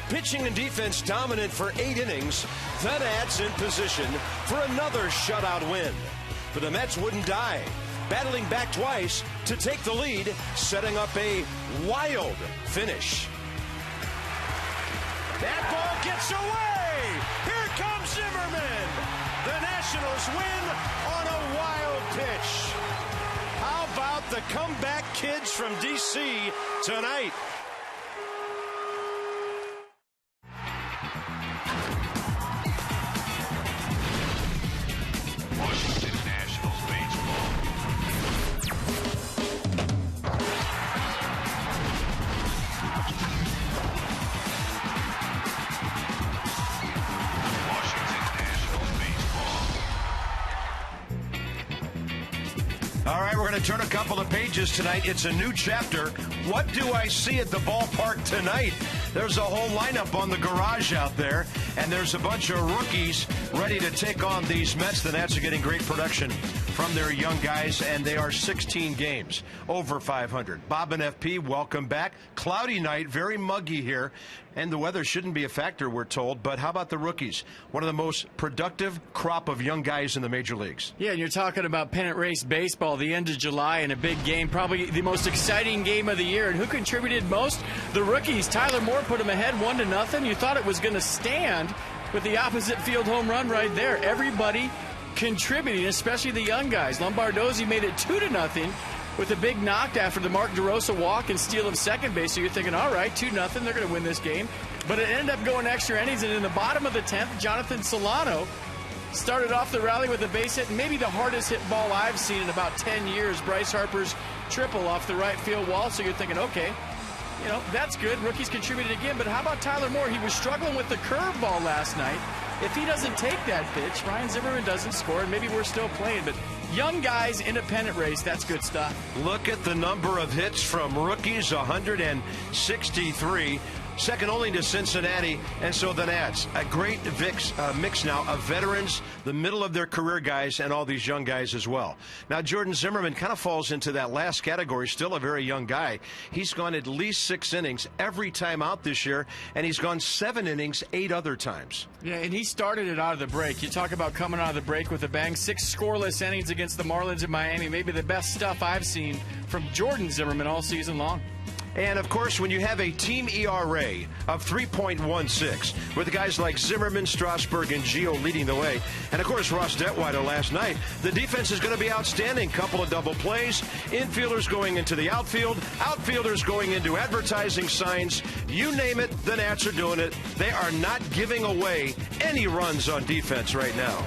Pitching and defense dominant for 8 innings, the Nats in position for another shutout win. But the Mets wouldn't die, battling back twice to take the lead, setting up a wild finish. That ball gets away! Here comes Zimmerman! The Nationals win on a wild pitch. How about the comeback kids from D.C. tonight? Washington Nationals baseball. Washington Nationals baseball. All right, we're going to turn a couple of pages tonight. It's a new chapter. What do I see at the ballpark tonight? There's a whole lineup on the garage out there, and there's a bunch of rookies ready to take on these Mets. The Nats are getting great production from their young guys, and they are 16 games over 500. Bob and FP, welcome back. Cloudy night, very muggy here, and the weather shouldn't be a factor, we're told. But how about the rookies? One of the most productive crop of young guys in the major leagues. Yeah, and you're talking about pennant race baseball, the end of July, and a big game, probably the most exciting game of the year. And who contributed most? The rookies. Tyler Moore put them ahead 1-0. You thought it was going to stand with the opposite field home run right there. Everybody contributing, especially the young guys. Lombardozzi made it 2-0 with a big knock after the Mark DeRosa walk and steal of second base. So you're thinking, all right, 2-0, they're going to win this game. But it ended up going extra innings, and in the bottom of the 10th, Jonathan Solano started off the rally with a base hit, and maybe the hardest hit ball I've seen in about 10 years. Bryce Harper's triple off the right field wall. So you're thinking, okay, you know, that's good. Rookies contributed again. But how about Tyler Moore? He was struggling with the curveball last night. If he doesn't take that pitch, Ryan Zimmerman doesn't score, and maybe we're still playing. But young guys, independent race, that's good stuff. Look at the number of hits from rookies, 163. Second only to Cincinnati, and so the Nats. A great mix now of veterans, the middle of their career guys, and all these young guys as well. Now, Jordan Zimmerman kind of falls into that last category, still a very young guy. He's gone at least 6 innings every time out this year, and he's gone 7 innings 8 other times. Yeah, and he started it out of the break. You talk about coming out of the break with a bang. 6 scoreless innings against the Marlins in Miami. Maybe the best stuff I've seen from Jordan Zimmerman all season long. And, of course, when you have a team ERA of 3.16 with guys like Zimmerman, Strasburg, and Gio leading the way, and, of course, Ross Detwiler last night, the defense is going to be outstanding. Couple of double plays, infielders going into the outfield, outfielders going into advertising signs. You name it, the Nats are doing it. They are not giving away any runs on defense right now.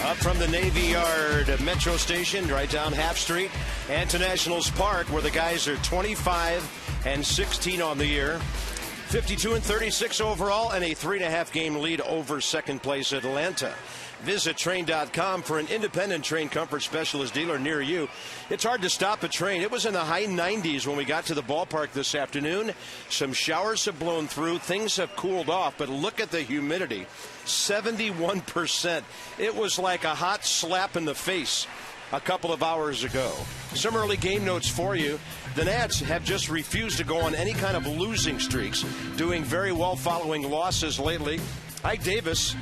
Up from the Navy Yard Metro Station, right down Half Street, and to Nationals Park, where the guys are 25-16 on the year. 52-36 overall, and a 3.5 game lead over second place Atlanta. Visit Train.com for an independent Train comfort specialist dealer near you. It's hard to stop a train. It was in the high 90s when we got to the ballpark this afternoon. Some showers have blown through. Things have cooled off, but look at the humidity. 71%. It was like a hot slap in the face a couple of hours ago. Some early game notes for you. The Nats have just refused to go on any kind of losing streaks, doing very well following losses lately. Ike Davis,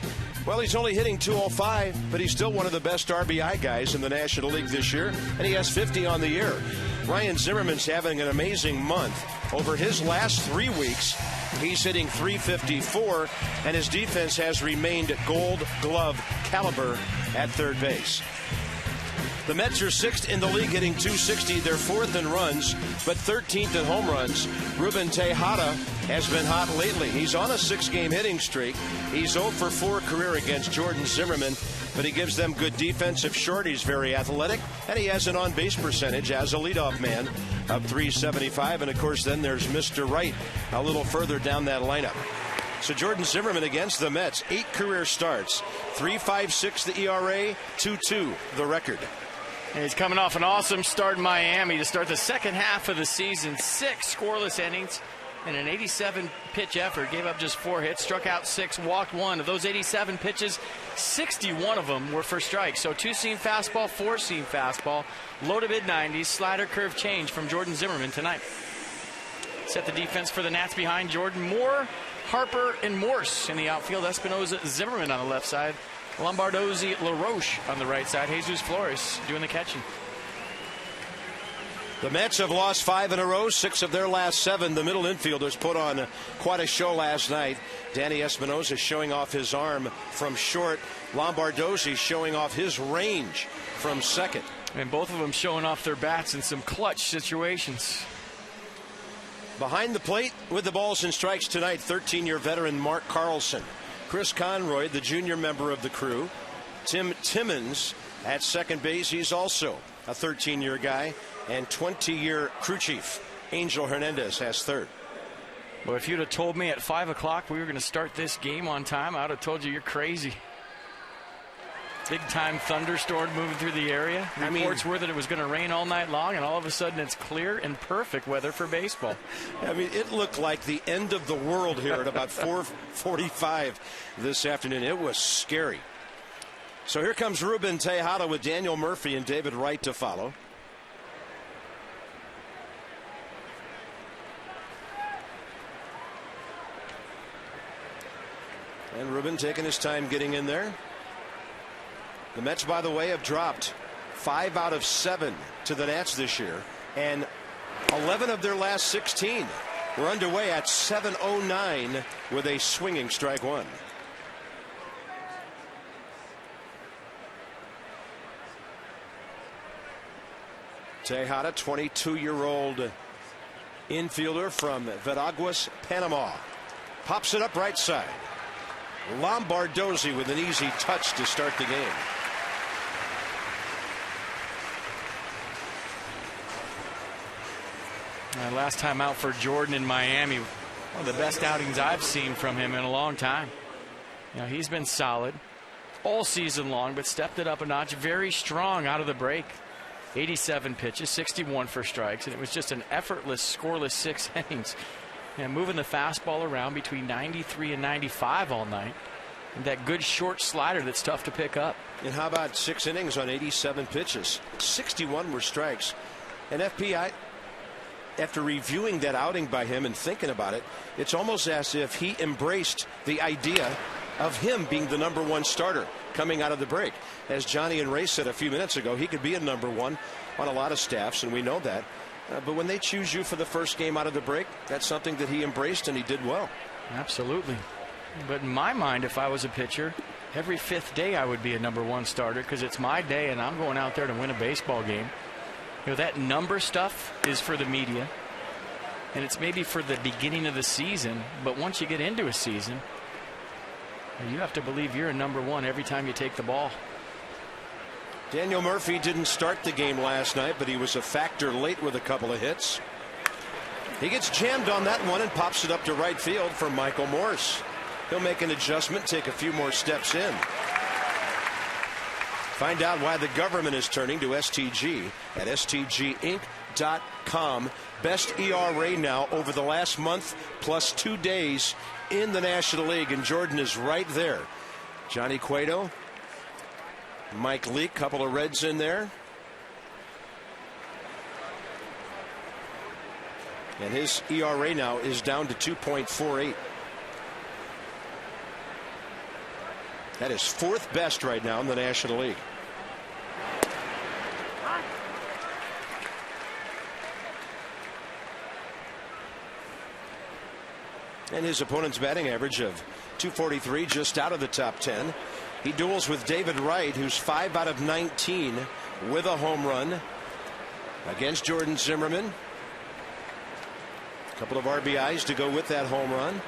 well, he's only hitting .205, but he's still one of the best RBI guys in the National League this year, and he has 50 on the year. Ryan Zimmerman's having an amazing month. Over his last 3 weeks, he's hitting .354, and his defense has remained Gold Glove caliber at third base. The Mets are 6th in the league, hitting .260. They're 4th in runs, but 13th in home runs. Ruben Tejada has been hot lately. He's on a 6-game hitting streak. He's 0 for 4 career against Jordan Zimmerman, but he gives them good defensive short. He's very athletic, and he has an on-base percentage as a leadoff man of .375. And, of course, then there's Mr. Wright a little further down that lineup. So Jordan Zimmerman against the Mets, 8 career starts, 3.56 the ERA, 2.2 the record. And he's coming off an awesome start in Miami to start the second half of the season. 6 scoreless innings and an 87-pitch effort. Gave up just 4 hits, struck out 6, walked 1. Of those 87 pitches, 61 of them were for strikes. So 2-seam fastball, 4-seam fastball, low to mid-90s, slider curve change from Jordan Zimmerman tonight. Set the defense for the Nats behind Jordan. Moore, Harper, and Morse in the outfield. Espinosa, Zimmerman on the left side. Lombardozzi, LaRoche on the right side. Jesus Flores doing the catching. The Mets have lost 5 in a row, 6 of their last 7. The middle infielders put on quite a show last night. Danny Espinosa showing off his arm from short. Lombardozzi showing off his range from second. And both of them showing off their bats in some clutch situations. Behind the plate with the balls and strikes tonight, 13-year veteran Mark Carlson. Chris Conroy, the junior member of the crew. Tim Timmons at second base. He's also a 13-year guy. And 20-year crew chief Angel Hernandez has third. Well, if you'd have told me at 5 o'clock we were going to start this game on time, I would have told you you're crazy. Big-time thunderstorm moving through the area. Reports were that it was going to rain all night long, and all of a sudden it's clear and perfect weather for baseball. I mean, it looked like the end of the world here at about 4:45 this afternoon. It was scary. So here comes Ruben Tejada with Daniel Murphy and David Wright to follow. And Ruben taking his time getting in there. The Mets, by the way, have dropped 5 out of 7 to the Nats this year, and 11 of their last 16. We're underway at 7:09 with a swinging strike one. Tejada, 22-year-old infielder from Veraguas, Panama. Pops it up right side. Lombardozzi with an easy touch to start the game. Last time out for Jordan in Miami, one of the best outings I've seen from him in a long time. You know, he's been solid all season long, but stepped it up a notch. Very strong out of the break. 87 pitches, 61 for strikes, and it was just an effortless, scoreless 6 innings. And moving the fastball around between 93 and 95 all night. And that good short slider that's tough to pick up. And how about 6 innings on 87 pitches? 61 were strikes. And FP, after reviewing that outing by him and thinking about it, it's almost as if he embraced the idea of him being the #1 starter coming out of the break. As Johnny and Ray said a few minutes ago, he could be a #1 on a lot of staffs, and we know that. But when they choose you for the first game out of the break, that's something that he embraced, and he did well. Absolutely. But in my mind, if I was a pitcher, every 5th day I would be a #1 starter, because it's my day and I'm going out there to win a baseball game. You know, that number stuff is for the media, and it's maybe for the beginning of the season, but once you get into a season, you have to believe you're a #1 every time you take the ball. Daniel Murphy didn't start the game last night, but he was a factor late with a couple of hits. He gets jammed on that one and pops it up to right field for Michael Morse. He'll make an adjustment, take a few more steps in. Find out why the government is turning to STG at stginc.com. Best ERA now over the last month plus 2 days in the National League, and Jordan is right there. Johnny Cueto, Mike Leake, couple of Reds in there. And his ERA now is down to 2.48. That is fourth best right now in the National League. And his opponent's batting average of 243, just out of the top 10. He duels with David Wright, who's 5 out of 19 with a home run against Jordan Zimmerman. A couple of RBIs to go with that home run.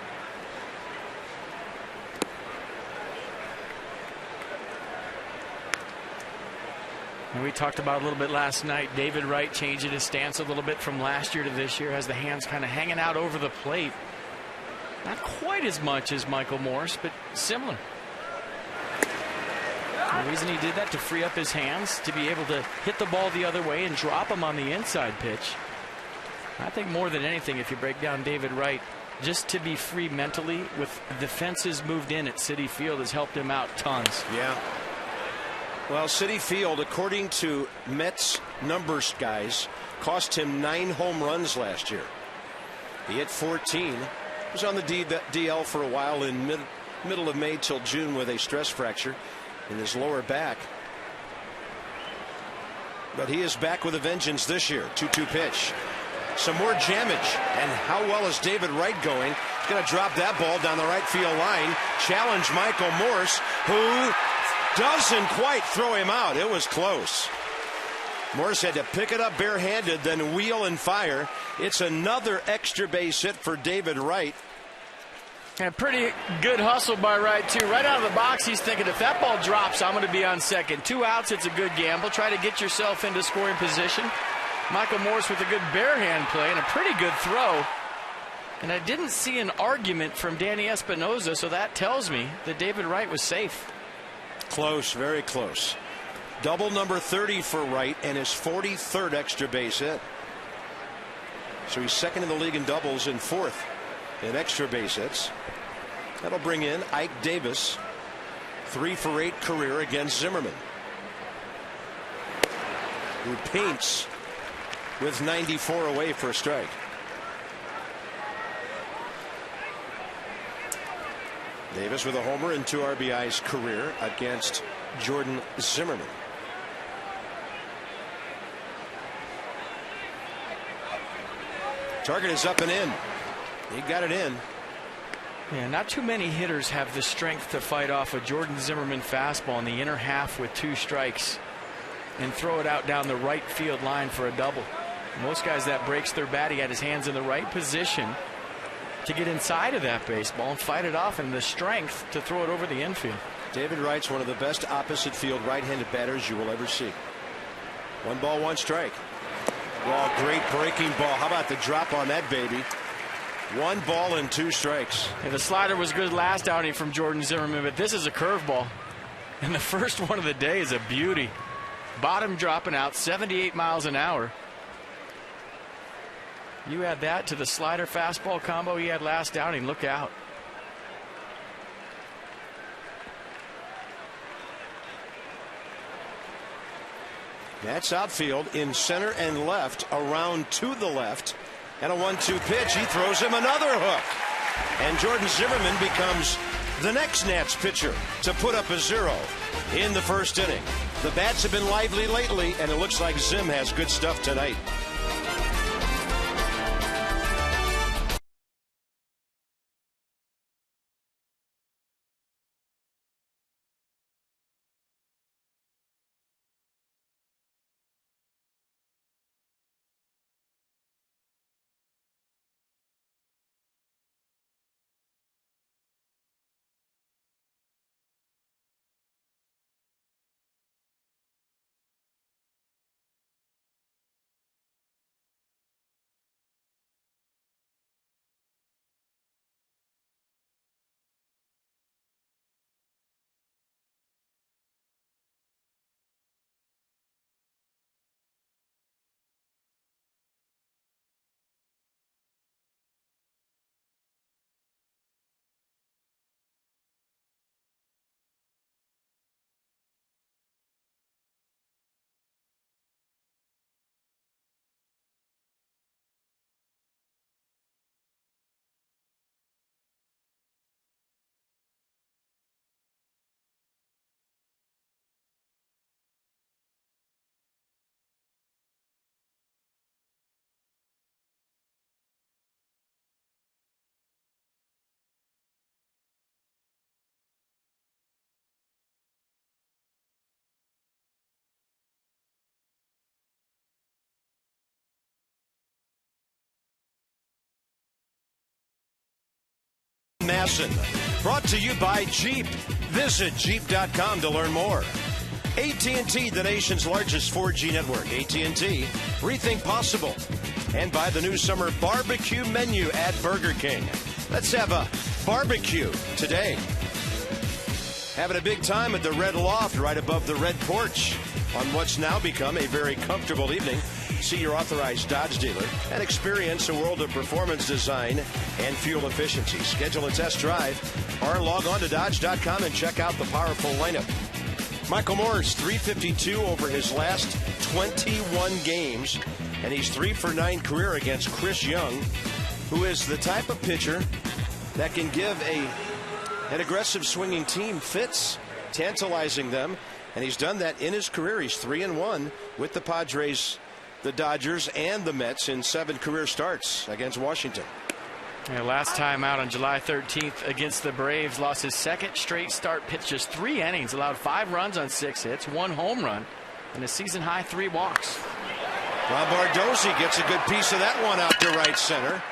And we talked about a little bit last night. David Wright changing his stance a little bit from last year to this year, has the hands kind of hanging out over the plate. Not quite as much as Michael Morse, but similar. The reason he did that, to free up his hands, to be able to hit the ball the other way and drop him on the inside pitch. I think more than anything, if you break down David Wright, just to be free mentally with defenses moved in at Citi Field has helped him out tons. Yeah. Well, Citi Field, according to Mets numbers guys, cost him 9 home runs last year. He hit 14. Was on the DL for a while in middle of May till June with a stress fracture in his lower back. But he is back with a vengeance this year. 2-2 pitch. Some more jammage. And how well is David Wright going? He's going to drop that ball down the right field line. Challenge Michael Morse, who doesn't quite throw him out. It was close. Morse had to pick it up barehanded, then wheel and fire. It's another extra base hit for David Wright. And pretty good hustle by Wright, too. Right out of the box, he's thinking, if that ball drops, I'm going to be on second. 2 outs, it's a good gamble. Try to get yourself into scoring position. Michael Morse with a good barehand play and a pretty good throw. And I didn't see an argument from Danny Espinosa, so that tells me that David Wright was safe. Close, very close. Double number 30 for Wright and his 43rd extra base hit. So he's second in the league in doubles and fourth in extra base hits. That'll bring in Ike Davis, 3 for 8 career against Zimmerman, who paints with 94 away for a strike. Davis with a homer and 2 RBIs career against Jordan Zimmerman. Target is up and in. He got it in. Yeah, not too many hitters have the strength to fight off a Jordan Zimmerman fastball in the inner half with 2 strikes and throw it out down the right field line for a double. Most guys, that breaks their bat. He had his hands in the right position to get inside of that baseball and fight it off, and the strength to throw it over the infield. David Wright's one of the best opposite field right-handed batters you will ever see. 1 ball, 1 strike. Oh, great breaking ball. How about the drop on that baby? 1 ball and 2 strikes. Yeah, the slider was good last outing from Jordan Zimmerman, but this is a curveball. And the first one of the day is a beauty. Bottom dropping out, 78 miles an hour. You add that to the slider fastball combo he had last outing. Look out. That's outfield in center and left, around to the left, and a 1-2 pitch. He throws him another hook, and Jordan Zimmerman becomes the next Nats pitcher to put up a 0 in the first inning. The bats have been lively lately, and it looks like Zim has good stuff tonight. lesson. Brought to you by Jeep. Visit Jeep.com to learn more. AT&T, the nation's largest 4G network. AT&T, rethink possible. And by the new summer barbecue menu at Burger King. Let's have a barbecue today. Having a big time at the Red Loft right above the Red Porch on what's now become a very comfortable evening. See your authorized Dodge dealer and experience a world of performance design and fuel efficiency. Schedule a test drive or log on to Dodge.com and check out the powerful lineup. Michael Moore's 352 over his last 21 games, and he's 3 for 9 career against Chris Young, who is the type of pitcher that can give an aggressive swinging team fits, tantalizing them, and he's done that in his career. He's 3-1 with the Padres, the Dodgers, and the Mets in 7 career starts against Washington. Yeah, last time out on July 13th against the Braves, lost his second straight start, pitched just 3 innings, allowed 5 runs on 6 hits, 1 home run, and a season-high 3 walks. Rob Bardozzi gets a good piece of that one out to right center.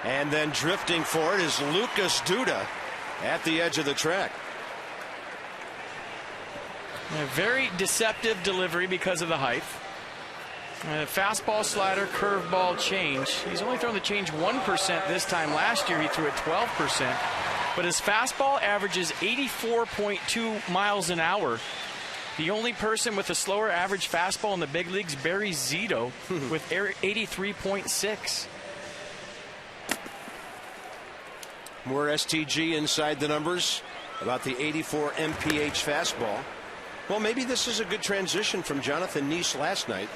And then drifting for it is Lucas Duda at the edge of the track. A very deceptive delivery because of the height. Fastball, slider, curveball, change. He's only thrown the change 1% this time. Last year he threw it 12%. But his fastball averages 84.2 miles an hour. The only person with a slower average fastball in the big leagues, Barry Zito, with 83.6. More STG inside the numbers about the 84 mph fastball. Well, maybe this is a good transition from Jonathan Neese last night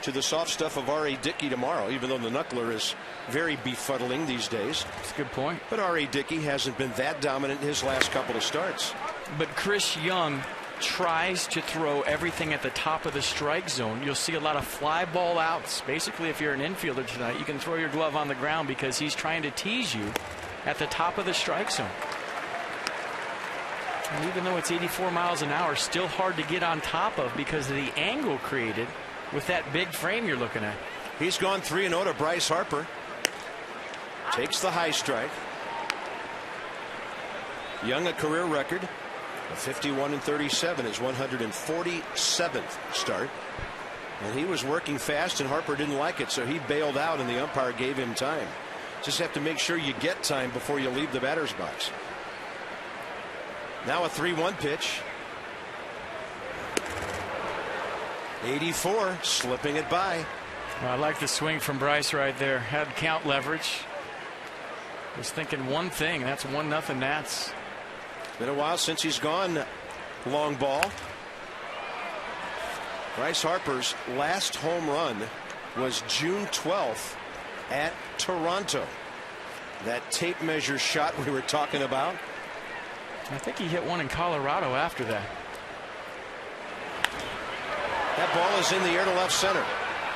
to the soft stuff of R.A. Dickey tomorrow, even though the knuckler is very befuddling these days. That's a good point. But R.A. Dickey hasn't been that dominant in his last couple of starts. But Chris Young tries to throw everything at the top of the strike zone. You'll see a lot of fly ball outs. Basically, if you're an infielder tonight, you can throw your glove on the ground because he's trying to tease you at the top of the strike zone. And even though it's 84 miles an hour, still hard to get on top of because of the angle created with that big frame you're looking at. He's gone 3-0 to Bryce Harper. Takes the high strike. Young, a career record of 51-37, his 147th start. And he was working fast, and Harper didn't like it, so he bailed out, and the umpire gave him time. Just have to make sure you get time before you leave the batter's box. Now a 3-1 pitch. 84, slipping it by. Well, I like the swing from Bryce right there. Had count leverage. Was thinking one thing, that's 1-0 Nats. Been a while since he's gone long ball. Bryce Harper's last home run was June 12th at Toronto. That tape measure shot we were talking about. I think he hit one in Colorado after that. That ball is in the air to left center.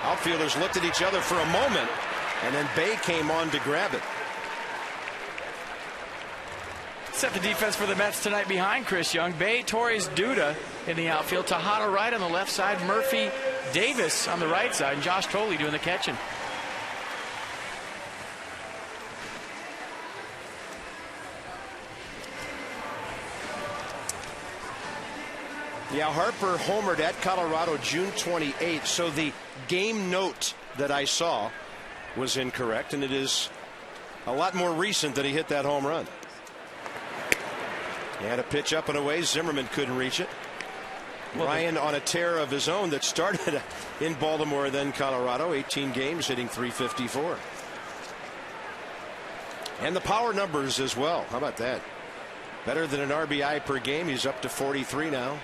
Outfielders looked at each other for a moment, and then Bay came on to grab it. Set the defense for the Mets tonight behind Chris Young. Bay, Torres, Duda in the outfield. Tejada right on the left side. Murphy, Davis on the right side. And Josh Tolley doing the catching. Yeah, Harper homered at Colorado June 28th. So the game note that I saw was incorrect, and it is a lot more recent that he hit that home run. He had a pitch up and away. Zimmerman couldn't reach it. Ryan on a tear of his own that started in Baltimore, then Colorado. 18 games, hitting .354. And the power numbers as well. How about that? Better than an RBI per game. He's up to 43 now.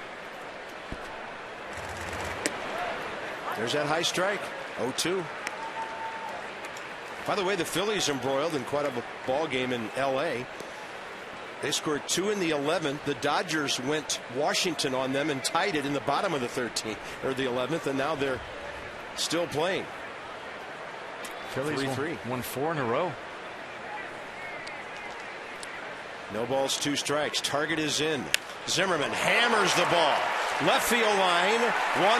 There's that high strike. 0-2. By the way, the Phillies embroiled in quite a ball game in L.A. They scored 2 in the 11th. The Dodgers went Washington on them and tied it in the bottom of the 13th or the 11th, and now they're still playing. Phillies 3-3. won 4 in a row. No balls, 2 strikes. Target is in. Zimmerman hammers the ball. Left field line. 1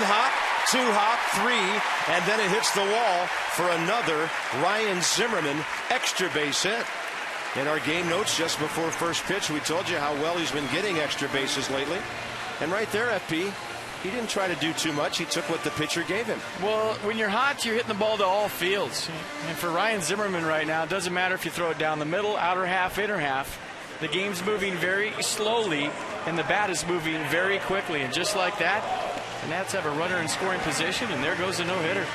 hop, 2 hop, 3, and then it hits the wall for another Ryan Zimmerman extra base hit. In our game notes just before first pitch, we told you how well he's been getting extra bases lately. And right there, FP, he didn't try to do too much. He took what the pitcher gave him. Well, when you're hot, you're hitting the ball to all fields. And for Ryan Zimmerman right now, it doesn't matter if you throw it down the middle, outer half, inner half. The game's moving very slowly, and the bat is moving very quickly. And just like that, the Nats have a runner in scoring position, and there goes a no-hitter.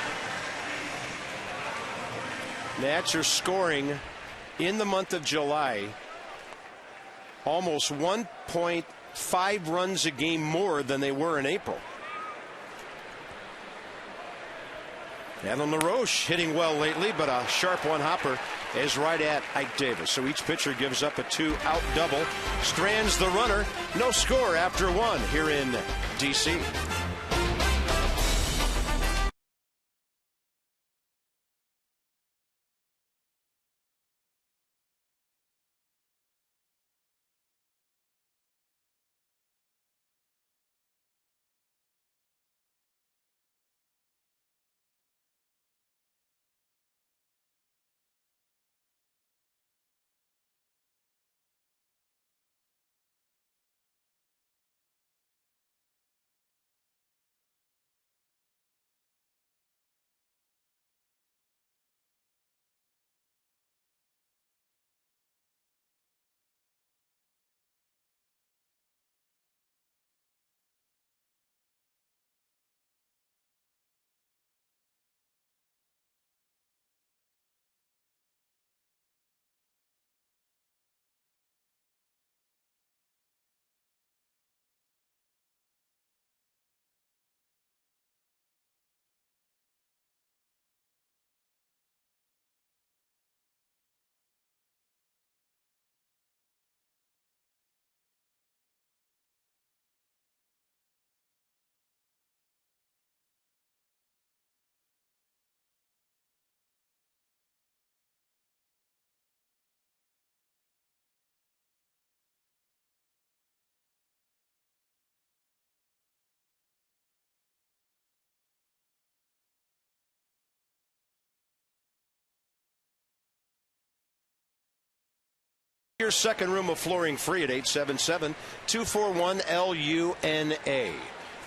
Nats are scoring in the month of July almost 1.5 runs a game more than they were in April. Alan LaRoche hitting well lately, but a sharp one-hopper is right at Ike Davis. So each pitcher gives up a 2-out double, strands the runner. No score after one here in D.C. Your second room of flooring free at 877-241-LUNA.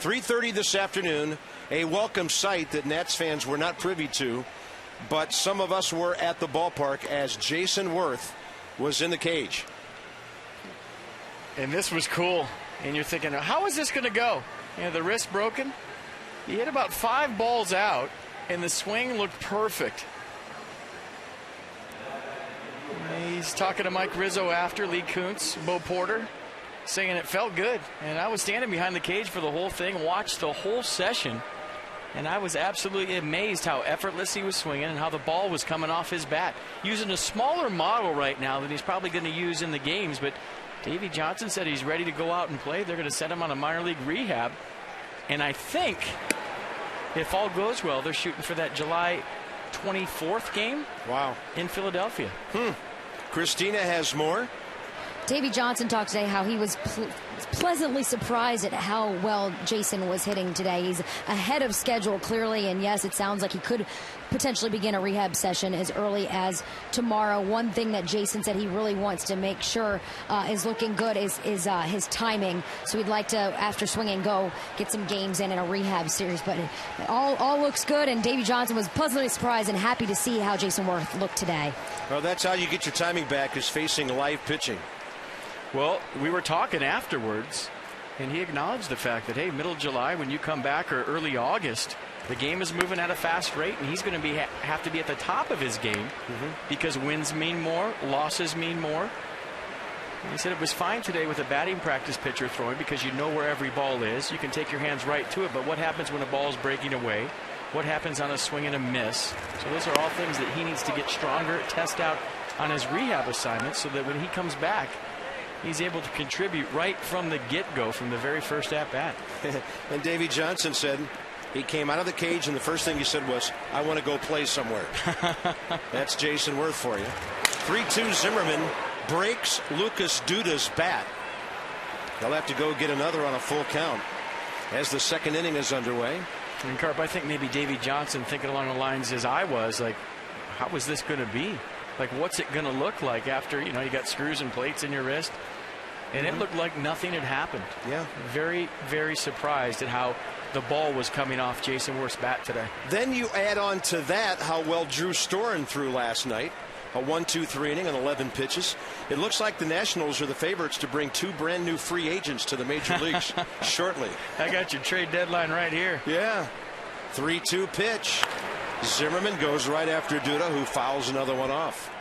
3:30 this afternoon, a welcome sight that Nats fans were not privy to, but some of us were at the ballpark as Jason Worth was in the cage. And this was cool. And you're thinking, how is this going to go? You know, the wrist broken. He hit about 5 balls out, and the swing looked perfect. He's talking to Mike Rizzo after, Lee Kuntz, Bo Porter, saying it felt good. And I was standing behind the cage for the whole thing, watched the whole session, and I was absolutely amazed how effortless he was swinging and how the ball was coming off his bat. Using a smaller model right now than he's probably going to use in the games, but Davey Johnson said he's ready to go out and play. They're going to set him on a minor league rehab. And I think if all goes well, they're shooting for that July 24th game. Wow. In Philadelphia. Christina has more. Davey Johnson talked today how he was pleasantly surprised at how well Jason was hitting today. He's ahead of schedule, clearly, and yes, it sounds like he could potentially begin a rehab session as early as tomorrow. One thing that Jason said he really wants to make sure is looking good is his timing. So he'd like to, after swinging, go get some games in a rehab series. But it all looks good, and Davey Johnson was pleasantly surprised and happy to see how Jason Worth looked today. Well, that's how you get your timing back, is facing live pitching. Well, we were talking afterwards, and he acknowledged the fact that, hey, middle July, when you come back, or early August, the game is moving at a fast rate, and he's going to have to be at the top of his game because wins mean more, losses mean more. And he said it was fine today with a batting practice pitcher throwing because you know where every ball is. You can take your hands right to it, but what happens when a ball is breaking away? What happens on a swing and a miss? So those are all things that he needs to get stronger, test out on his rehab assignments so that when he comes back, he's able to contribute right from the get-go, from the very first at-bat. And Davey Johnson said he came out of the cage, and the first thing he said was, I want to go play somewhere. That's Jason Worth for you. 3-2 Zimmerman breaks Lucas Duda's bat. They'll have to go get another on a full count as the second inning is underway. And Carp, I think maybe Davey Johnson thinking along the lines as I was, like, how was this going to be? Like, what's it going to look like after, you got screws and plates in your wrist? And it looked like nothing had happened. Yeah. Very, very surprised at how the ball was coming off Jason Worth's bat today. Then you add on to that how well Drew Storen threw last night. A 1-2-3 inning on 11 pitches. It looks like the Nationals are the favorites to bring 2 brand new free agents to the major leagues shortly. I got your trade deadline right here. Yeah. 3-2 pitch. Zimmerman goes right after Duda, who fouls another one off.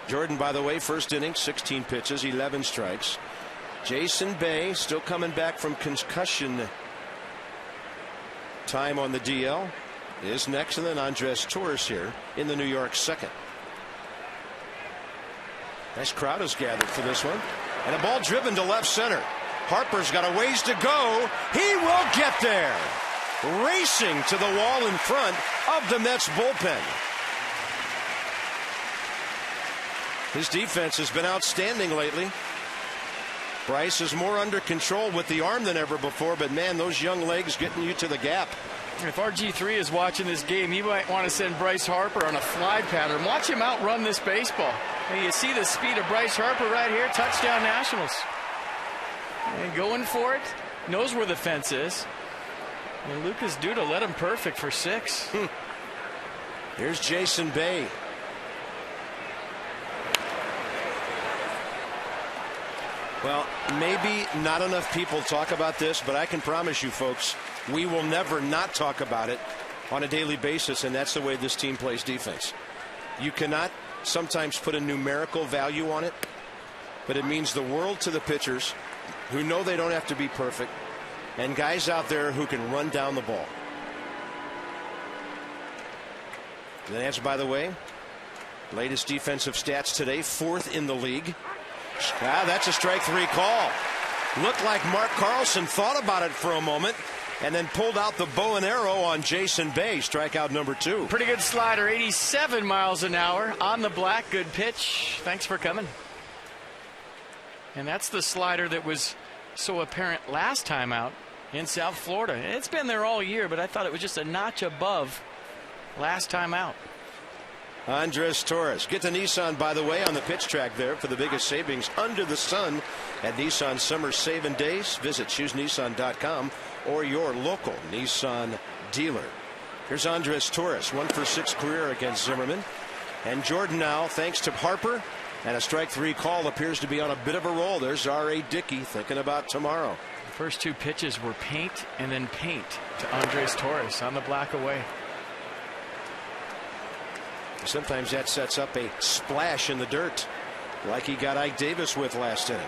Jordan, by the way, first inning, 16 pitches, 11 strikes. Jason Bay still coming back from concussion time on the DL is next, and then Andres Torres here in the New York second. Nice crowd has gathered for this one, and a ball driven to left center. Harper's got a ways to go. He will get there, racing to the wall in front of the Mets bullpen. His defense has been outstanding lately. Bryce is more under control with the arm than ever before, but man, those young legs getting you to the gap. If RG3 is watching this game, he might want to send Bryce Harper on a fly pattern. Watch him outrun this baseball. And you see the speed of Bryce Harper right here. Touchdown Nationals. And going for it. Knows where the fence is. And Lucas Duda led him perfect for 6. Here's Jason Bay. Well, maybe not enough people talk about this, but I can promise you folks, we will never not talk about it on a daily basis, and that's the way this team plays defense. You cannot sometimes put a numerical value on it, but it means the world to the pitchers who know they don't have to be perfect, and guys out there who can run down the ball. The Nats, by the way, latest defensive stats today, 4th in the league. That's a strike 3 call. Looked like Mark Carlson thought about it for a moment and then pulled out the bow and arrow on Jason Bay. Strikeout number 2. Pretty good slider, 87 miles an hour on the black. Good pitch. Thanks for coming. And that's the slider that was so apparent last time out in South Florida. It's been there all year, but I thought it was just a notch above last time out. Andres Torres. Get to Nissan, by the way, on the pitch track there for the biggest savings under the sun at Nissan Summer Saving Days. Visit choosenissan.com or your local Nissan dealer. Here's Andres Torres, 1 for 6 career against Zimmerman. And Jordan now, thanks to Harper, and a strike 3 call, appears to be on a bit of a roll. There's R.A. Dickey thinking about tomorrow. The first 2 pitches were paint and then paint to Andres Torres on the black away. Sometimes that sets up a splash in the dirt, like he got Ike Davis with last inning.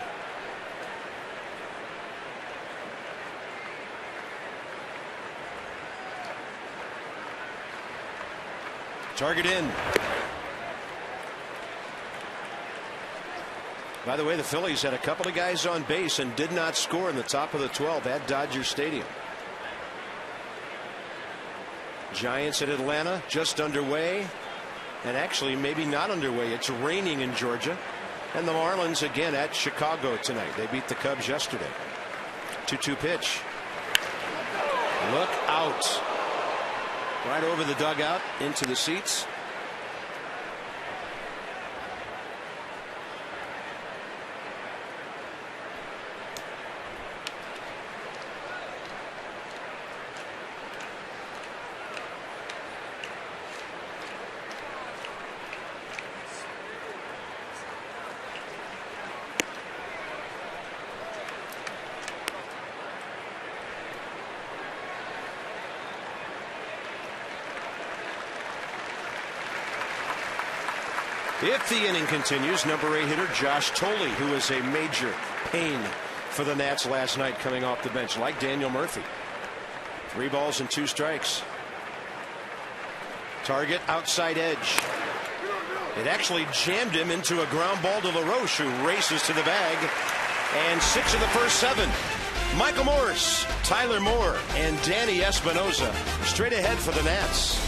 Target in. By the way, the Phillies had a couple of guys on base and did not score in the top of the 12 at Dodger Stadium. Giants at Atlanta just underway. And actually maybe not underway. It's raining in Georgia. And the Marlins again at Chicago tonight. They beat the Cubs yesterday. 2-2 pitch. Look out. Right over the dugout into the seats. If the inning continues, number 8 hitter Josh Tolley, who was a major pain for the Nats last night coming off the bench, like Daniel Murphy. 3 balls and 2 strikes. Target outside edge. It actually jammed him into a ground ball to LaRoche, who races to the bag. And 6 of the first 7. Michael Morris, Tyler Moore, and Danny Espinosa straight ahead for the Nats.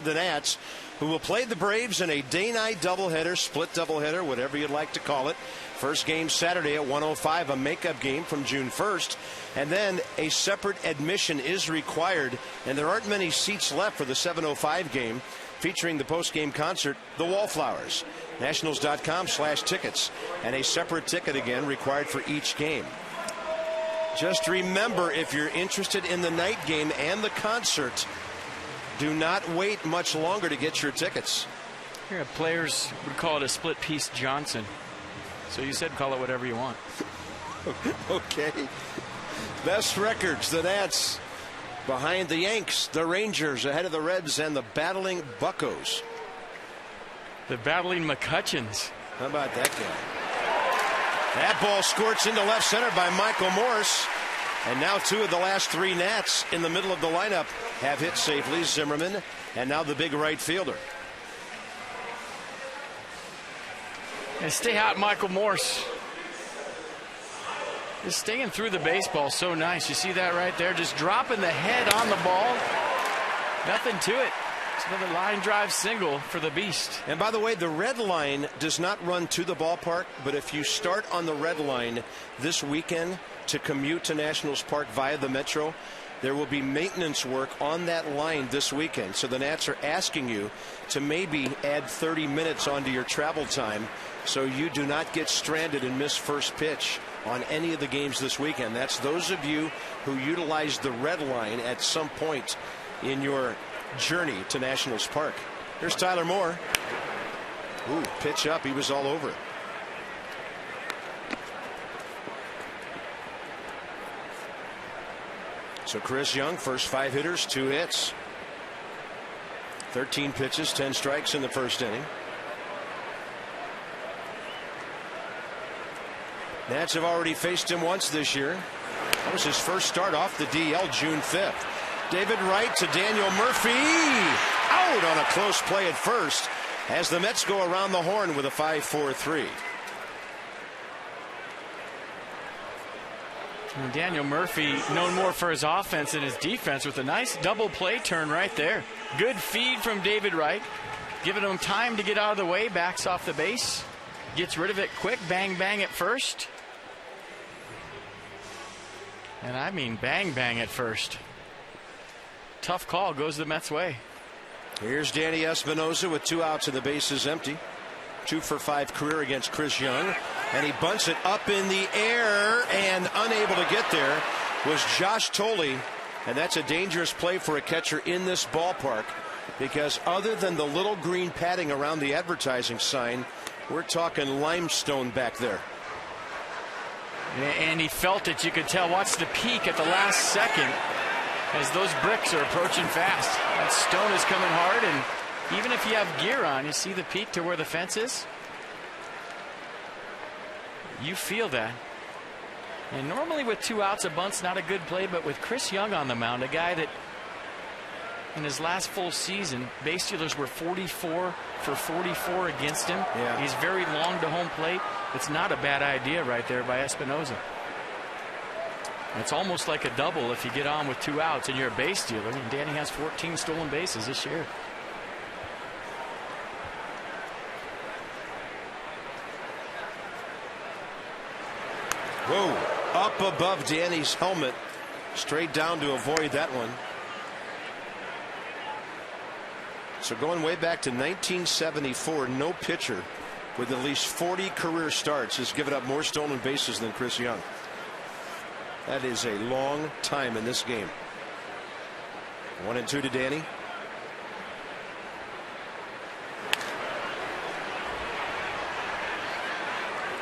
the Nats, who will play the Braves in a day-night doubleheader, split doubleheader, whatever you'd like to call it. First game Saturday at 1:05, a makeup game from June 1st. And then a separate admission is required, and there aren't many seats left for the 7:05 game, featuring the post-game concert, The Wallflowers. Nationals.com/tickets, and a separate ticket again required for each game. Just remember, if you're interested in the night game and the concert, do not wait much longer to get your tickets. Here, players would call it a split piece Johnson. So you said call it whatever you want. Okay. Best records, the Nats behind the Yanks, the Rangers ahead of the Reds, and the battling Buccos. The battling McCutcheons. How about that guy? That ball squirts into left center by Michael Morse. And now two of the last three Nats in the middle of the lineup have hit safely. Zimmerman and now the big right fielder. And stay hot, Michael Morse. Just staying through the baseball so nice. You see that right there? Just dropping the head on the ball. Nothing to it. It's another line drive single for the Beast. And by the way, the red line does not run to the ballpark, but if you start on the red line this weekend to commute to Nationals Park via the Metro, there will be maintenance work on that line this weekend. So the Nats are asking you to maybe add 30 minutes onto your travel time so you do not get stranded and miss first pitch on any of the games this weekend. That's those of you who utilize the red line at some point in your journey to Nationals Park. Here's Tyler Moore. Ooh, pitch up. He was all over it. So Chris Young, first 5 hitters, 2 hits. 13 pitches, 10 strikes in the first inning. Nats have already faced him once this year. That was his first start off the DL June 5th. David Wright to Daniel Murphy. Out on a close play at first as the Mets go around the horn with a 5-4-3. And Daniel Murphy, known more for his offense than his defense, with a nice double play turn right there. Good feed from David Wright, giving him time to get out of the way, backs off the base, gets rid of it quick, bang, bang at first. And I mean bang, bang at first. Tough call, goes the Mets' way. Here's Danny Espinosa with 2 outs and the bases empty. 2 for 5 career against Chris Young. And he bunts it up in the air, and unable to get there was Josh Tolley. And that's a dangerous play for a catcher in this ballpark, because other than the little green padding around the advertising sign, we're talking limestone back there. And he felt it. You could tell. Watch the peak at the last second as those bricks are approaching fast. That stone is coming hard, and even if you have gear on, you see the peak to where the fence is. You feel that. And normally with 2 outs, a bunt's not a good play, but with Chris Young on the mound, a guy that in his last full season, base stealers were 44 for 44 against him. Yeah. He's very long to home plate. It's not a bad idea right there by Espinosa. It's almost like a double if you get on with 2 outs and you're a base stealer. And Danny has 14 stolen bases this year. Whoa, up above Danny's helmet, straight down to avoid that one. So going way back to 1974, no pitcher with at least 40 career starts has given up more stolen bases than Chris Young. That is a long time in this game. 1-2 to Danny.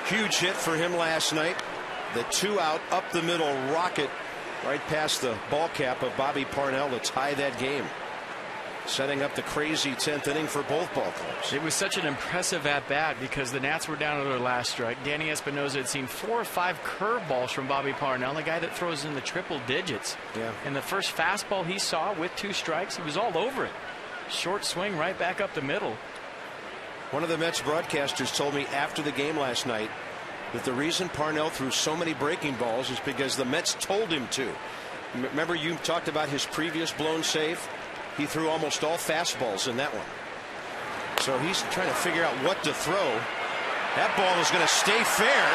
Huge hit for him last night. The 2 out up the middle rocket right past the ball cap of Bobby Parnell to tie that game, setting up the crazy 10th inning for both ball clubs. It was such an impressive at bat because the Nats were down to their last strike. Danny Espinosa had seen 4 or 5 curveballs from Bobby Parnell, the guy that throws in the triple digits. Yeah. And the first fastball he saw with 2 strikes, he was all over it. Short swing right back up the middle. One of the Mets broadcasters told me after the game last night that the reason Parnell threw so many breaking balls is because the Mets told him to. Remember, you talked about his previous blown save? He threw almost all fastballs in that one. So he's trying to figure out what to throw. That ball is going to stay fair,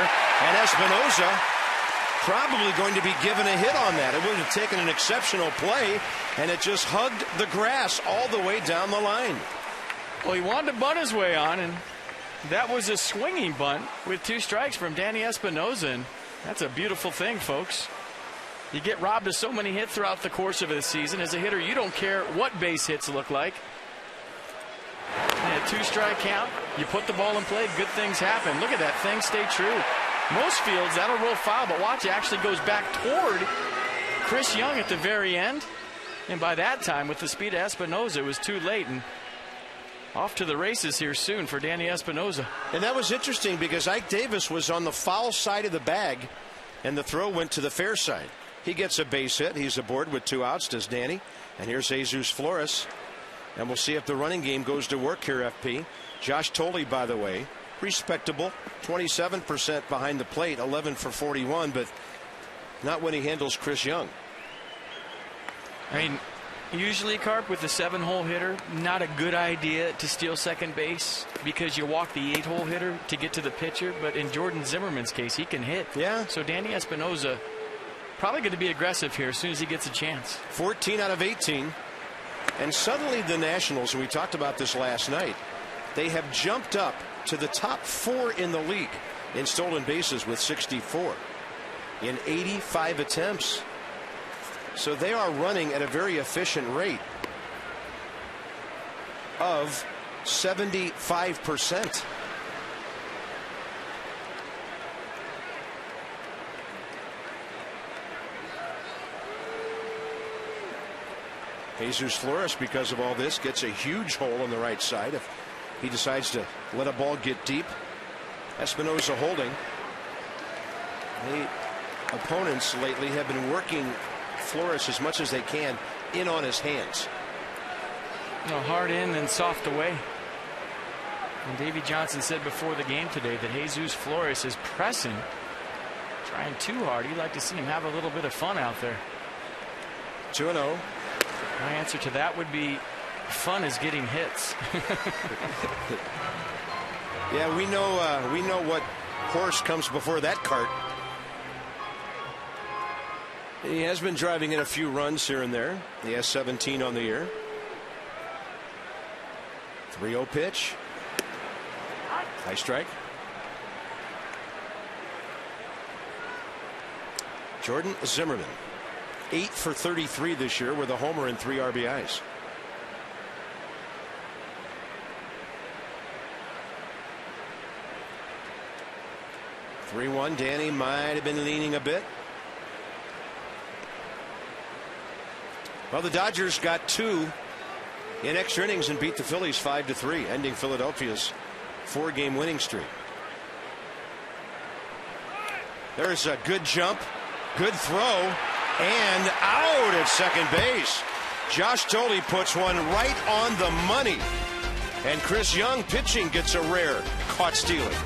and Espinosa probably going to be given a hit on that. It would have taken an exceptional play, and it just hugged the grass all the way down the line. Well, he wanted to bunt his way on, and that was a swinging bunt with 2 strikes from Danny Espinosa, and that's a beautiful thing, folks. You get robbed of so many hits throughout the course of the season. As a hitter, you don't care what base hits look like. And a 2-strike count, you put the ball in play, good things happen. Look at that thing stay true. Most fields, that'll roll foul, but watch, it actually goes back toward Chris Young at the very end. And by that time, with the speed of Espinosa, it was too late. And off to the races here soon for Danny Espinosa. And that was interesting because Ike Davis was on the foul side of the bag, and the throw went to the fair side. He gets a base hit. He's aboard with 2 outs, does Danny. And here's Jesus Flores. And we'll see if the running game goes to work here, FP. Josh Thole, by the way, respectable. 27% behind the plate, 11 for 41, but not when he handles Chris Young. I mean, usually, Carp, with a 7-hole hitter, not a good idea to steal second base because you walk the 8-hole hitter to get to the pitcher. But in Jordan Zimmerman's case, he can hit. Yeah. So Danny Espinosa probably going to be aggressive here as soon as he gets a chance. 14 out of 18. And suddenly the Nationals, and we talked about this last night, they have jumped up to the top 4 in the league in stolen bases with 64 in 85 attempts. So they are running at a very efficient rate of 75%. Jesus Flores, because of all this, gets a huge hole on the right side if he decides to let a ball get deep. Espinosa holding. The opponents lately have been working Flores as much as they can in on his hands. Hard in and soft away. And Davey Johnson said before the game today that Jesus Flores is pressing, trying too hard. He'd like to see him have a little bit of fun out there. 2-0. My answer to that would be fun is getting hits. Yeah, we know what horse comes before that cart. He has been driving in a few runs here and there. He has 17 on the year. 3-0 pitch. High strike. Jordan Zimmerman, 8 for 33 this year with a homer and 3 RBIs. (3-1). Danny might have been leaning a bit. Well, the Dodgers got 2 in extra innings and beat the Phillies 5-3, ending Philadelphia's 4-game winning streak. There's a good jump, good throw, and out at second base. Josh Thole puts one right on the money, and Chris Young pitching gets a rare caught stealing.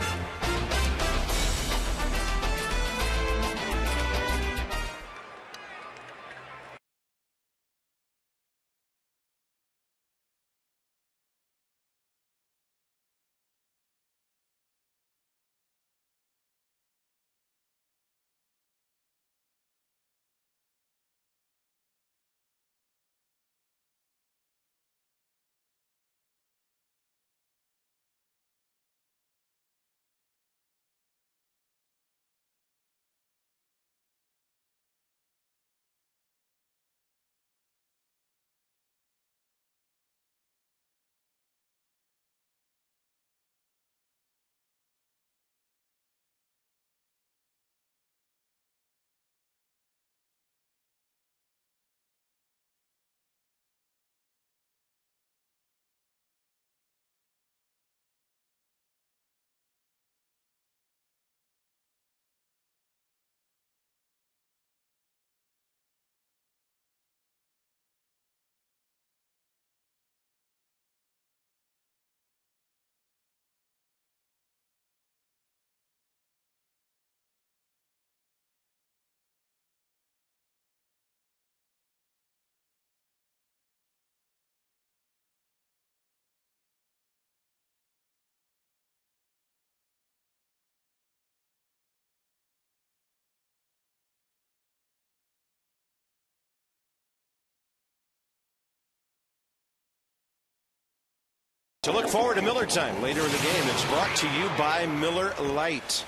To look forward to Miller time later in the game. It's brought to you by Miller Lite.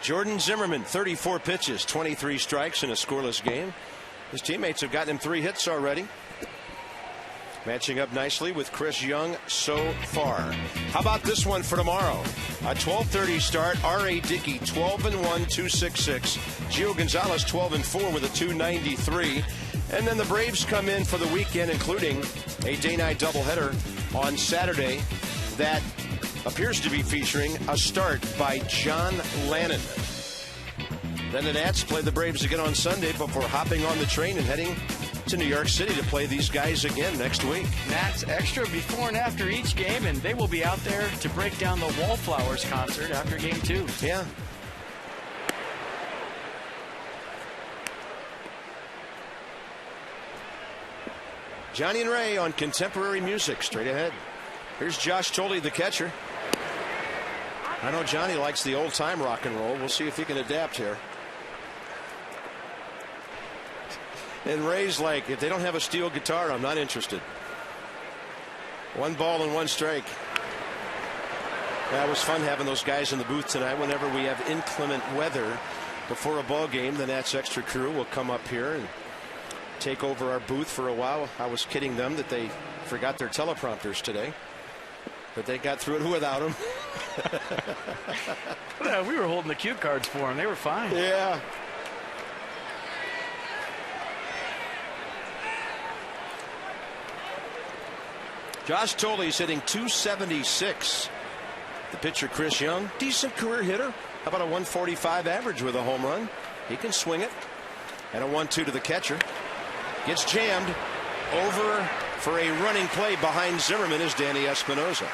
Jordan Zimmerman, 34 pitches, 23 strikes in a scoreless game. His teammates have gotten him 3 hits already. Matching up nicely with Chris Young so far. How about this one for tomorrow? A 12:30 start. R.A. Dickey 12-1, 266. Gio Gonzalez 12-4 with a 293. And then the Braves come in for the weekend, including a day-night doubleheader on Saturday that appears to be featuring a start by John Lannon. Then the Nats play the Braves again on Sunday before hopping on the train and heading to New York City to play these guys again next week. Nats extra before and after each game, and they will be out there to break down the Wallflowers concert after game 2. Yeah. Johnny and Ray on Contemporary Music straight ahead. Here's Josh Tolley, the catcher. I know Johnny likes the old time rock and roll. We'll see if he can adapt here. And Ray's like, if they don't have a steel guitar, I'm not interested. 1 ball and 1 strike. That was fun having those guys in the booth tonight. Whenever we have inclement weather before a ball game, the Nats extra crew will come up here and take over our booth for a while. I was kidding them that they forgot their teleprompters today, but they got through it without them. Well, we were holding the cue cards for them. They were fine. Yeah. Josh Tolley's hitting 276. The pitcher Chris Young, decent career hitter. How about a 145 average with a home run? He can swing it. And a 1-2 to the catcher. Gets jammed. Over for a running play behind Zimmerman is Danny Espinosa.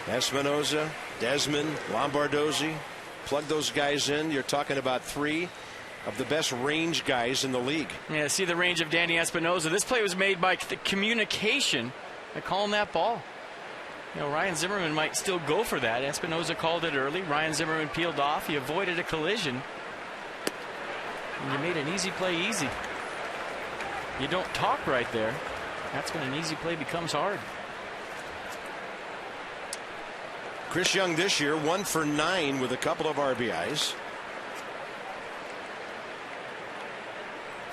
Espinosa, Desmond, Lombardozzi. Plug those guys in. You're talking about 3 of the best range guys in the league. Yeah, see the range of Danny Espinosa. This play was made by the communication. I call him that ball. You know, Ryan Zimmerman might still go for that. Espinosa called it early. Ryan Zimmerman peeled off. He avoided a collision. And you made an easy play easy. You don't talk right there. That's when an easy play becomes hard. Chris Young this year 1 for 9 with a couple of RBIs.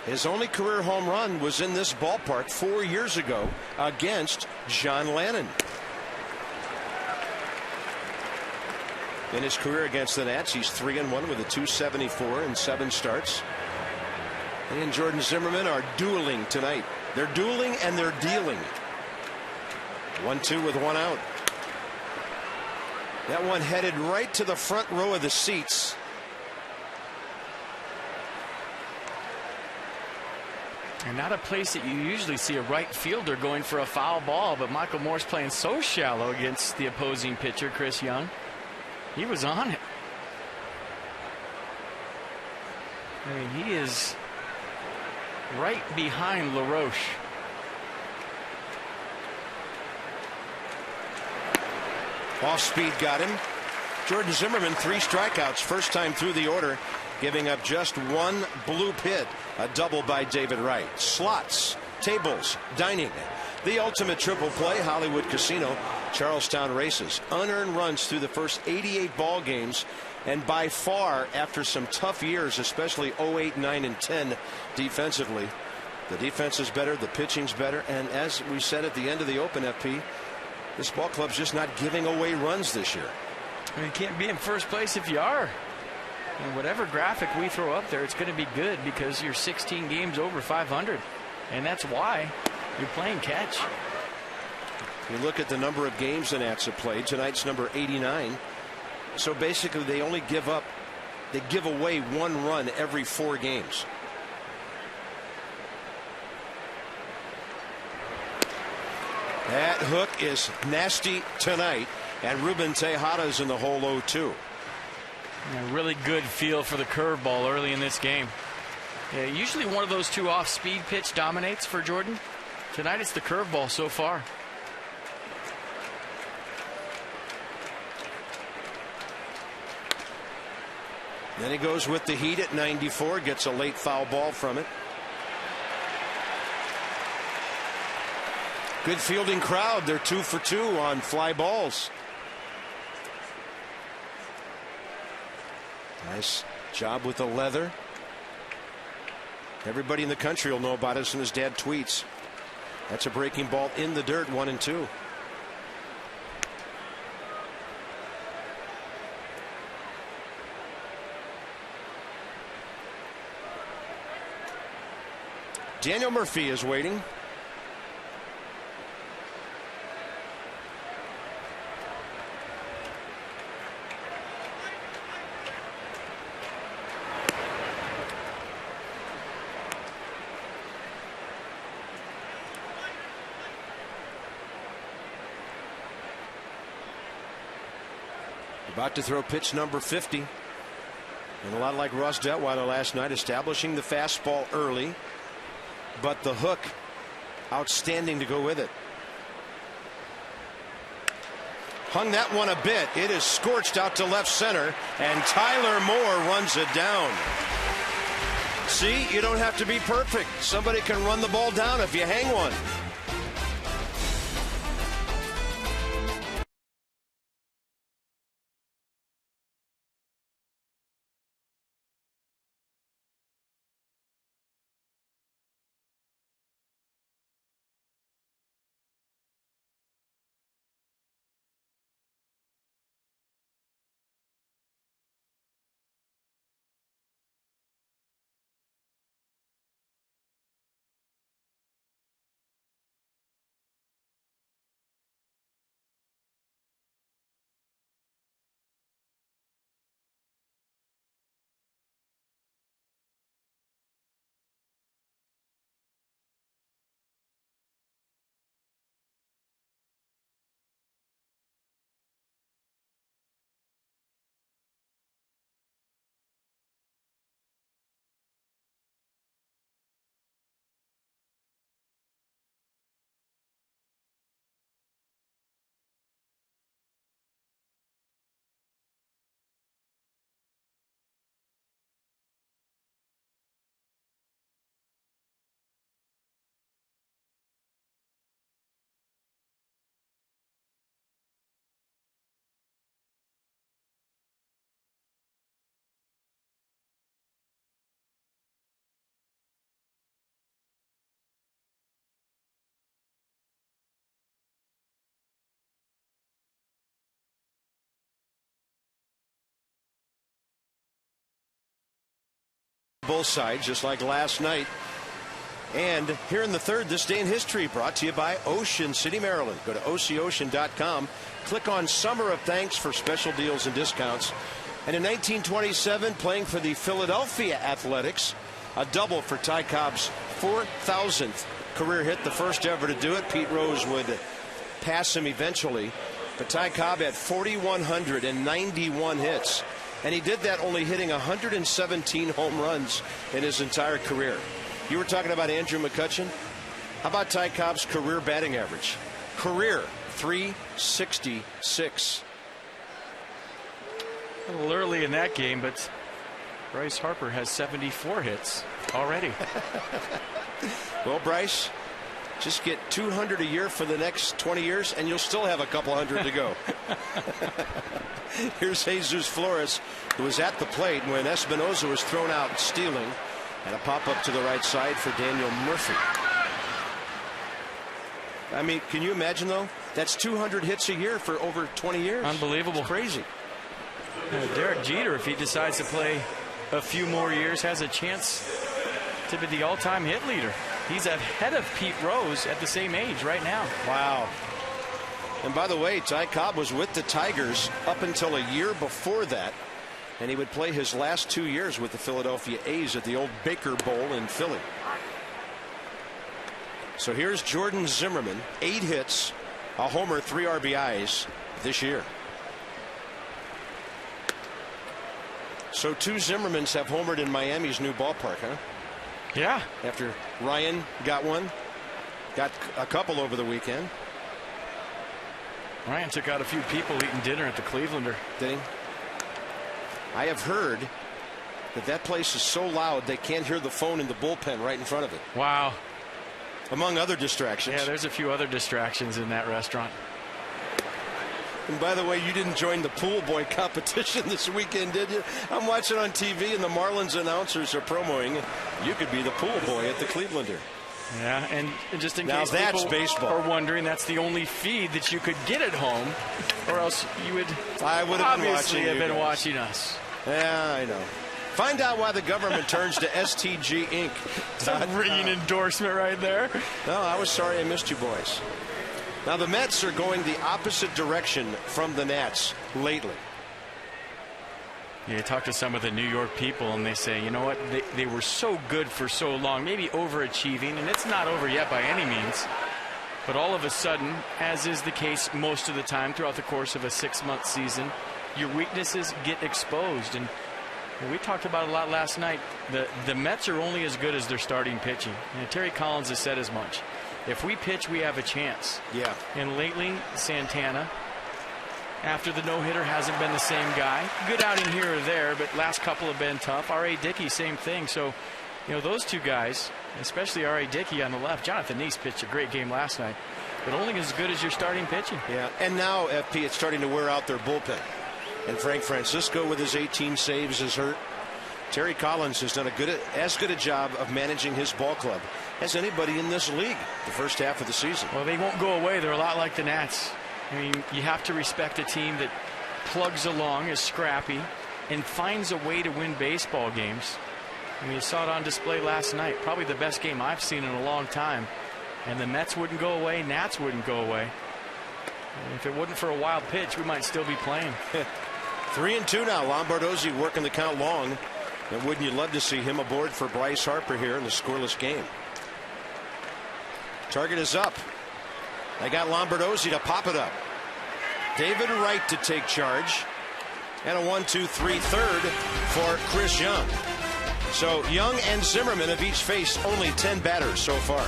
His only career home run was in this ballpark 4 years ago against John Lannon. In his career against the Nats, he's 3-1 with a 274 in 7 starts. He and Jordan Zimmerman are dueling tonight. They're dueling and they're dealing. 1-2 with 1 out. That one headed right to the front row of the seats. And not a place that you usually see a right fielder going for a foul ball, but Michael Moore's playing so shallow against the opposing pitcher, Chris Young. He was on it. I mean, he is right behind LaRoche. Off speed got him. Jordan Zimmerman 3 strikeouts, first time through the order, giving up just 1 bloop hit. A double by David Wright. Slots, tables, dining. The ultimate triple play, Hollywood Casino, Charlestown Races. Unearned runs through the first 88 ball games. And by far, after some tough years, especially 08, 9, and 10 defensively, the defense is better, the pitching's better. And as we said at the end of the Open, FP, this ball club's just not giving away runs this year. I mean, you can't be in first place if you are. And whatever graphic we throw up there, it's going to be good because you're 16 games over 500. And that's why you're playing catch. You look at the number of games the Nats have played. Tonight's number 89. So basically they only give away 1 run every 4 games. That hook is nasty tonight. And Ruben Tejada's in the hole 0-2. A really good feel for the curveball early in this game. Yeah, usually one of those 2 off-speed pitch dominates for Jordan. Tonight it's the curveball so far. Then he goes with the heat at 94, gets a late foul ball from it. Good fielding crowd. They're 2 for 2 on fly balls. Nice job with the leather. Everybody in the country will know about it as soon as Dad tweets. That's a breaking ball in the dirt, 1-2. Daniel Murphy is waiting. About to throw pitch number 50. And a lot like Ross Detweiler last night, establishing the fastball early, but the hook outstanding to go with it. Hung that one a bit. It is scorched out to left center, and Tyler Moore runs it down. See, you don't have to be perfect. Somebody can run the ball down if you hang one. Both sides, just like last night. And here in the third, this day in history, brought to you by Ocean City, Maryland. Go to OCOcean.com, click on Summer of Thanks for special deals and discounts. And in 1927, playing for the Philadelphia Athletics, a double for Ty Cobb's 4,000th career hit, the first ever to do it. Pete Rose would pass him eventually, but Ty Cobb had 4,191 hits. And he did that only hitting 117 home runs in his entire career. You were talking about Andrew McCutchen. How about Ty Cobb's career batting average? Career .366. A little early in that game, but Bryce Harper has 74 hits already. Well, Bryce, just get 200 a year for the next 20 years, and you'll still have a couple hundred to go. Here's Jesus Flores, who was at the plate when Espinoza was thrown out stealing, and a pop-up to the right side for Daniel Murphy. I mean, can you imagine, though? That's 200 hits a year for over 20 years. Unbelievable. It's crazy. Derek Jeter, if he decides to play a few more years, has a chance to be the all-time hit leader. He's ahead of Pete Rose at the same age right now. Wow. And by the way, Ty Cobb was with the Tigers up until a year before that, and he would play his last 2 years with the Philadelphia A's at the old Baker Bowl in Philly. So here's Jordan Zimmerman, 8 hits, a homer, 3 RBIs this year. So 2 Zimmermans have homered in Miami's new ballpark, huh? Yeah. After Ryan got one, got a couple over the weekend. Ryan took out a few people eating dinner at the Clevelander. Did he? I have heard that place is so loud they can't hear the phone in the bullpen right in front of it. Wow. Among other distractions. Yeah, there's a few other distractions in that restaurant. And by the way, you didn't join the pool boy competition this weekend, did you? I'm watching on TV, and the Marlins announcers are promoting. You could be the pool boy at the Clevelander. Yeah, and just in now case that's people baseball. are wondering, that's the only feed that you could get at home, or else you would obviously have been watching us. Yeah, I know. Find out why the government turns to STG Inc. It's a ringing endorsement right there. No, I was sorry I missed you boys. Now the Mets are going the opposite direction from the Nats lately. You talk to some of the New York people and they say, you know what, they were so good for so long, maybe overachieving, and it's not over yet by any means. But all of a sudden, as is the case most of the time throughout the course of a 6-month season, your weaknesses get exposed. And we talked about it a lot last night. The Mets are only as good as their starting pitching. And Terry Collins has said as much. If we pitch, we have a chance. Yeah. And lately, Santana, after the no-hitter, hasn't been the same guy. Good outing here or there, but last couple have been tough. R.A. Dickey, same thing. So, those two guys, especially R.A. Dickey on the left. Jonathan Neese pitched a great game last night, but only as good as your starting pitching. Yeah, and now, FP, it's starting to wear out their bullpen. And Frank Francisco with his 18 saves is hurt. Terry Collins has done as good a job of managing his ball club as anybody in this league the first half of the season. Well, they won't go away. They're a lot like the Nats. I mean, you have to respect a team that plugs along, is scrappy, and finds a way to win baseball games. I mean, you saw it on display last night. Probably the best game I've seen in a long time. And the Mets wouldn't go away. Nats wouldn't go away. And if it wasn't for a wild pitch, we might still be playing. 3-2 now. Lombardozzi working the count long. And wouldn't you love to see him aboard for Bryce Harper here in the scoreless game? Target is up. They got Lombardozzi to pop it up. David Wright to take charge. And a 1-2-3 third for Chris Young. So Young and Zimmerman have each faced only 10 batters so far.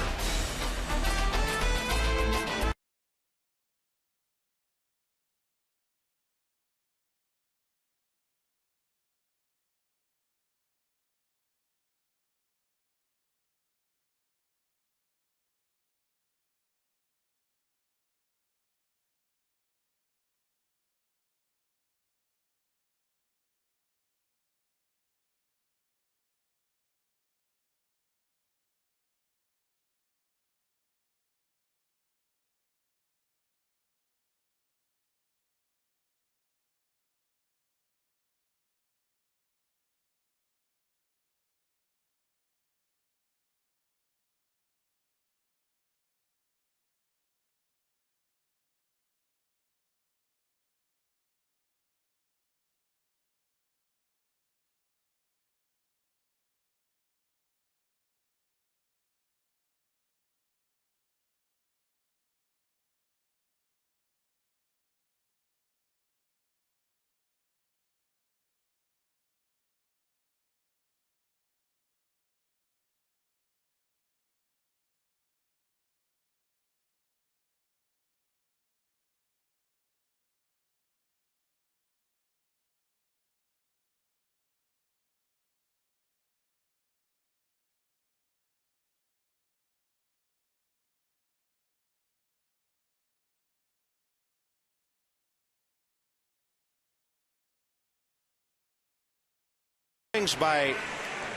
By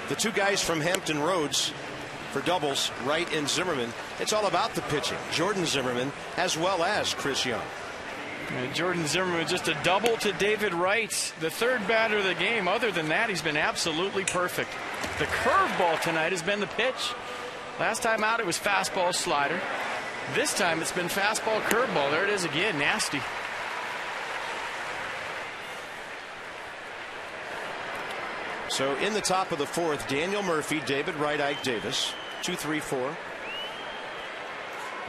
the two guys from Hampton Roads for doubles, Wright and Zimmerman. It's all about the pitching. Jordan Zimmerman as well as Chris Young. Jordan Zimmerman just a double to David Wright, the third batter of the game. Other than that, he's been absolutely perfect. The curveball tonight has been the pitch. Last time out, it was fastball slider. This time, it's been fastball curveball. There it is again, nasty. So in the top of the fourth, Daniel Murphy, David Wright, Ike Davis, 2-3-4.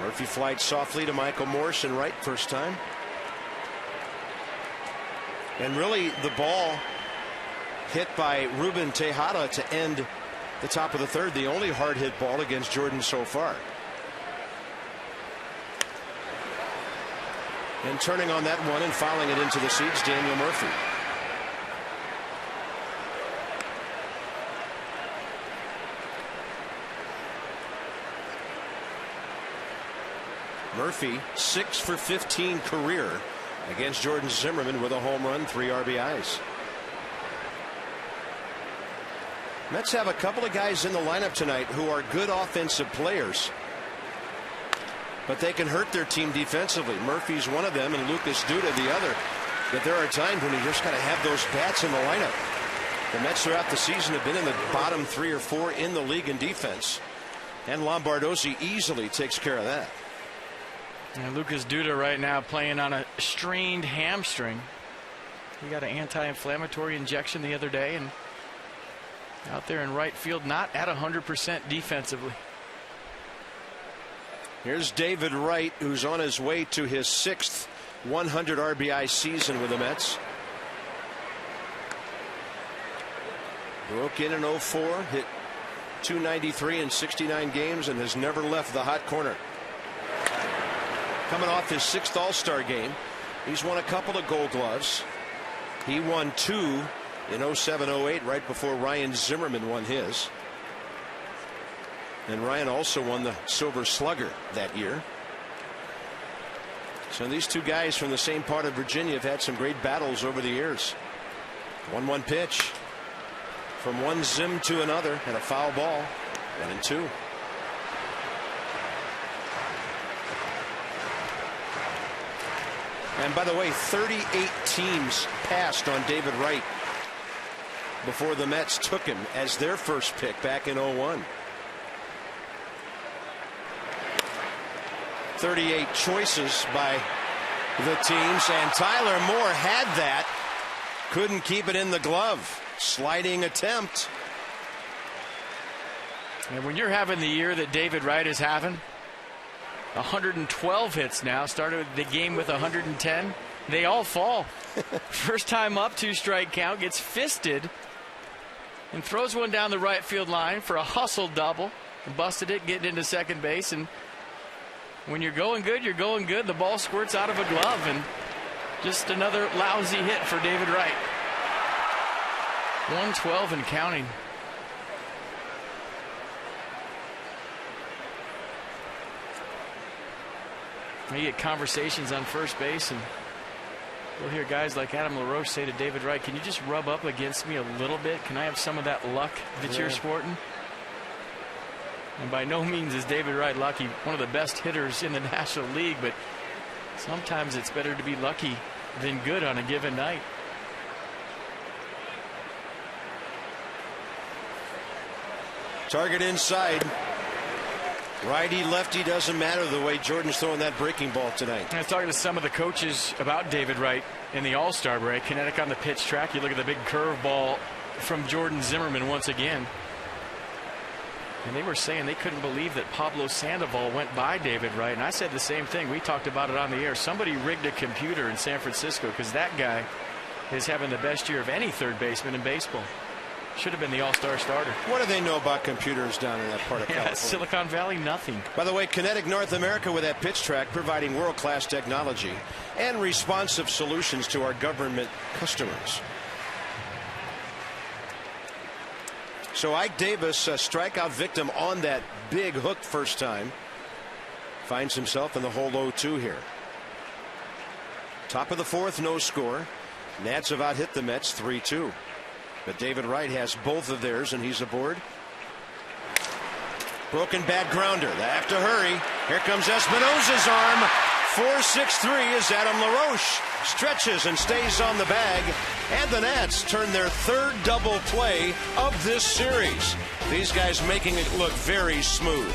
Murphy flied softly to Michael Morrison right first time. And really the ball hit by Ruben Tejada to end the top of the third, the only hard hit ball against Jordan so far. And turning on that one and fouling it into the seats, Daniel Murphy. Murphy 6 for 15 career against Jordan Zimmerman with a home run, 3 RBIs. Mets have a couple of guys in the lineup tonight who are good offensive players, but they can hurt their team defensively. Murphy's one of them and Lucas Duda the other. But there are times when you just got to have those bats in the lineup. The Mets throughout the season have been in the bottom 3 or 4 in the league in defense, and Lombardozzi easily takes care of that. And Lucas Duda right now playing on a strained hamstring. He got an anti-inflammatory injection the other day, and out there in right field, not at 100% defensively. Here's David Wright, who's on his way to his 6th 100 RBI season with the Mets. Broke in 04, hit .293 in 69 games, and has never left the hot corner. Coming off his 6th All-Star game, he's won a couple of Gold Gloves. He won 2 in 07-08, right before Ryan Zimmerman won his. And Ryan also won the Silver Slugger that year. So these two guys from the same part of Virginia have had some great battles over the years. 1-1 pitch from one Zim to another, and a foul ball. 1-2. And by the way, 38 teams passed on David Wright before the Mets took him as their first pick back in 01. 38 choices by the teams, and Tyler Moore had that. Couldn't keep it in the glove. Sliding attempt. And when you're having the year that David Wright is having, 112 hits now, started the game with 110. They all fall. First time up, 2-strike count, gets fisted and throws one down the right field line for a hustle double. Busted it, getting into second base, and when you're going good, you're going good. The ball squirts out of a glove, and just another lousy hit for David Wright. 112 and counting. You get conversations on first base, and we'll hear guys like Adam LaRoche say to David Wright, can you just rub up against me a little bit? Can I have some of that luck that you're sporting? And by no means is David Wright lucky, one of the best hitters in the National League, but sometimes it's better to be lucky than good on a given night. Target inside. Righty, lefty, doesn't matter the way Jordan's throwing that breaking ball tonight. I was talking to some of the coaches about David Wright in the All-Star break. Kinetic on the pitch track. You look at the big curveball from Jordan Zimmerman once again. And they were saying they couldn't believe that Pablo Sandoval went by David Wright. And I said the same thing. We talked about it on the air. Somebody rigged a computer in San Francisco, because that guy is having the best year of any third baseman in baseball. Should have been the All-Star starter. What do they know about computers down in that part of California? Silicon Valley, nothing. By the way, Kinetic North America with that pitch track, providing world-class technology and responsive solutions to our government customers. So Ike Davis, a strikeout victim on that big hook first time, finds himself in the hole 0-2 here. Top of the 4th, no score. Nats have out-hit the Mets 3-2. But David Wright has both of theirs, and he's aboard. Broken bat grounder. They have to hurry. Here comes Espinosa's arm. 4-6-3 as Adam LaRoche stretches and stays on the bag. And the Nats turn their 3rd double play of this series. These guys making it look very smooth.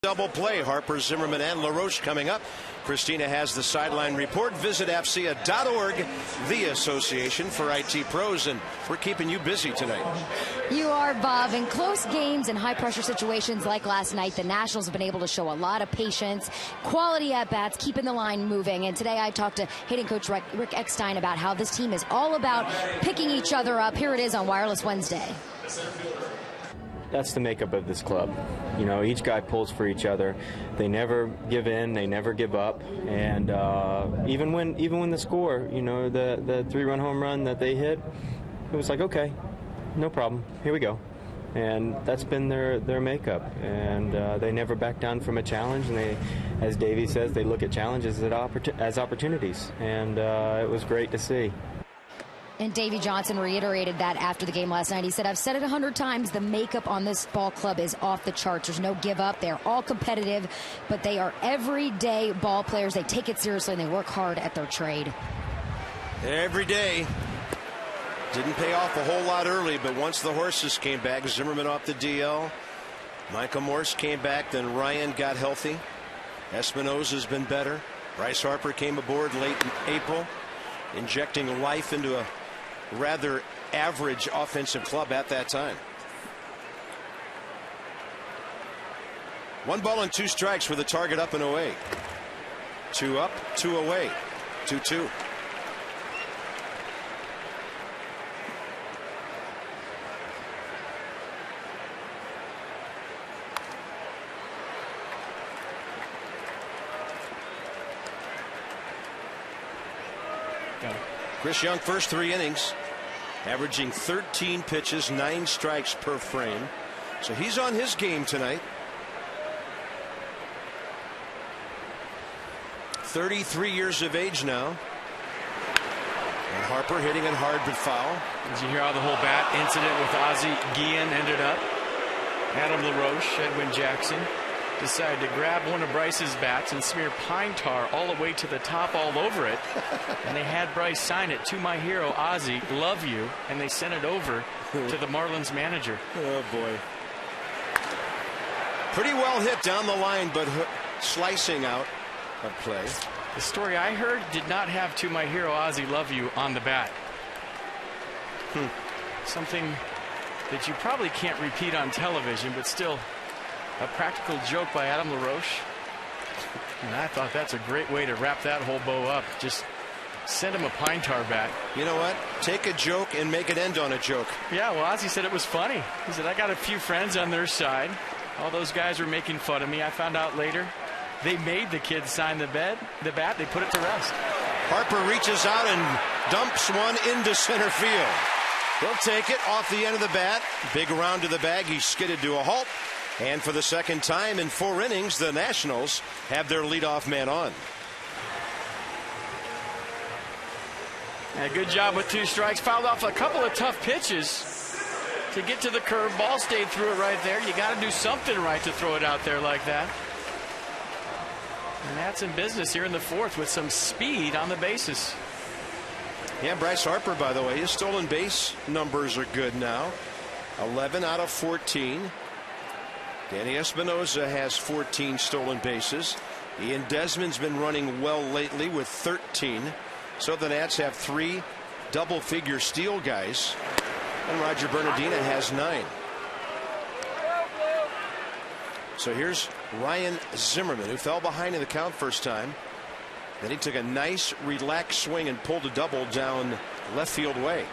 double play. Harper, Zimmerman, and LaRoche coming up. Christina has the sideline report. Visit AFCEA.org, the Association for IT Pros, and we're keeping you busy tonight. You are, Bob. In close games and high-pressure situations like last night, the Nationals have been able to show a lot of patience, quality at-bats, keeping the line moving. And today I talked to hitting coach Rick Eckstein about how this team is all about picking each other up. Here it is on Wireless Wednesday. That's the makeup of this club. You know, each guy pulls for each other. They never give in. They never give up. And even when the score, you know, the 3-run home run that they hit, it was like, okay, no problem. Here we go. And that's been their makeup. And they never back down from a challenge. And they, as Davey says, they look at challenges as opportunities. And it was great to see. And Davey Johnson reiterated that after the game last night. He said, I've said it 100 times, the makeup on this ball club is off the charts. There's no give up. They're all competitive, but they are everyday ball players. They take it seriously, and they work hard at their trade. Every day. Didn't pay off a whole lot early, but once the horses came back, Zimmerman off the DL. Michael Morse came back, then Ryan got healthy. Espinosa's been better. Bryce Harper came aboard late in April, injecting life into a rather average offensive club at that time. 1 ball and 2 strikes with a target up and away. 2 up, 2 away. 2-2. Chris Young, first 3 innings, averaging 13 pitches, 9 strikes per frame. So he's on his game tonight. 33 years of age now. And Harper hitting it hard but foul. Did you hear how the whole bat incident with Ozzie Guillen ended up? Adam LaRoche, Edwin Jackson decided to grab one of Bryce's bats and smear pine tar all the way to the top all over it. And they had Bryce sign it, "To my hero, Ozzie, love you." And they sent it over to the Marlins manager. Oh, boy. Pretty well hit down the line, but slicing out of play. The story I heard did not have "To my hero, Ozzie, love you" on the bat. Something that you probably can't repeat on television, but still a practical joke by Adam LaRoche. And I thought that's a great way to wrap that whole bow up. Just send him a pine tar bat. You know what? Take a joke and make it end on a joke. Yeah, well, Ozzie said it was funny. He said, I got a few friends on their side. All those guys were making fun of me. I found out later they made the kid sign the bat. They put it to rest. Harper reaches out and dumps one into center field. He'll take it off the end of the bat. Big round to the bag. He's skidded to a halt. And for the second time in 4 innings, the Nationals have their leadoff man on. Yeah, good job with 2 strikes. Fouled off a couple of tough pitches to get to the curve. Ball stayed through it right there. You got to do something right to throw it out there like that. And that's in business here in the 4th with some speed on the bases. Yeah, Bryce Harper, by the way, his stolen base numbers are good now. 11 out of 14. Danny Espinosa has 14 stolen bases. Ian Desmond's been running well lately with 13. So the Nats have 3 double-figure steal guys. And Roger Bernardina has 9. So here's Ryan Zimmerman, who fell behind in the count first time. Then he took a nice, relaxed swing and pulled a double down left field way.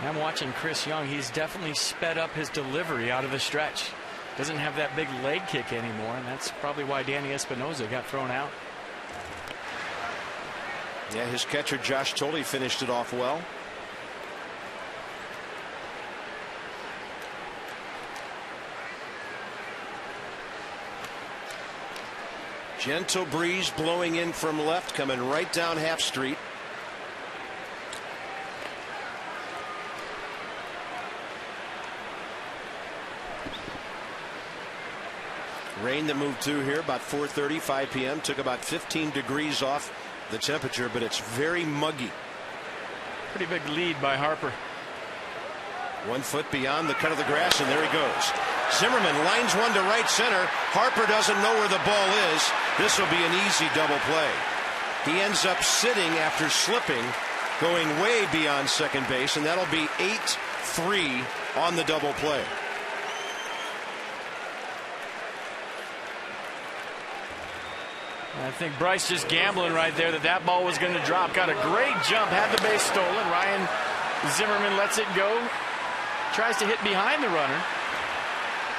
I'm watching Chris Young. He's definitely sped up his delivery out of the stretch. Doesn't have that big leg kick anymore, and that's probably why Danny Espinosa got thrown out. Yeah, his catcher Josh Tolley finished it off well. Gentle breeze blowing in from left, coming right down Half Street. Rain that moved through here about 4:30, 5 p.m. Took about 15 degrees off the temperature, but it's very muggy. Pretty big lead by Harper. 1 foot beyond the cut of the grass, and there he goes. Zimmerman lines one to right center. Harper doesn't know where the ball is. This will be an easy double play. He ends up sitting after slipping, going way beyond second base, and that'll be 8-3 on the double play. I think Bryce just gambling right there that ball was going to drop. Got a great jump, had the base stolen. Ryan Zimmerman lets it go. Tries to hit behind the runner.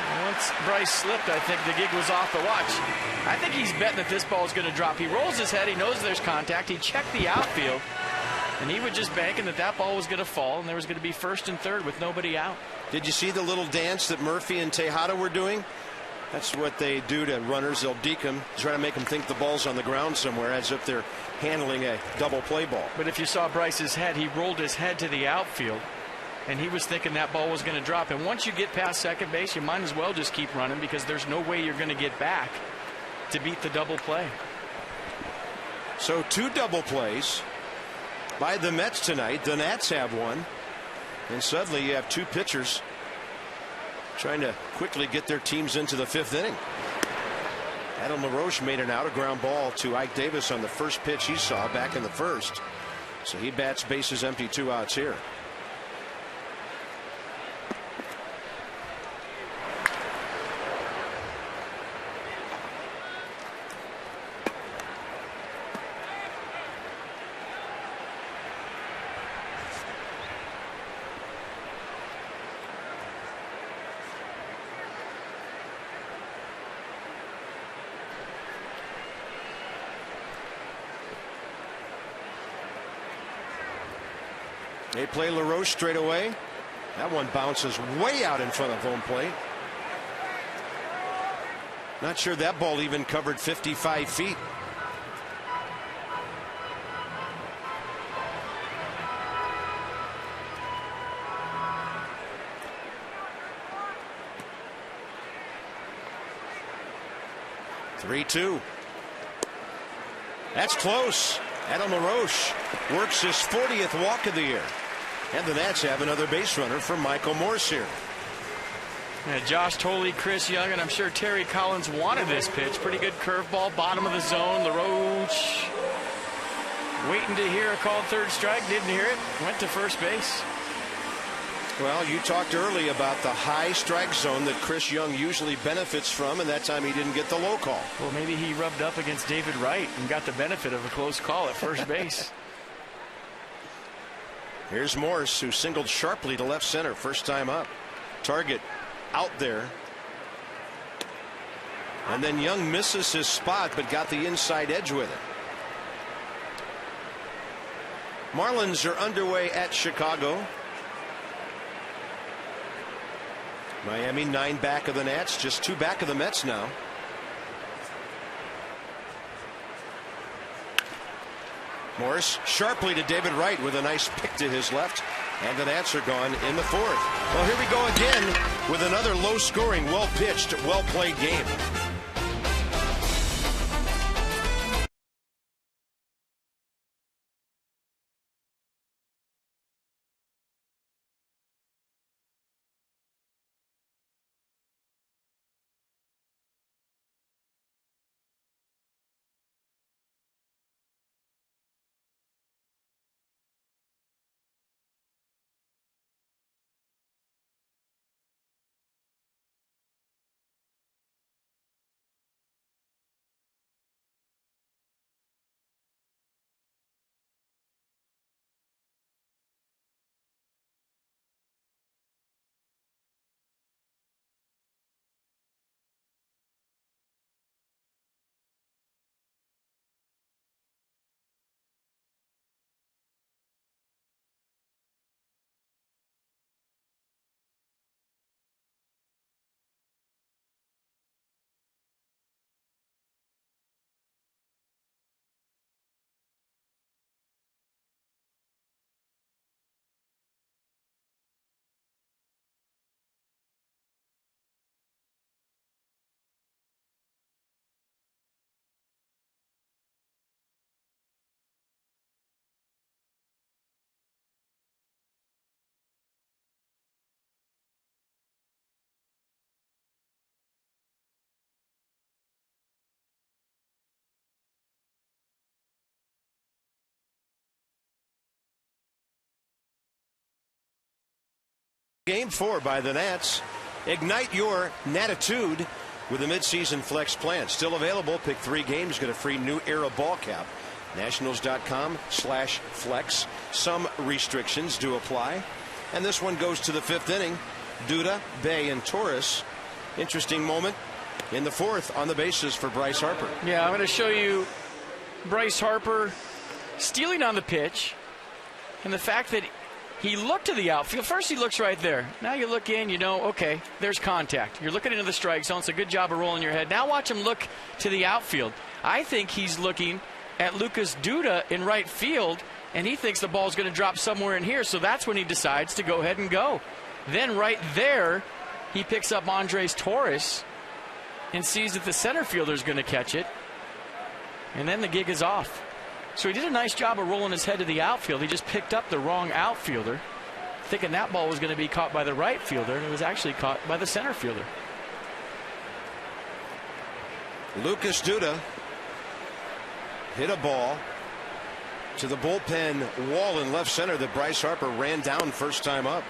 And once Bryce slipped, I think the gig was off the watch. I think he's betting that this ball is going to drop. He rolls his head. He knows there's contact. He checked the outfield. And he was just banking that ball was going to fall and there was going to be first and third with nobody out. Did you see the little dance that Murphy and Tejada were doing? That's what they do to runners. They'll deke them, try to make them think the ball's on the ground somewhere as if they're handling a double play ball. But if you saw Bryce's head, he rolled his head to the outfield, and he was thinking that ball was going to drop. And once you get past second base, you might as well just keep running because there's no way you're going to get back to beat the double play. So 2 double plays by the Mets tonight. The Nats have one. And suddenly you have 2 pitchers trying to quickly get their teams into the 5th inning. Adam LaRoche made an out of ground ball to Ike Davis on the first pitch he saw back in the first. So he bats bases empty, 2 outs here. They play LaRoche straight away. That one bounces way out in front of home plate. Not sure that ball even covered 55 feet. Three-two. That's close. Adam LaRoche works his 40th walk of the year. And the Nats have another base runner for Michael Morse here. Yeah, Josh Tolley, Chris Young, and I'm sure Terry Collins wanted this pitch. Pretty good curveball, bottom of the zone. LaRoche waiting to hear a called third strike. Didn't hear it. Went to first base. Well, you talked early about the high strike zone that Chris Young usually benefits from, and that time he didn't get the low call. Well, maybe he rubbed up against David Wright and got the benefit of a close call at first base. Here's Morse, who singled sharply to left center first time up. Target out there. And then Young misses his spot but got the inside edge with it. Marlins are underway at Chicago. Miami 9 back of the Nats, just 2 back of the Mets now. Morris sharply to David Wright with a nice pick to his left, and the Nats are gone in the 4th. Well, here we go again with another low scoring, well pitched, well played game. Game 4 by the Nats. Ignite your Natitude with a midseason flex plan. Still available. Pick 3 games. Get a free new era ball cap. Nationals.com/flex. Some restrictions do apply. And this one goes to the 5th inning. Duda, Bay, and Torres. Interesting moment in the 4th on the bases for Bryce Harper. Yeah, I'm going to show you Bryce Harper stealing on the pitch, and the fact that he looked to the outfield. First he looks right there. Now you look in, you know, okay, there's contact. You're looking into the strike zone. It's a good job of rolling your head. Now watch him look to the outfield. I think he's looking at Lucas Duda in right field, and he thinks the ball's going to drop somewhere in here, so that's when he decides to go ahead and go. Then right there, he picks up Andres Torres and sees that the center fielder's going to catch it, and then the gig is off. So he did a nice job of rolling his head to the outfield. He just picked up the wrong outfielder, thinking that ball was going to be caught by the right fielder, and it was actually caught by the center fielder. Lucas Duda hit a ball to the bullpen wall in left center that Bryce Harper ran down first time up.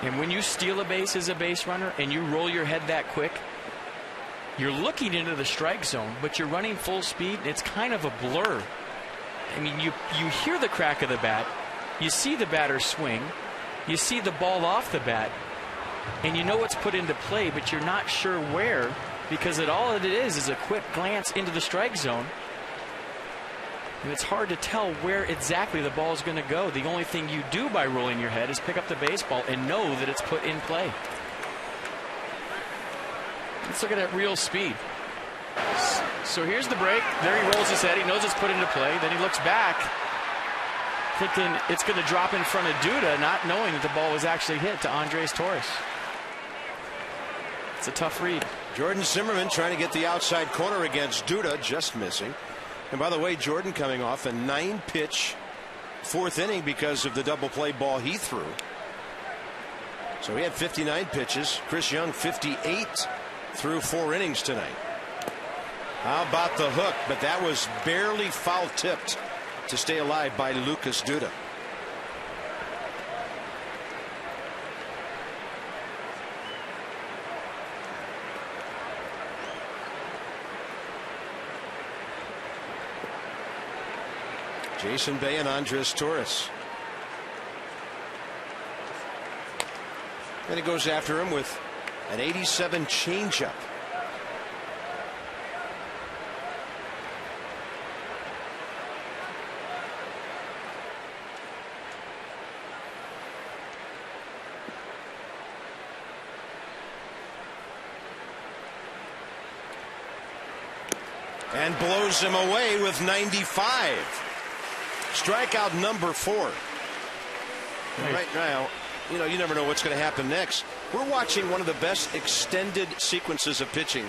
And when you steal a base as a base runner and you roll your head that quick, you're looking into the strike zone, but you're running full speed. It's kind of a blur. I mean, you hear the crack of the bat, you see the batter swing, you see the ball off the bat, and you know what's put into play, but you're not sure where, because all it is a quick glance into the strike zone, and it's hard to tell where exactly the ball is going to go. The only thing you do by rolling your head is pick up the baseball and know that it's put in play. Let's look at that real speed. So here's the break. There he rolls his head. He knows it's put into play. Then he looks back, thinking it's going to drop in front of Duda, not knowing that the ball was actually hit to Andres Torres. It's a tough read. Jordan Zimmerman trying to get the outside corner against Duda, just missing. And by the way, Jordan coming off a 9-pitch 4th inning because of the double play ball he threw. So he had 59 pitches. Chris Young 58 through 4 innings tonight. How about the hook? But that was barely foul tipped to stay alive by Lucas Duda. Jason Bay and Andres Torres. And he goes after him with an 87 changeup. And blows him away with 95. Strikeout number 4. Right now, you know, you never know what's going to happen next. We're watching one of the best extended sequences of pitching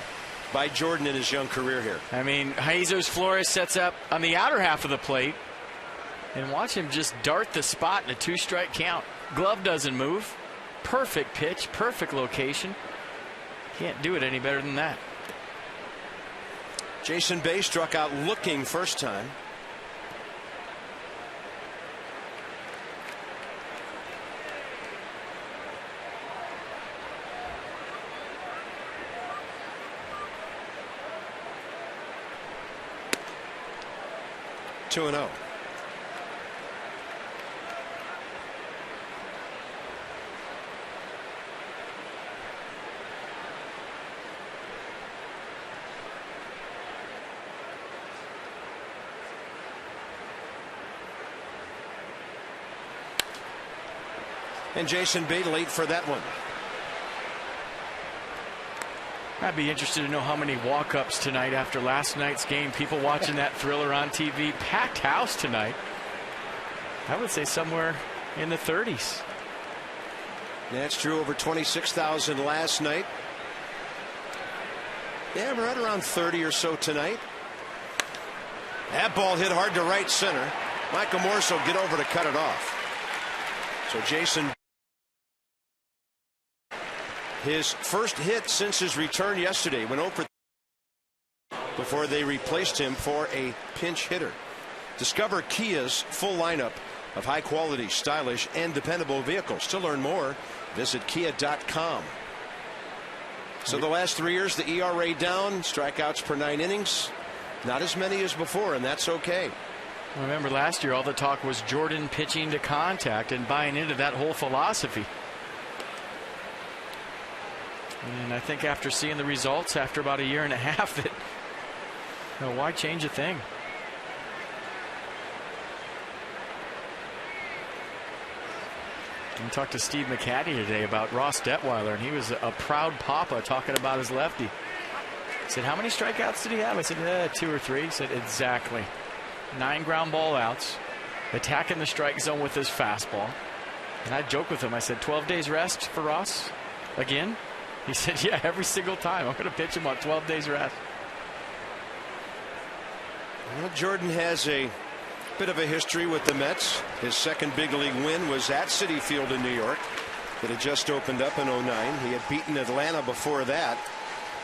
by Jordan in his young career here. I mean, Jesus Flores sets up on the outer half of the plate, and watch him just dart the spot in a 2-strike count. Glove doesn't move. Perfect pitch, perfect location. Can't do it any better than that. Jason Bay struck out looking first time. Two and 0. And Jason Bay late for that one. I'd be interested to know how many walk-ups tonight after last night's game. People watching that thriller on TV. Packed house tonight. I would say somewhere in the 30s. That's true. Over 26,000 last night. Yeah, we're right around 30 or so tonight. That ball hit hard to right center. Michael Morse will get over to cut it off. So Jason, his first hit since his return yesterday, went over before they replaced him for a pinch hitter. Discover Kia's full lineup of high-quality, stylish, and dependable vehicles. To learn more, visit kia.com. So the last 3 years, the ERA down, strikeouts per 9 innings, not as many as before, and that's okay. Remember last year, all the talk was Jordan pitching to contact and buying into that whole philosophy. And I think after seeing the results after about a year and a half, that why change a thing? I talked to Steve McCaddy today about Ross Detweiler, and he was a proud papa talking about his lefty. He said, how many strikeouts did he have? I said, 2 or 3. He said, exactly. 9 ground ball outs, attacking the strike zone with his fastball. And I joked with him. I said, 12 days rest for Ross again? He said, yeah, every single time. I'm going to pitch him on 12 days rest. Well, Jordan has a bit of a history with the Mets. His second big league win was at Citi Field in New York. That had just opened up in '09. He had beaten Atlanta before that.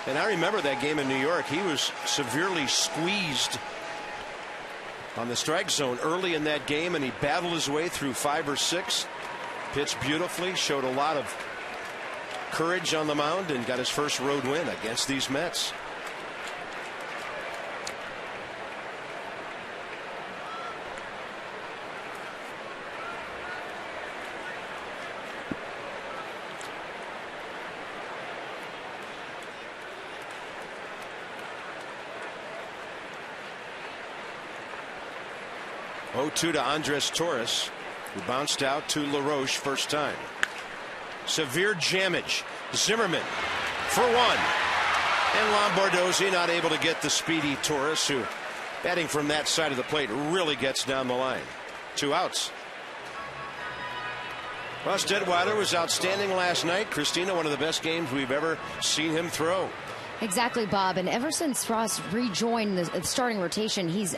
And I remember that game in New York. He was severely squeezed on the strike zone early in that game, and he battled his way through 5 or 6. Pitched beautifully, showed a lot of courage on the mound, and got his first road win against these Mets. Oh-2 to Andres Torres, who bounced out to LaRoche first time. Severe jammage. Zimmerman for 1. And Lombardozzi not able to get the speedy Torres, who, batting from that side of the plate, really gets down the line. 2 outs. Ross Detweiler was outstanding last night. Christina, one of the best games we've ever seen him throw. Exactly, Bob. And ever since Ross rejoined the starting rotation, he's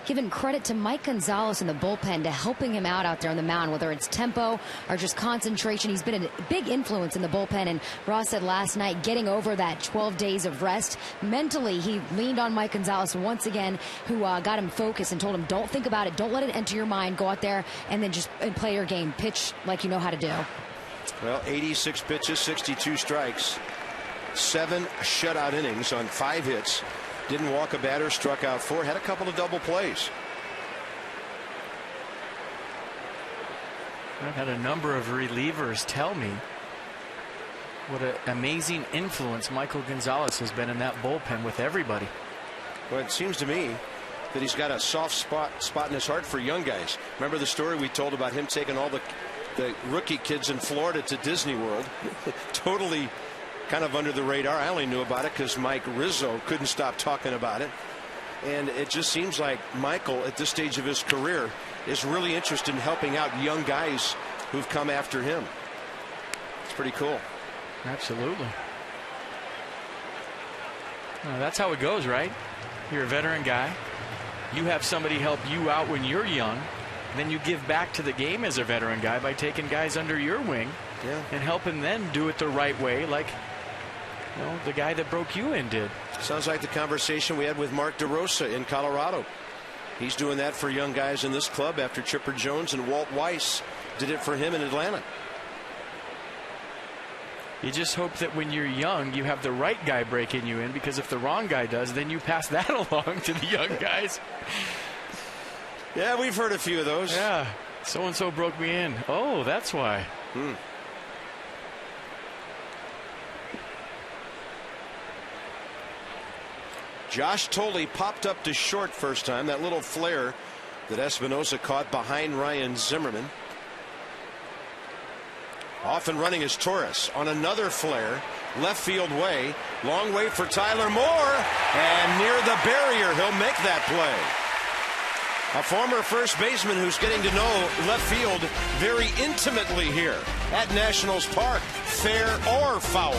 given credit to Mike Gonzalez in the bullpen to helping him out there on the mound, whether it's tempo or just concentration. He's been a big influence in the bullpen. And Ross said last night, getting over that 12 days of rest, mentally he leaned on Mike Gonzalez once again, who got him focused and told him, don't think about it. Don't let it enter your mind. Go out there and then just play your game. Pitch like you know how to do. Well, 86 pitches, 62 strikes. 7 shutout innings on 5 hits. Didn't walk a batter, struck out 4, had a couple of double plays. I've had a number of relievers tell me what an amazing influence Michael Gonzalez has been in that bullpen with everybody. Well, it seems to me that he's got a soft spot in his heart for young guys. Remember the story we told about him taking all the rookie kids in Florida to Disney World? Totally kind of under the radar. I only knew about it because Mike Rizzo couldn't stop talking about it. And it just seems like Michael, at this stage of his career, is really interested in helping out young guys who've come after him. It's pretty cool. Absolutely. Well, that's how it goes, right? You're a veteran guy. You have somebody help you out when you're young. Then you give back to the game as a veteran guy by taking guys under your wing and helping them do it the right way, like the guy that broke you in did. Sounds like the conversation we had with Mark DeRosa in Colorado. He's doing that for young guys in this club after Chipper Jones and Walt Weiss did it for him in Atlanta. You just hope that when you're young, you have the right guy breaking you in, because if the wrong guy does, then you pass that along to the young guys. Yeah, we've heard a few of those. Yeah, so-and-so broke me in. Oh, that's why. Josh Tolley popped up to short first time. That little flare that Espinosa caught behind Ryan Zimmerman. Off and running is Torres on another flare. Left field way. Long way for Tyler Moore. And near the barrier, he'll make that play. A former first baseman who's getting to know left field very intimately here at Nationals Park. Fair or foul.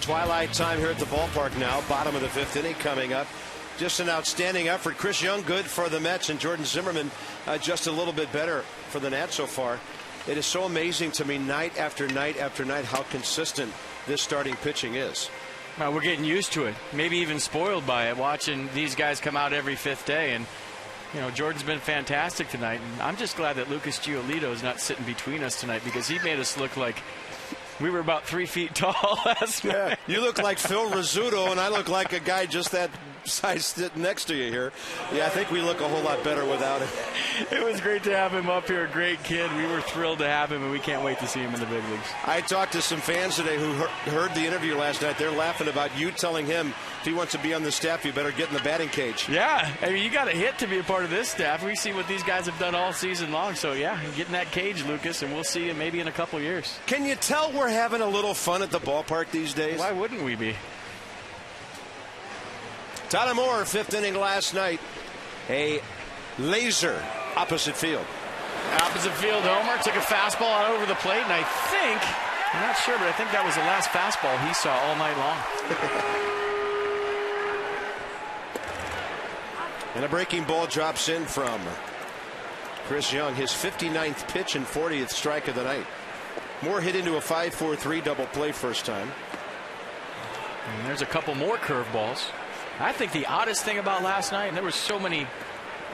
twilight time here at the ballpark now. Bottom of the 5th inning coming up. Just an outstanding effort. Chris Young good for the Mets, and Jordan Zimmerman just a little bit better for the Nats so far. It is so amazing to me night after night after night how consistent this starting pitching is. Well, we're getting used to it, maybe even spoiled by it, watching these guys come out every 5th day. And you know, Jordan's been fantastic tonight, and I'm just glad that Lucas Giolito is not sitting between us tonight, because he made us look like we were about 3 feet tall last night. You look like Phil Rizzuto, and I look like a guy just that size sitting next to you here. Yeah, I think we look a whole lot better without him. It was great to have him up here. Great kid. We were thrilled to have him, and we can't wait to see him in the big leagues. I talked to some fans today who heard the interview last night. They're laughing about you telling him if he wants to be on the staff, you better get in the batting cage. Yeah, I mean, you got a hit to be a part of this staff. We see what these guys have done all season long. So, yeah, get in that cage, Lucas, and we'll see you maybe in a couple years. Can you tell we're having a little fun at the ballpark these days? Why wouldn't we be? Tyler Moore, 5th inning last night. A laser opposite field. Opposite field homer, took a fastball out over the plate, and I'm not sure, but I think that was the last fastball he saw all night long. And a breaking ball drops in from Chris Young, his 59th pitch and 40th strike of the night. Moore hit into a 5-4-3 double play first time. And there's a couple more curveballs. I think the oddest thing about last night, and there were so many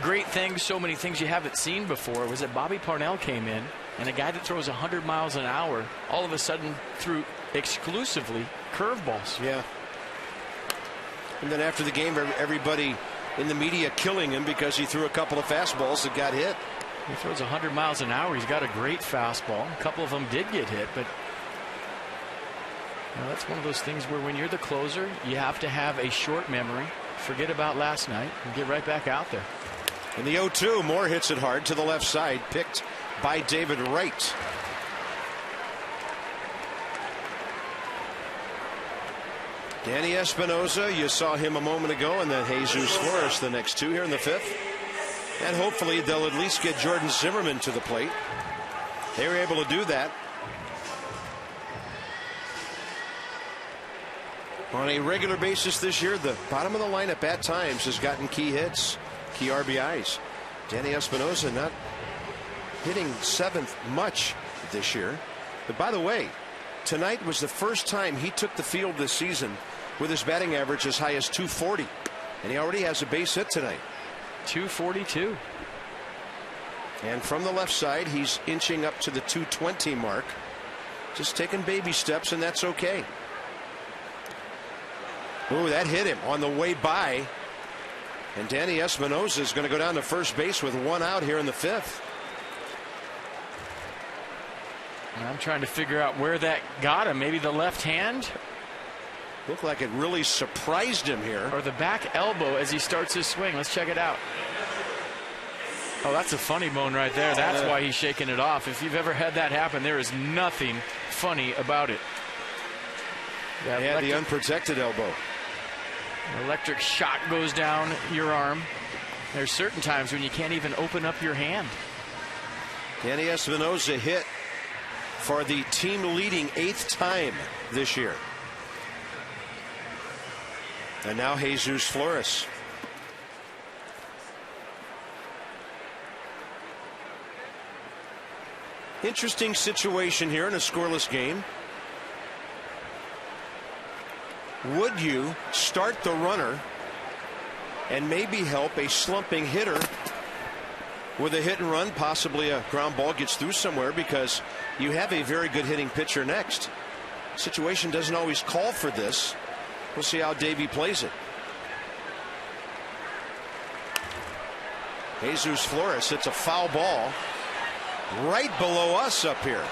great things, so many things you haven't seen before, was that Bobby Parnell came in, and a guy that throws 100 miles an hour all of a sudden threw exclusively curveballs. Yeah. And then after the game, everybody in the media killing him because he threw a couple of fastballs that got hit. He throws 100 miles an hour. He's got a great fastball. A couple of them did get hit, but you know, that's one of those things where when you're the closer, you have to have a short memory, forget about last night, and get right back out there. In the 0-2, Moore hits it hard to the left side, picked by David Wright. Danny Espinosa, you saw him a moment ago, and then Jesus Flores the next two here in the 5th. And hopefully they'll at least get Jordan Zimmerman to the plate. They were able to do that. On a regular basis this year, the bottom of the lineup at times has gotten key hits, key RBIs. Danny Espinosa not hitting 7th much this year. But by the way, tonight was the first time he took the field this season with his batting average as high as 240. And he already has a base hit tonight. 242. And from the left side, he's inching up to the 220 mark. Just taking baby steps, and that's okay. Ooh, that hit him on the way by. And Danny Espinosa is going to go down to first base with one out here in the 5th. I'm trying to figure out where that got him. Maybe the left hand? Looked like it really surprised him here. Or the back elbow as he starts his swing. Let's check it out. Oh, that's a funny bone right there. That's why he's shaking it off. If you've ever had that happen, there is nothing funny about it. Yeah, the unprotected elbow. Electric shock goes down your arm. There's certain times when you can't even open up your hand. Danny Espinosa hit for the team leading 8th time this year. And now Jesus Flores. Interesting situation here in a scoreless game. Would you start the runner and maybe help a slumping hitter with a hit and run? Possibly a ground ball gets through somewhere because you have a very good hitting pitcher next. Situation doesn't always call for this. We'll see how Davey plays it. Jesus Flores hits a foul ball right below us up here.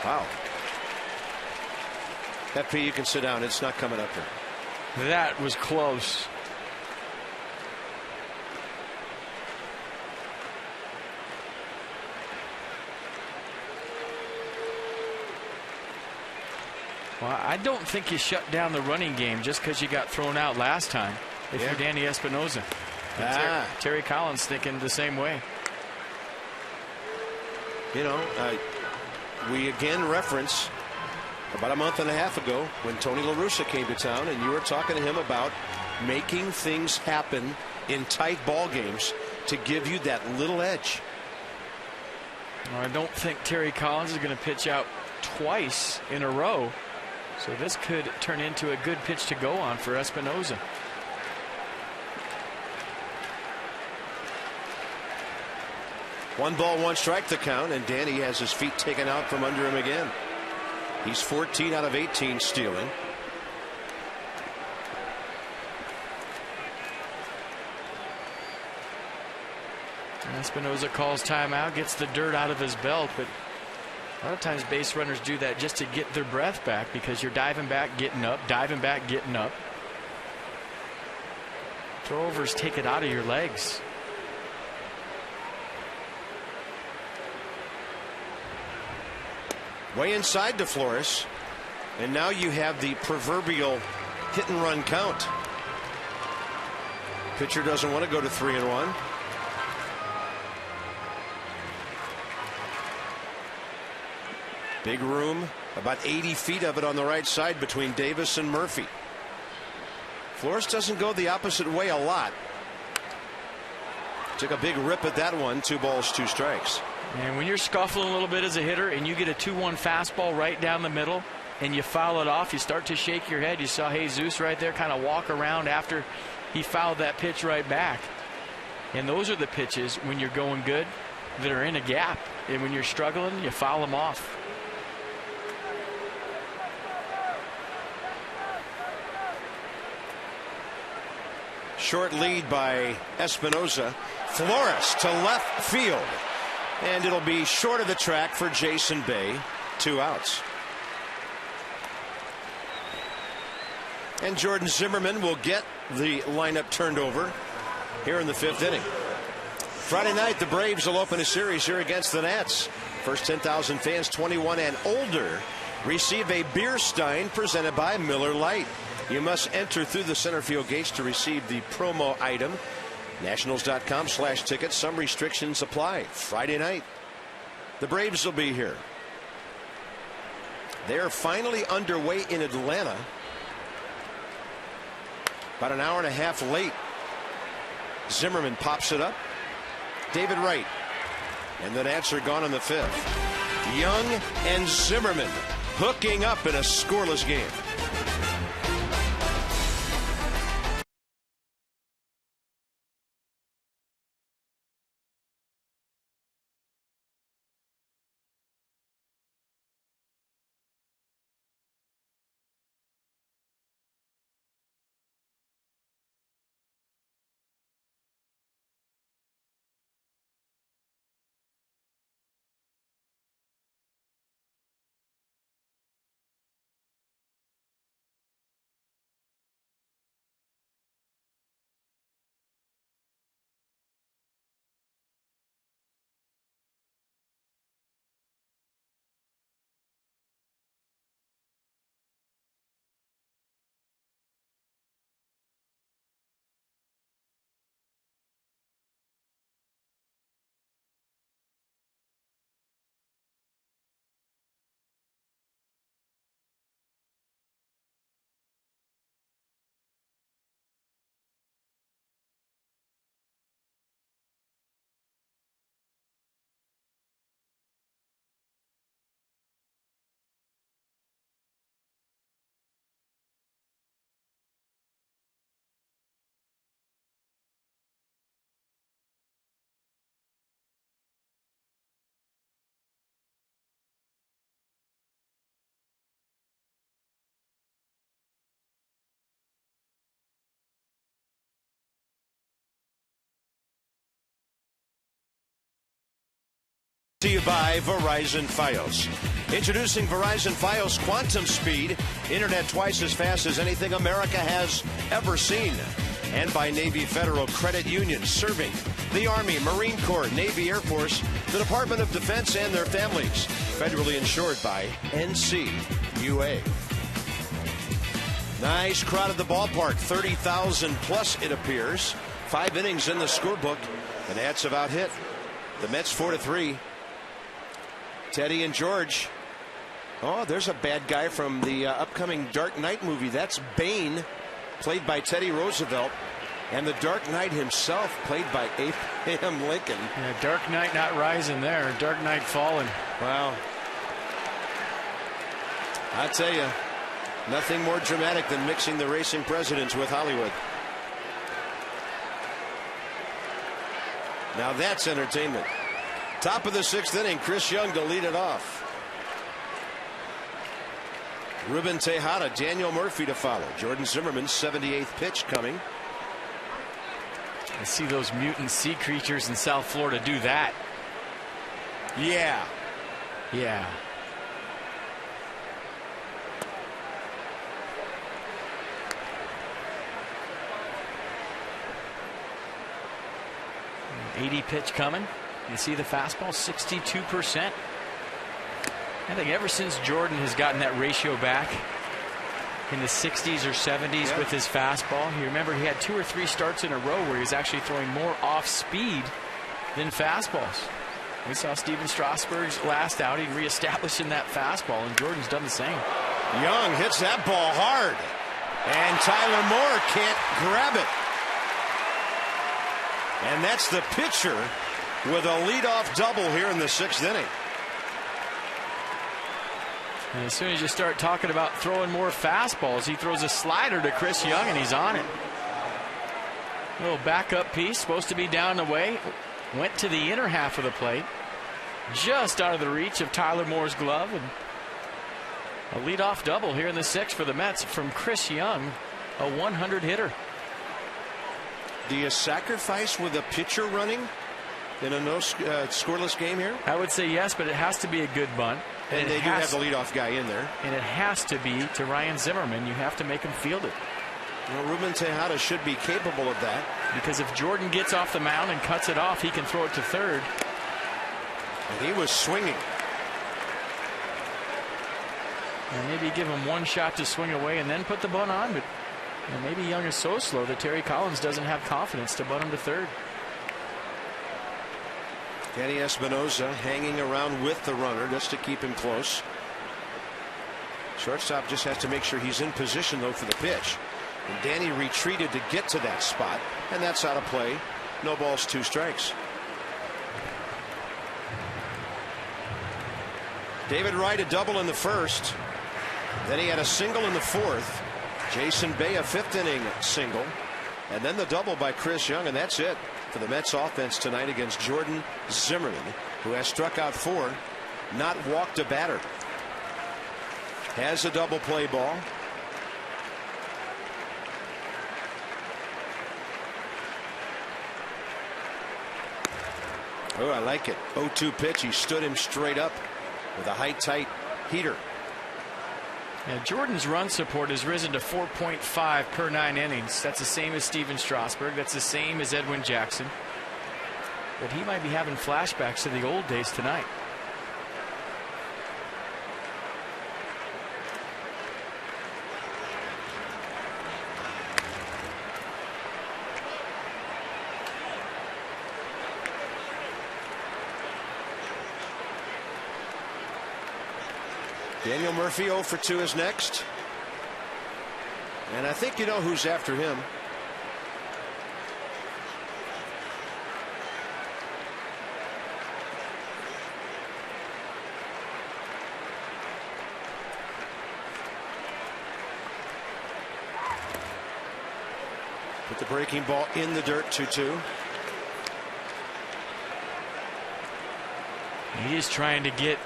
Wow. FP, you can sit down. It's not coming up here. That was close. Well, I don't think you shut down the running game just because you got thrown out last time if you're Danny Espinosa. Terry Collins thinking the same way. You know, we again reference about a month and a half ago when Tony La Russa came to town, and you were talking to him about making things happen in tight ball games to give you that little edge. Well, I don't think Terry Collins is going to pitch out twice in a row, so this could turn into a good pitch to go on for Espinoza. One ball, one strike the count, and Danny has his feet taken out from under him again. He's 14 out of 18 stealing. Espinoza calls timeout, gets the dirt out of his belt, but a lot of times base runners do that just to get their breath back because you're diving back, getting up, diving back, getting up. Throwovers take it out of your legs. Way inside to Flores, and now you have the proverbial hit and run count. Pitcher doesn't want to go to 3-1. Big room, about 80 feet of it on the right side between Davis and Murphy. Flores doesn't go the opposite way a lot. Took a big rip at that one. 2 balls, 2 strikes. And when you're scuffling a little bit as a hitter and you get a 2-1 fastball right down the middle and you foul it off, you start to shake your head. You saw Jesus right there kind of walk around after he fouled that pitch right back. And those are the pitches when you're going good that are in a gap. And when you're struggling, you foul them off. Short lead by Espinoza. Flores to left field. And it'll be short of the track for Jason Bay. 2 outs. And Jordan Zimmerman will get the lineup turned over here in the 5th inning. Friday night, the Braves will open a series here against the Nats. First 10,000 fans 21 and older receive a beer stein presented by Miller Lite. You must enter through the center field gates to receive the promo item. Nationals.com/tickets. Some restrictions apply. Friday night, the Braves will be here. They're finally underway in Atlanta. About an hour and a half late. Zimmerman pops it up. David Wright. And the Nats are gone in the 5th. Young and Zimmerman hooking up in a scoreless game. To you by Verizon Fios. Introducing Verizon Fios Quantum Speed, internet twice as fast as anything America has ever seen. And by Navy Federal Credit Union, serving the Army, Marine Corps, Navy, Air Force, the Department of Defense, and their families. Federally insured by NCUA. Nice crowd at the ballpark, 30,000 plus it appears. 5 innings in the scorebook. The Nats have out hit the Mets 4-3. Teddy and George Oh, there's a bad guy from the upcoming Dark Knight movie. That's Bane, played by Teddy Roosevelt. And the Dark Knight himself, played by Abraham Lincoln. Yeah, Dark Knight not rising there. Dark Knight falling. Wow. I tell you, nothing more dramatic than mixing the racing presidents with Hollywood. Now that's entertainment. Top of the 6th inning, Chris Young to lead it off. Ruben Tejada, Daniel Murphy to follow. Jordan Zimmerman's 78th pitch coming. I see those mutant sea creatures in South Florida do that. Yeah. Yeah. An 80 pitch coming. You see the fastball, 62%. I think ever since Jordan has gotten that ratio back in the 60s or 70s with his fastball. You remember he had 2 or 3 starts in a row where he was actually throwing more off speed than fastballs. We saw Steven Strasburg's last outing reestablishing that fastball, and Jordan's done the same. Young hits that ball hard, and Tyler Moore can't grab it. And that's the pitcher with a leadoff double here in the 6th inning. And as soon as you start talking about throwing more fastballs, he throws a slider to Chris Young, and he's on it. A little backup piece, supposed to be down the way. Went to the inner half of the plate. Just out of the reach of Tyler Moore's glove. And a leadoff double here in the 6th for the Mets from Chris Young, a 100 hitter. Do you sacrifice with a pitcher running in a scoreless game here? I would say yes, but it has to be a good bunt. And they do have the leadoff guy in there. And it has to be to Ryan Zimmerman. You have to make him field it. Well, Ruben Tejada should be capable of that. Because if Jordan gets off the mound and cuts it off, he can throw it to third. And he was swinging. And maybe give him one shot to swing away and then put the bunt on. But maybe Young is so slow that Terry Collins doesn't have confidence to bunt him to third. Danny Espinosa hanging around with the runner just to keep him close. Shortstop just has to make sure he's in position, though, for the pitch. And Danny retreated to get to that spot, and that's out of play. No balls, 2 strikes. David Wright a double in the 1st. Then he had a single in the 4th. Jason Bay a 5th inning single. And then the double by Chris Young, and that's it for the Mets offense tonight against Jordan Zimmerman, who has struck out 4, not walked a batter. Has a double play ball. Oh, I like it. 0-2 pitch. He stood him straight up with a high-tight heater. Yeah, Jordan's run support has risen to 4.5 per 9 innings. That's the same as Steven Strasburg. That's the same as Edwin Jackson. But he might be having flashbacks to the old days tonight. Daniel Murphy 0 for 2 is next. And I think you know who's after him. Put the breaking ball in the dirt, 2-2. He is trying to get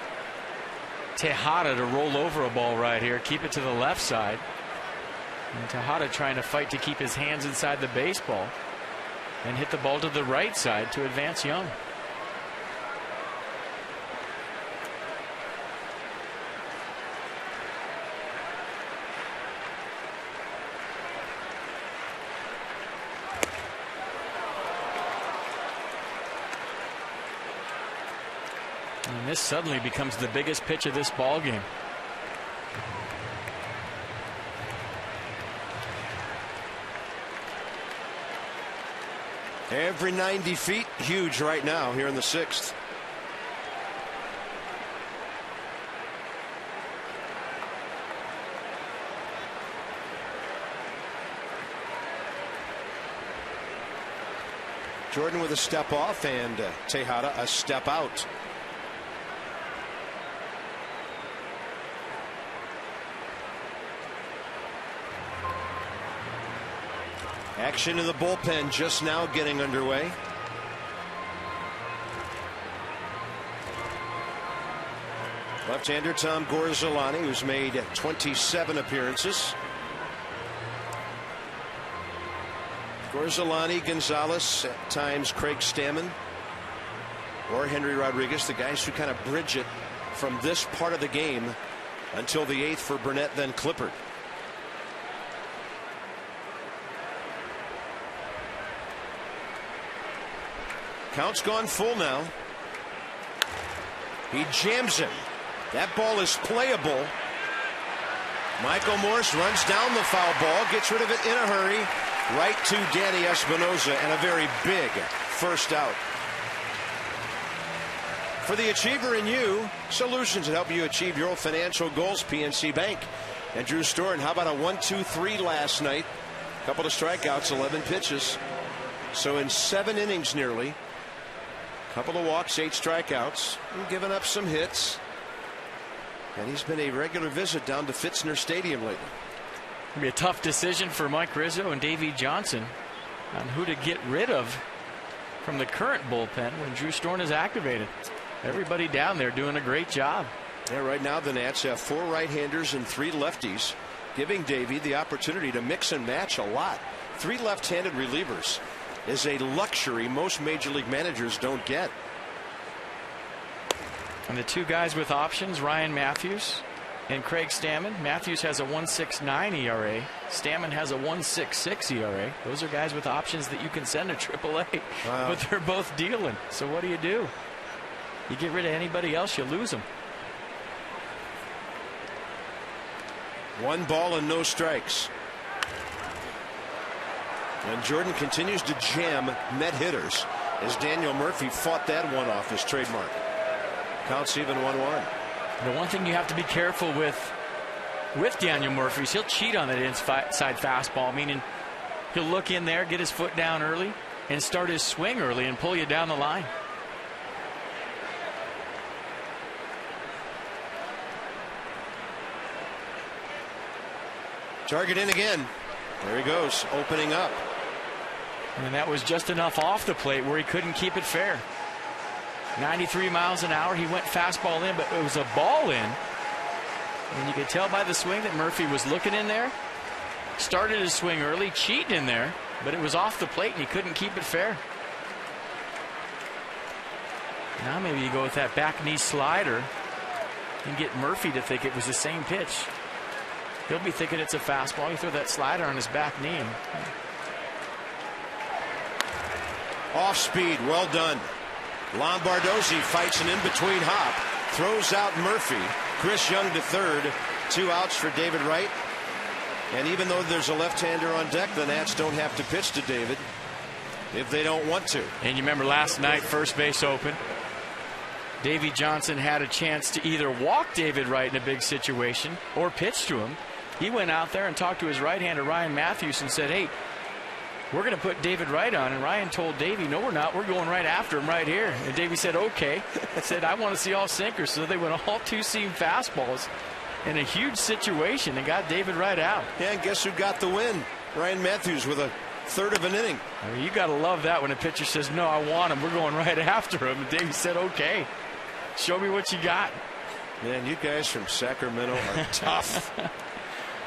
Tejada to roll over a ball right here, keep it to the left side. And Tejada trying to fight to keep his hands inside the baseball and hit the ball to the right side to advance Young. And this suddenly becomes the biggest pitch of this ball game. Every 90 feet, huge right now here in the 6th. Jordan with a step off and Tejada a step out. Action in the bullpen just now getting underway. Left-hander Tom Gorzolani, who's made 27 appearances. Gorzolani, Gonzalez, at times Craig Stammen or Henry Rodriguez, the guys who kind of bridge it from this part of the game until the 8th for Burnett, then Clippard. Count's gone full now. He jams him. That ball is playable. Michael Morse runs down the foul ball, gets rid of it in a hurry, right to Danny Espinosa, and a very big first out. For the achiever in you, solutions that help you achieve your financial goals. PNC Bank. And Drew Storen, how about a 1-2-3 last night? Couple of strikeouts, 11 pitches. So in 7 innings nearly. Couple of walks, 8 strikeouts, and giving up some hits. And he's been a regular visit down to Fitzner Stadium lately. It'll be a tough decision for Mike Rizzo and Davey Johnson on who to get rid of from the current bullpen when Drew Storen is activated. Everybody down there doing a great job. Yeah, right now the Nats have 4 right-handers and 3 lefties, giving Davey the opportunity to mix and match a lot. 3 left-handed relievers is a luxury most major league managers don't get. And the 2 guys with options, Ryan Matthews and Craig Stammen. Matthews has a 1.69 ERA. Stammen has a 1.66 ERA. Those are guys with options that you can send to AAA. Wow. But they're both dealing. So what do? You get rid of anybody else, you lose them. 1 ball and no strikes. And Jordan continues to jam net hitters as Daniel Murphy fought that one off his trademark. Counts even 1-1. The one thing you have to be careful with Daniel Murphy is he'll cheat on that inside fastball, meaning he'll look in there, get his foot down early, and start his swing early and pull you down the line. Target in again. There he goes, opening up. And that was just enough off the plate where he couldn't keep it fair. 93 miles an hour. He went fastball in, but it was a ball in. And you could tell by the swing that Murphy was looking in there. Started his swing early, cheating in there, but it was off the plate and he couldn't keep it fair. Now maybe you go with that back knee slider and get Murphy to think it was the same pitch. He'll be thinking it's a fastball. You throw that slider on his back knee. Off speed, well done. Lombardozzi fights an in-between hop, throws out Murphy. Chris Young to third, 2 outs for David Wright. And even though there's a left-hander on deck, the Nats don't have to pitch to David if they don't want to. And you remember last night, first base open. Davey Johnson had a chance to either walk David Wright in a big situation or pitch to him. He went out there and talked to his right-hander, Ryan Matthews, and said, hey, we're going to put David Wright on. And Ryan told Davey, no, we're not. We're going right after him right here. And Davey said, okay. Said, I want to see all sinkers. So they went all 2-seam fastballs in a huge situation and got David Wright out. Yeah, and guess who got the win? Ryan Matthews with a third of an inning. I mean, you got to love that when a pitcher says, no, I want him. We're going right after him. And Davey said, okay, show me what you got. Man, you guys from Sacramento are tough.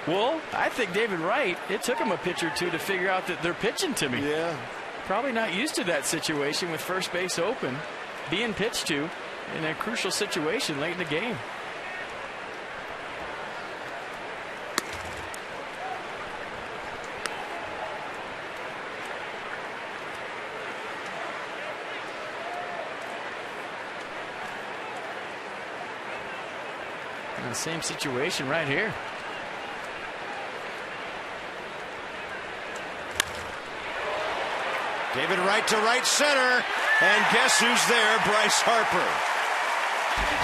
Well, I think David Wright, it took him a pitch or two to figure out that they're pitching to me. Yeah. Probably not used to that situation with first base open, being pitched to in a crucial situation late in the game. And the same situation right here. David Wright to right center, and guess who's there? Bryce Harper.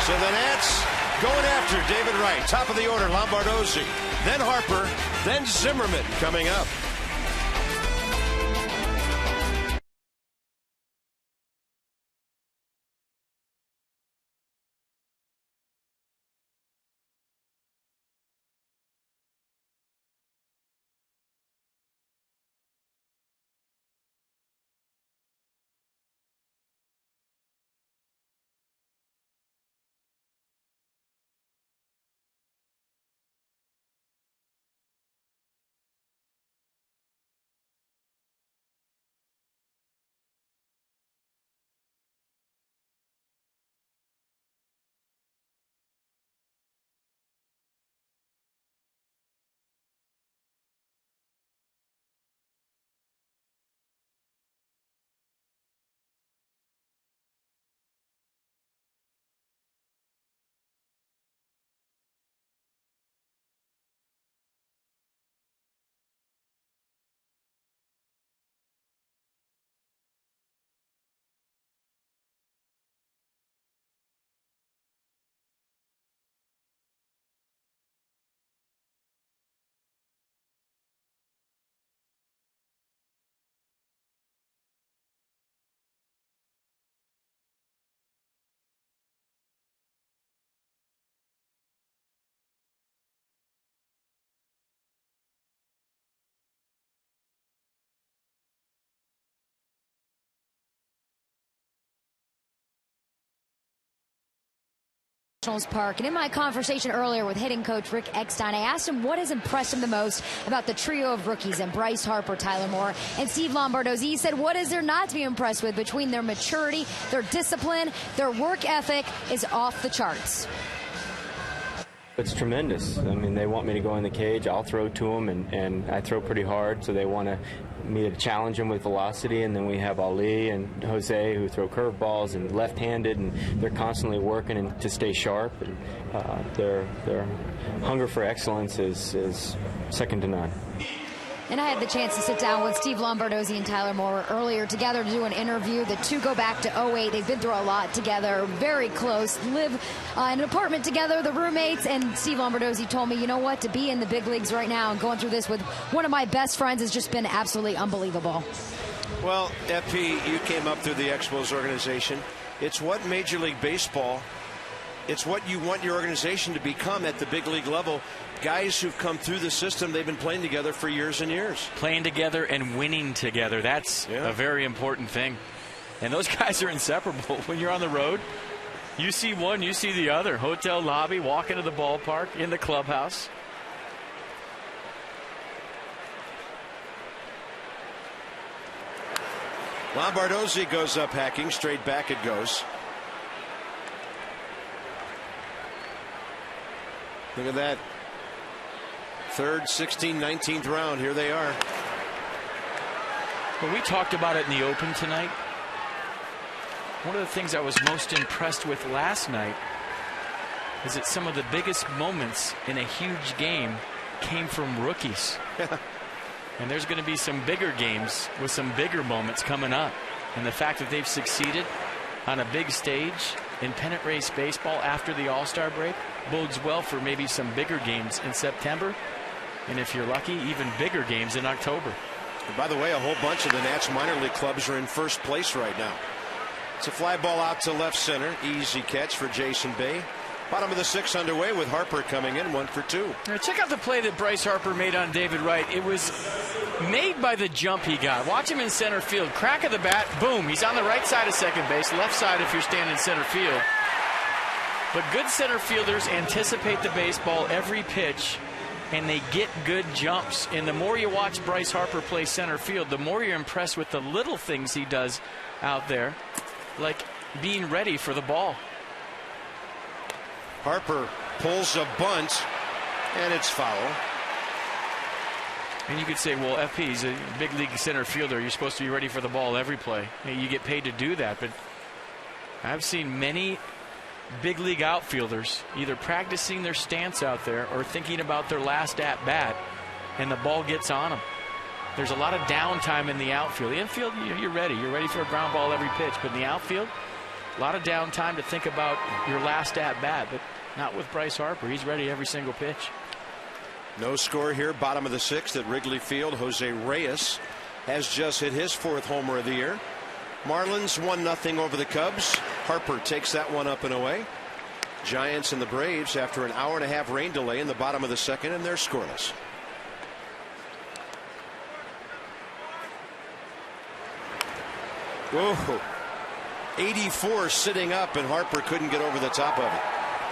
So the Nats going after David Wright. Top of the order, Lombardozzi, then Harper, then Zimmerman coming up. Park. And in my conversation earlier with hitting coach Rick Eckstein, I asked him what has impressed him the most about the trio of rookies and Bryce Harper, Tyler Moore, and Steve Lombardozzi. He said, what is there not to be impressed with between their maturity, their discipline, their work ethic is off the charts. It's tremendous. I mean, they want me to go in the cage. I'll throw to them, and I throw pretty hard, so they want me to challenge them with velocity. And then we have Ali and Jose who throw curveballs and left-handed, and they're constantly working to stay sharp. And their hunger for excellence is second to none. And I had the chance to sit down with Steve Lombardozzi and Tyler Moore earlier together to do an interview. The two go back to 08. They've been through a lot together, very close, live in an apartment together, the roommates. And Steve Lombardozzi told me, you know what, to be in the big leagues right now and going through this with one of my best friends has just been absolutely unbelievable. Well, FP, you came up through the Expos organization. It's what Major League Baseball, it's what you want your organization to become at the big league level. Guys who've come through the system, they've been playing together for years and years. Playing together and winning together. That's a very important thing. And those guys are inseparable. When you're on the road, you see one, you see the other. Hotel lobby, walk into the ballpark, in the clubhouse. Lombardozzi goes up hacking. Straight back it goes. Look at that. Third, 16th, 19th round. Here they are. Well, we talked about it in the open tonight. One of the things I was most impressed with last night is that some of the biggest moments in a huge game came from rookies. And there's going to be some bigger games with some bigger moments coming up. And the fact that they've succeeded on a big stage in pennant race baseball after the All-Star break bodes well for maybe some bigger games in September. And if you're lucky, even bigger games in October. And by the way, a whole bunch of the Nats minor league clubs are in first place right now. It's a fly ball out to left center. Easy catch for Jason Bay. Bottom of the sixth underway with Harper coming in 1 for 2. Now check out the play that Bryce Harper made on David Wright. It was made by the jump he got. Watch him in center field. Crack of the bat. Boom. He's on the right side of second base. Left side if you're standing center field. But good center fielders anticipate the baseball every pitch, and they get good jumps. And the more you watch Bryce Harper play center field, the more you're impressed with the little things he does out there, like being ready for the ball. Harper pulls a bunt, and it's foul. And you could say, well, FP, he's a big league center fielder. You're supposed to be ready for the ball every play. You get paid to do that. But I've seen many big league outfielders either practicing their stance out there or thinking about their last at bat, and the ball gets on them. There's a lot of downtime in the outfield. The infield, you're ready. You're ready for a ground ball every pitch. But in the outfield, a lot of downtime to think about your last at bat. But not with Bryce Harper. He's ready every single pitch. No score here. Bottom of the sixth at Wrigley Field. Jose Reyes has just hit his 4th homer of the year. Marlins 1-0 over the Cubs. Harper takes that one up and away. Giants and the Braves after an hour-and-a-half rain delay in the bottom of the second, and they're scoreless. Whoa. 84 sitting up, and Harper couldn't get over the top of it.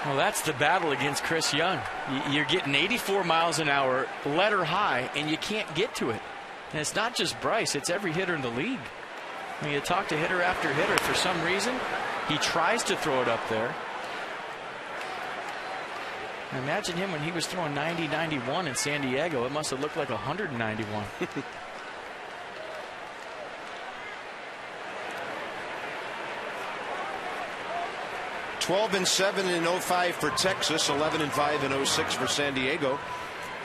Well, that's the battle against Chris Young. You're getting 84 miles an hour, letter high, and you can't get to it. And it's not just Bryce, it's every hitter in the league. When you talk to hitter after hitter, for some reason, he tries to throw it up there. Imagine him when he was throwing 90, 91 in San Diego. It must have looked like 191. 12-7 in 05 for Texas, 11-5 in 06 for San Diego,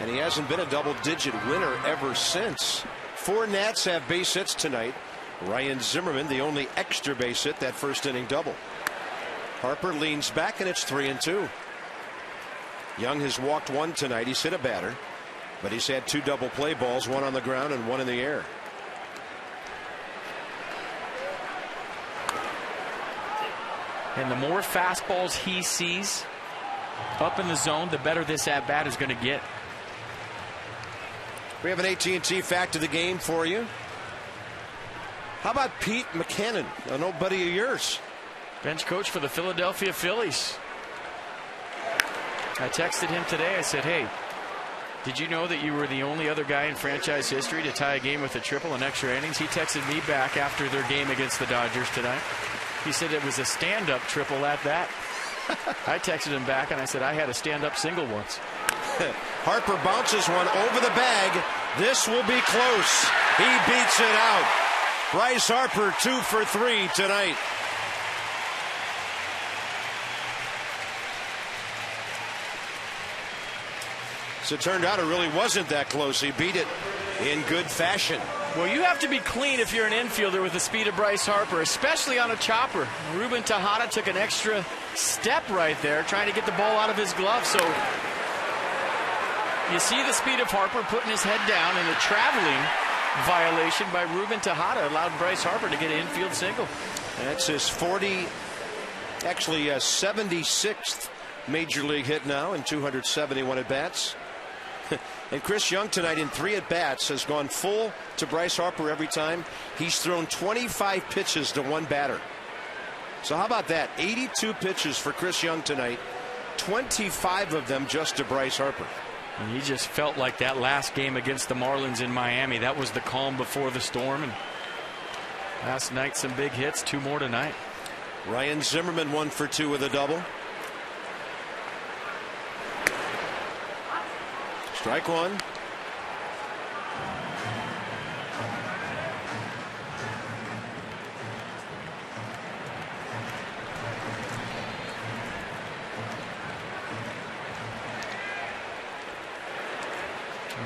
and he hasn't been a double-digit winner ever since. 4 Nats have base hits tonight. Ryan Zimmerman, the only extra base hit, that first inning double. Harper leans back, and it's 3-2. Young has walked 1 tonight. He's hit a batter, but he's had 2 double play balls, 1 on the ground and 1 in the air. And the more fastballs he sees up in the zone, the better this at-bat is going to get. We have an AT&T fact of the game for you. How about Pete McCannon, an old buddy of yours? Bench coach for the Philadelphia Phillies. I texted him today. I said, hey, did you know that you were the only other guy in franchise history to tie a game with a triple in extra innings? He texted me back after their game against the Dodgers tonight. He said it was a stand-up triple at that. I texted him back and I said I had a stand-up single once. Harper bounces one over the bag. This will be close. He beats it out. Bryce Harper 2 for 3 tonight. So it turned out it really wasn't that close. He beat it in good fashion. Well, you have to be clean if you're an infielder with the speed of Bryce Harper, especially on a chopper. Ruben Tejada took an extra step right there, trying to get the ball out of his glove. So you see the speed of Harper putting his head down, and the traveling violation by Ruben Tejada allowed Bryce Harper to get an infield single. That's his 76th major league hit now in 271 at-bats. And Chris Young tonight in 3 at-bats has gone full to Bryce Harper every time. He's thrown 25 pitches to one batter. So how about that? 82 pitches for Chris Young tonight, 25 of them just to Bryce Harper. And he just felt like that last game against the Marlins in Miami. That was the calm before the storm. And last night, some big hits, 2 more tonight. Ryan Zimmerman 1 for 2 with a double. Strike one.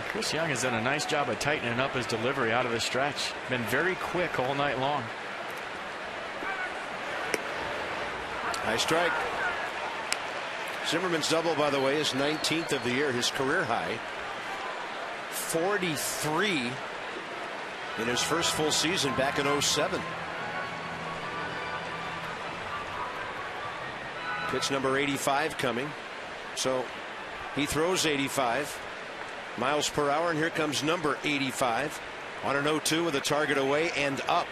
Chris Young has done a nice job of tightening up his delivery out of the stretch. Been very quick all night long. High strike. Zimmerman's double, by the way, is 19th of the year, his career high. 43 in his first full season back in 07. Pitch number 85 coming. So he throws 85 miles per hour, and here comes number 85 on an 0-2 with a target away and up.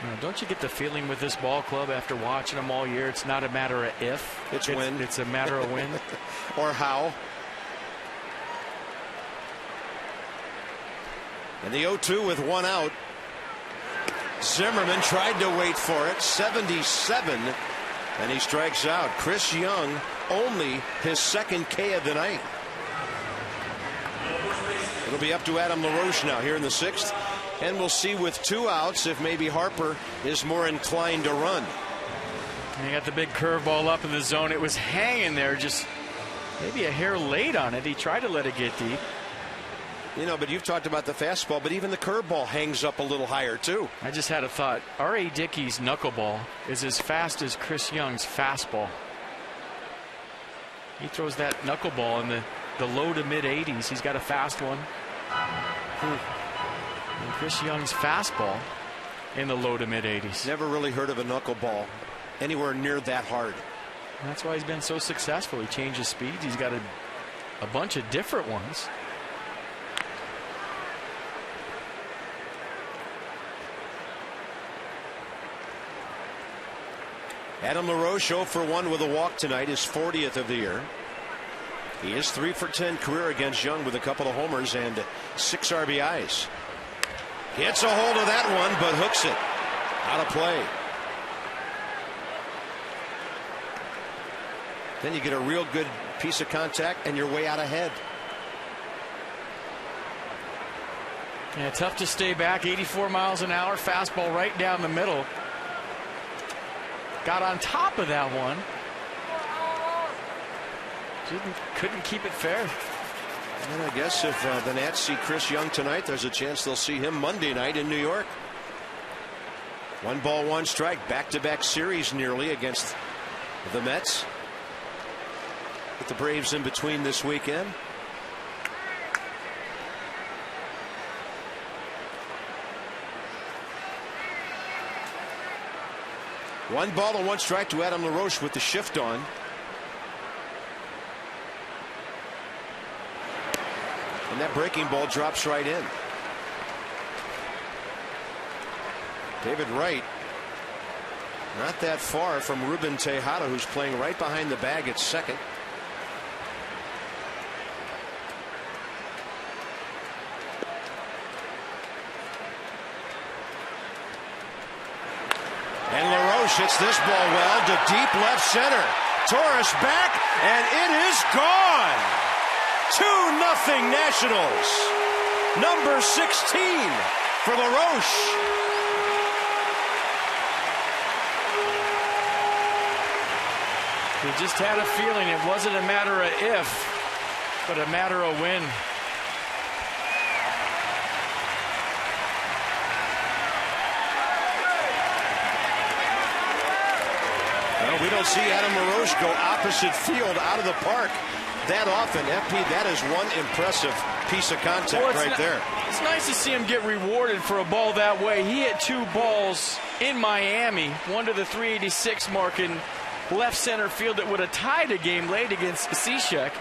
Now, don't you get the feeling with this ball club after watching them all year, it's not a matter of if, it's when. It's a matter of when. Or how. And the 0-2 with 1 out. Zimmerman tried to wait for it. 77. And he strikes out. Chris Young, only his 2nd K of the night. It'll be up to Adam LaRoche now here in the 6th. And we'll see with 2 outs if maybe Harper is more inclined to run. And he got the big curveball up in the zone. It was hanging there, just maybe a hair late on it. He tried to let it get deep. You know, but you've talked about the fastball, but even the curveball hangs up a little higher, too. I just had a thought. R.A. Dickey's knuckleball is as fast as Chris Young's fastball. He throws that knuckleball in the low to mid 80s. He's got a fast one. And Chris Young's fastball in the low to mid 80s. Never really heard of a knuckleball anywhere near that hard. And that's why he's been so successful. He changes speeds. He's got a bunch of different ones. Adam LaRoche 0 for 1 with a walk tonight, his 40th of the year. He is 3 for 10 career against Young with a couple of homers and 6 RBIs. Gets a hold of that one, but hooks it out of play. Then you get a real good piece of contact and you're way out ahead. Yeah, tough to stay back. 84 miles an hour, fastball right down the middle. Got on top of that one. Couldn't keep it fair. And I guess if the Nats see Chris Young tonight, there's a chance they'll see him Monday night in New York. 1 ball, 1 strike, back-to-back series nearly against the Mets. With the Braves in between this weekend. One ball and 1 strike to Adam LaRoche with the shift on. And that breaking ball drops right in. David Wright, not that far from Ruben Tejada, who's playing right behind the bag at second. And LaRoche hits this ball well to deep left center. Torres back, and it is gone. 2-0 Nationals. Number 16 for LaRoche. You just had a feeling it wasn't a matter of if, but a matter of when. Well, we don't see Adam LaRoche go opposite field out of the park that often. FP, that is one impressive piece of contact right there. It's nice to see him get rewarded for a ball that way. He hit 2 balls in Miami, one to the 386 mark in left center field that would have tied a game late against Cishek.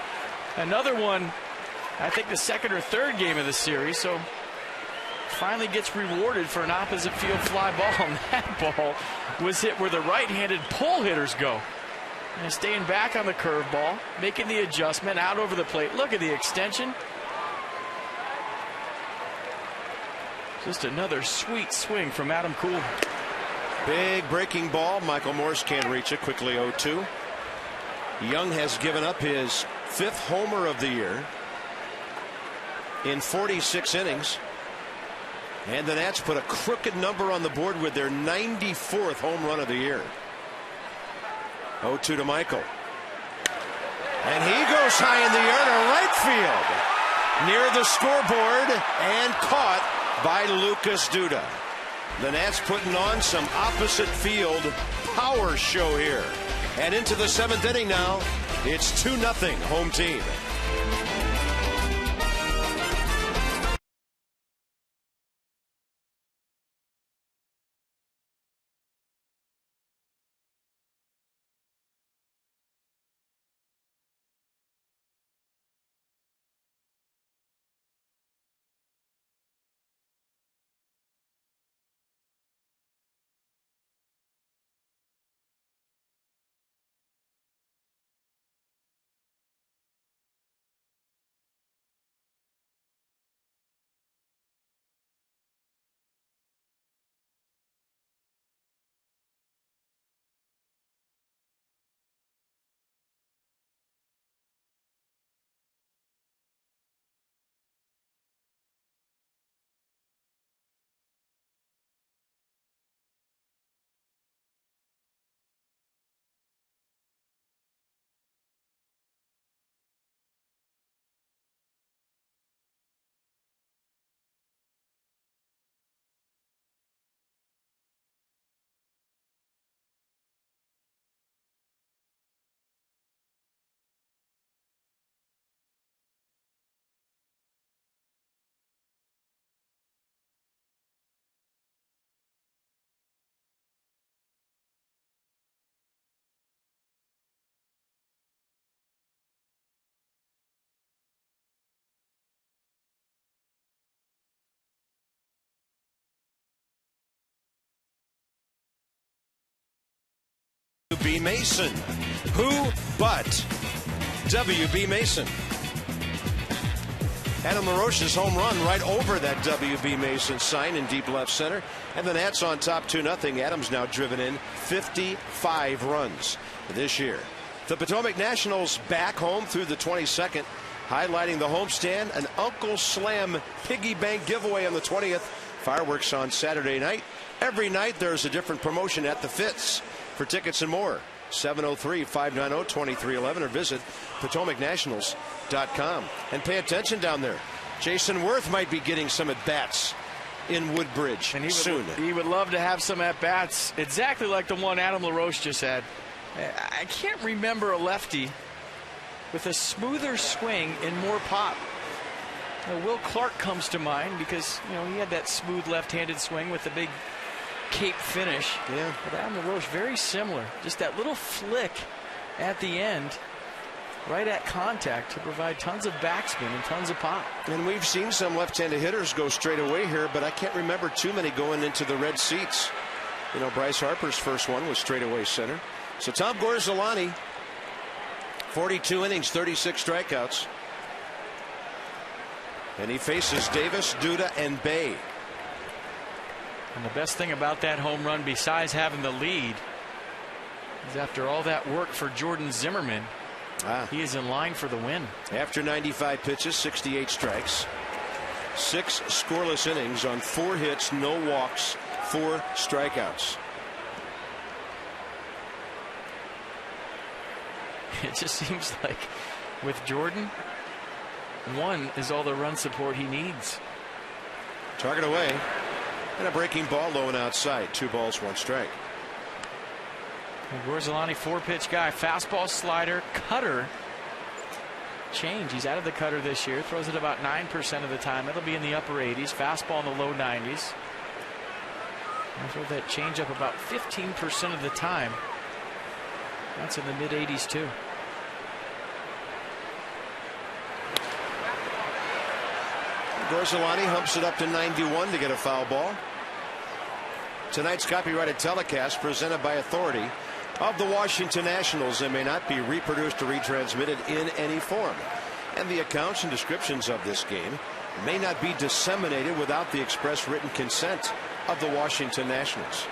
Another one, I think the second or third game of the series. So finally gets rewarded for an opposite field fly ball. And that ball was hit where the right-handed pull hitters go. And staying back on the curveball, making the adjustment out over the plate. Look at the extension. Just another sweet swing from Adam Kuhl. Big breaking ball. Michael Morse can't reach it. Quickly 0-2. Young has given up his 5th homer of the year in 46 innings. And the Nats put a crooked number on the board with their 94th home run of the year. 0-2 to Michael. And he goes high in the air to right field. Near the scoreboard and caught by Lucas Duda. The Nats putting on some opposite field power show here. And into the 7th inning now. It's 2-0 home team. W.B. Mason. Who but W.B. Mason? Adam LaRoche's home run right over that W.B. Mason sign in deep left center. And the Nats on top 2-0. Adams now driven in 55 runs this year. The Potomac Nationals back home through the 22nd. Highlighting the homestand, an Uncle Slam piggy bank giveaway on the 20th. Fireworks on Saturday night. Every night there's a different promotion at the Fitz. For tickets and more, 703-590-2311 or visit PotomacNationals.com. And pay attention down there. Jason Worth might be getting some at-bats in Woodbridge soon. He would love to have some at-bats exactly like the one Adam LaRoche just had. I can't remember a lefty with a smoother swing and more pop. Will Clark comes to mind because he had that smooth left-handed swing with the big cape finish. Yeah. But Adam LaRoche very similar. Just that little flick at the end. right at contact to provide tons of backspin and tons of pop. And we've seen some left-handed hitters go straight away here, but I can't remember too many going into the red seats. You know, Bryce Harper's first one was straight away center. So Tom Gorzolani, 42 innings, 36 strikeouts. And he faces Davis, Duda, and Bay. And the best thing about that home run, besides having the lead, is after all that work for Jordan Zimmerman, he is in line for the win. After 95 pitches, 68 strikes, 6 scoreless innings on 4 hits, no walks, 4 strikeouts. It just seems like with Jordan, 1 is all the run support he needs. Target away. And a breaking ball low and outside. 2 balls, 1 strike. Gorzolani, 4-pitch guy. Fastball, slider, cutter, change. He's out of the cutter this year. Throws it about 9% of the time. It'll be in the upper 80s. Fastball in the low 90s. And throw that change up about 15% of the time. That's in the mid 80s too. Gorzolani humps it up to 91 to get a foul ball. Tonight's copyrighted telecast presented by authority of the Washington Nationals and may not be reproduced or retransmitted in any form. And the accounts and descriptions of this game may not be disseminated without the express written consent of the Washington Nationals.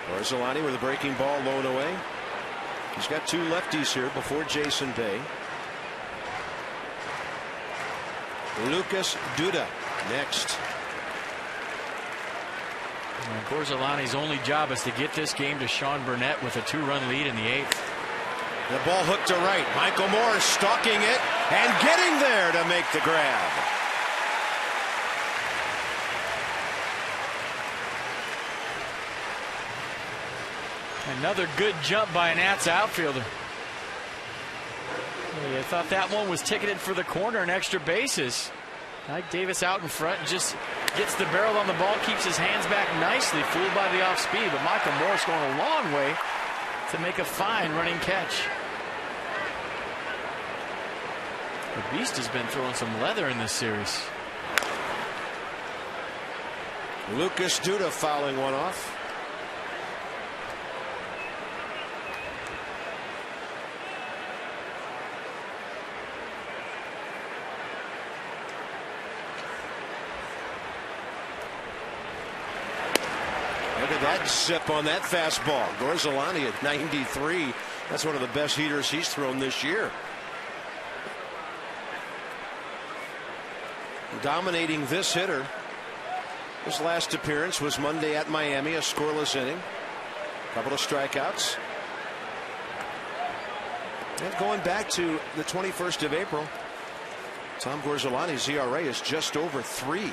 Gorzolani with a breaking ball low and away. He's got 2 lefties here before Jason Bay. Lucas Duda next. And Gorzolani's only job is to get this game to Sean Burnett with a 2-run lead in the 8th. The ball hooked to right. Michael Moore stalking it and getting there to make the grab. Another good jump by an Nats outfielder. I thought that one was ticketed for the corner and extra bases. Mike Davis out in front and just gets the barrel on the ball, keeps his hands back nicely, fooled by the off speed. But Michael Morris going a long way to make a fine running catch. The Beast has been throwing some leather in this series. Lucas Duda fouling one off. Look at that zip on that fastball. Gorzolani at 93. That's one of the best heaters he's thrown this year. Dominating this hitter. His last appearance was Monday at Miami, a scoreless inning. A couple of strikeouts. And going back to the 21st of April, Tom Gorzolani's ERA is just over 3.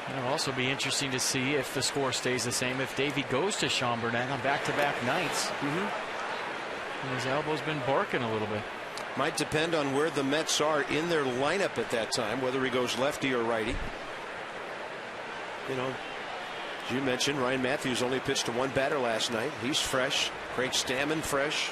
It'll also be interesting to see if the score stays the same if Davey goes to Sean Burnett on back-to-back nights. And his elbow's been barking a little bit. Might depend on where the Mets are in their lineup at that time, whether he goes lefty or righty. You know, as you mentioned, Ryan Matthews only pitched to 1 batter last night. He's fresh. Craig Stammen fresh.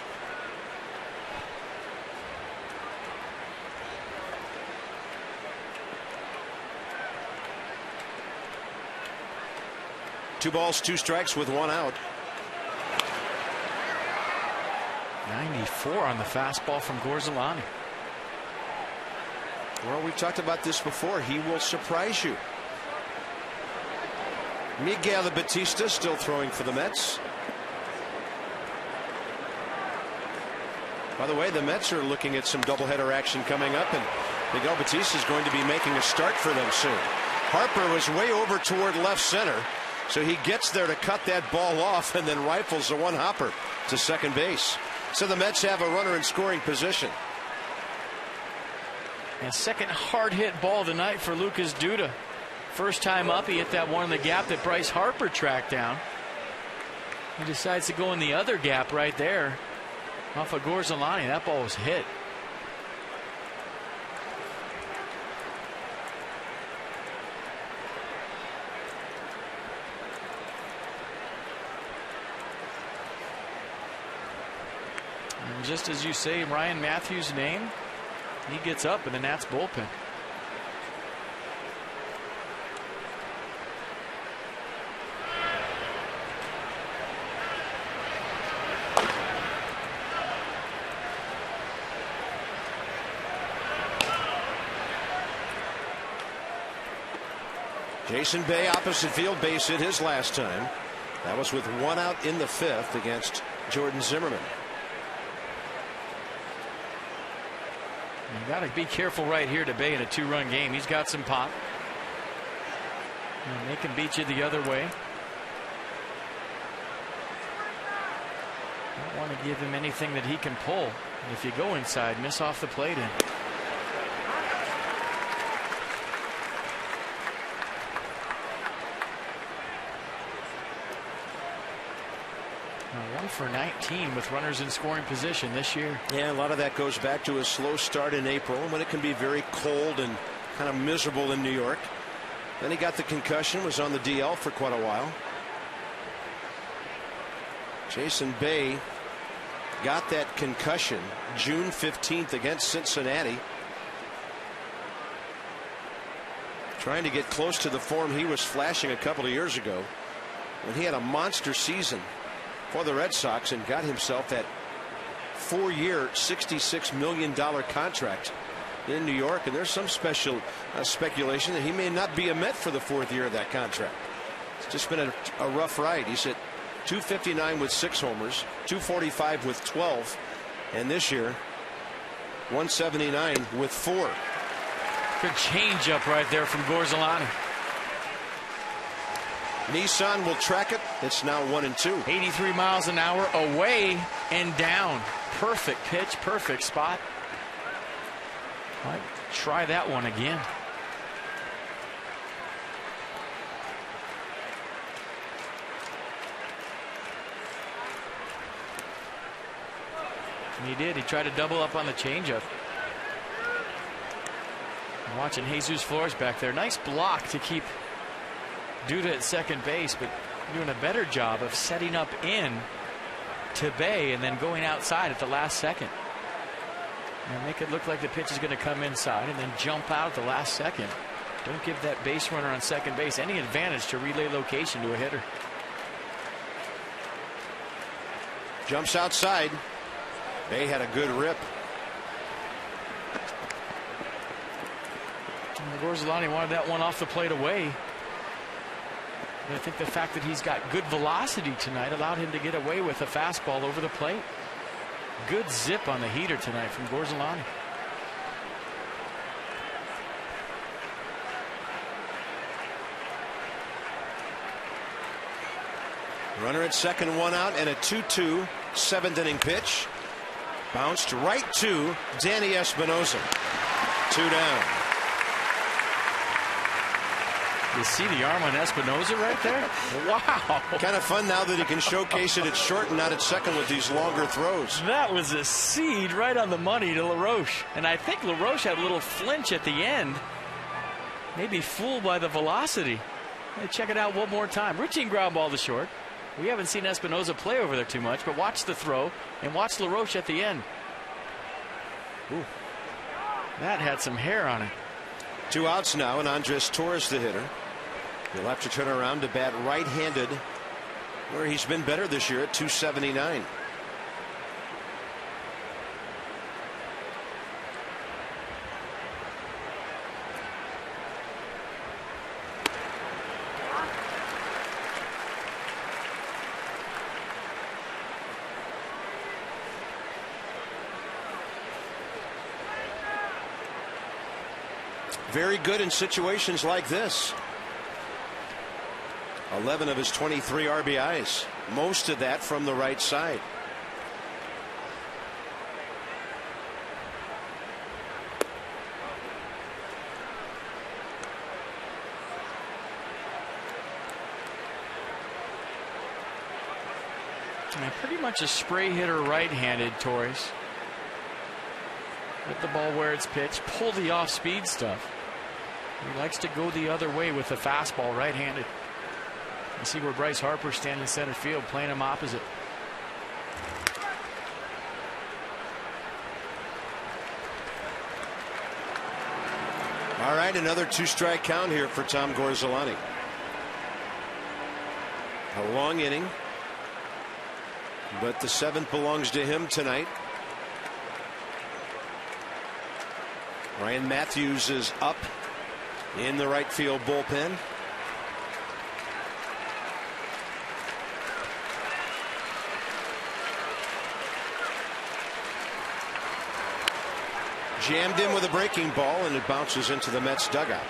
Two balls, 2 strikes with 1 out. 94 on the fastball from Gorzolani. Well, we've talked about this before. He will surprise you. Miguel Batista still throwing for the Mets. By the way, the Mets are looking at some doubleheader action coming up, and Miguel Batista is going to be making a start for them soon. Harper was way over toward left center, so he gets there to cut that ball off and then rifles a one-hopper to second base. So the Mets have a runner in scoring position. A second hard-hit ball tonight for Lucas Duda. First time up, he hit that one in the gap that Bryce Harper tracked down. He decides to go in the other gap right there off of Gorzolani. That ball was hit. just as you say Ryan Matthews' name, he gets up in the Nats bullpen. Jason Bay, opposite field, base hit his last time. That was with 1 out in the 5th against Jordan Zimmerman. You got to be careful right here to Bay in a 2-run game. He's got some pop. And they can beat you the other way. Don't want to give him anything that he can pull. And if you go inside, miss off the plate in. Now 1 for 19 with runners in scoring position this year. Yeah, a lot of that goes back to a slow start in April when it can be very cold and kind of miserable in New York. Then he got the concussion, was on the DL for quite a while. Jason Bay got that concussion June 15th against Cincinnati. Trying to get close to the form he was flashing a couple of years ago when he had a monster season for the Red Sox and got himself that 4-year $66 million contract in New York. And there's some special speculation that he may not be a Met for the 4th year of that contract. It's just been a rough ride. He's hit .259 with 6 homers, .245 with 12, and this year .179 with 4. Good changeup right there from Gorzolani. Nissan will track it. It's now 1-2. 83 miles an hour away and down. Perfect pitch, perfect spot. Might try that one again. And he did. He tried to double up on the changeup. Watching Jesus Flores back there. Nice block to keep Duda at second base, but doing a better job of setting up in to Bay and then going outside at the last second. And make it look like the pitch is going to come inside and then jump out at the last second. Don't give that base runner on second base any advantage to relay location to a hitter. Jumps outside. Bay had a good rip. And Gorzolani wanted that one off the plate away. But I think the fact that he's got good velocity tonight allowed him to get away with a fastball over the plate. Good zip on the heater tonight from Gorzolani. Runner at second, 1 out, and a 2-2 7th inning pitch. Bounced right to Danny Espinosa. 2 down. You see the arm on Espinosa right there? Wow. Kind of fun now that he can showcase it at short and not at second with these longer throws. That was a seed right on the money to LaRoche. And I think LaRoche had a little flinch at the end. Maybe fooled by the velocity. Check it out one more time. Routine ground ball to short. We haven't seen Espinosa play over there too much, but watch the throw and watch LaRoche at the end. Ooh. That had some hair on it. 2 outs now, and Andres Torres the hitter. He'll have to turn around to bat right-handed, where he's been better this year at .279. Very good in situations like this. 11 of his 23 RBIs, most of that from the right side. And pretty much a spray hitter right-handed, Torres. Get the ball where it's pitched, pull the off-speed stuff. He likes to go the other way with the fastball right-handed. You see where Bryce Harper's standing in center field, playing him opposite. All right, another 2-strike count here for Tom Gorzolani. A long inning, but the 7th belongs to him tonight. Ryan Matthews is up in the right field bullpen. Jammed in with a breaking ball, and it bounces into the Mets dugout.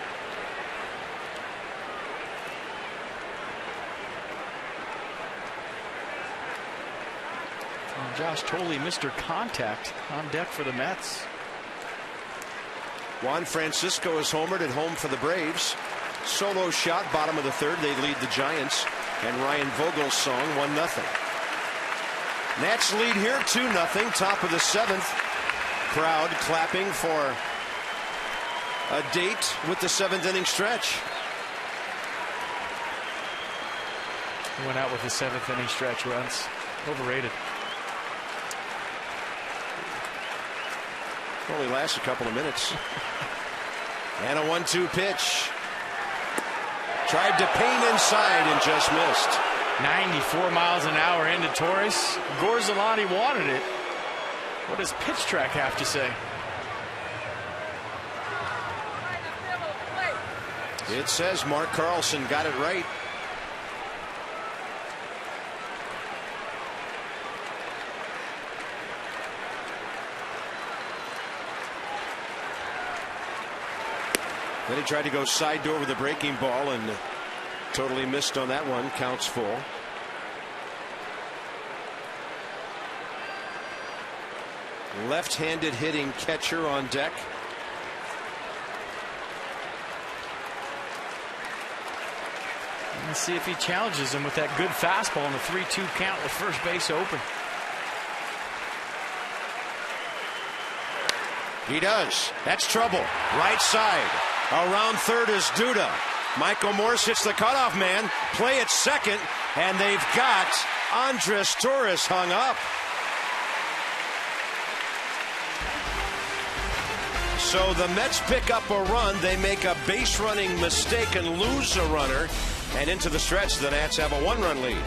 And Josh Thole, Mr. Contact, on deck for the Mets. Juan Francisco is homered at home for the Braves. Solo shot, bottom of the 3rd. They lead the Giants. And Ryan Vogel's song, 1-0. Nats lead here 2-0. Top of the 7th. Crowd clapping for a date with the 7th inning stretch. He went out with the 7th inning stretch runs. Overrated. Only lasts a couple of minutes. And a 1-2 pitch. Tried to paint inside and just missed. 94 miles an hour into Torres. Gorzolani wanted it. What does pitch track have to say? It says Mark Carlson got it right. Then he tried to go side door with the breaking ball and totally missed on that one. Counts full. Left-handed hitting catcher on deck. Let's see if he challenges him with that good fastball in the 3-2 count with first base open. He does. That's trouble. Right side. Around 3rd is Duda. Michael Morse hits the cutoff man. Play at 2nd, and they've got Andres Torres hung up. So the Mets pick up a run. They make a base running mistake and lose a runner. And into the stretch, the Nats have a 1-run lead.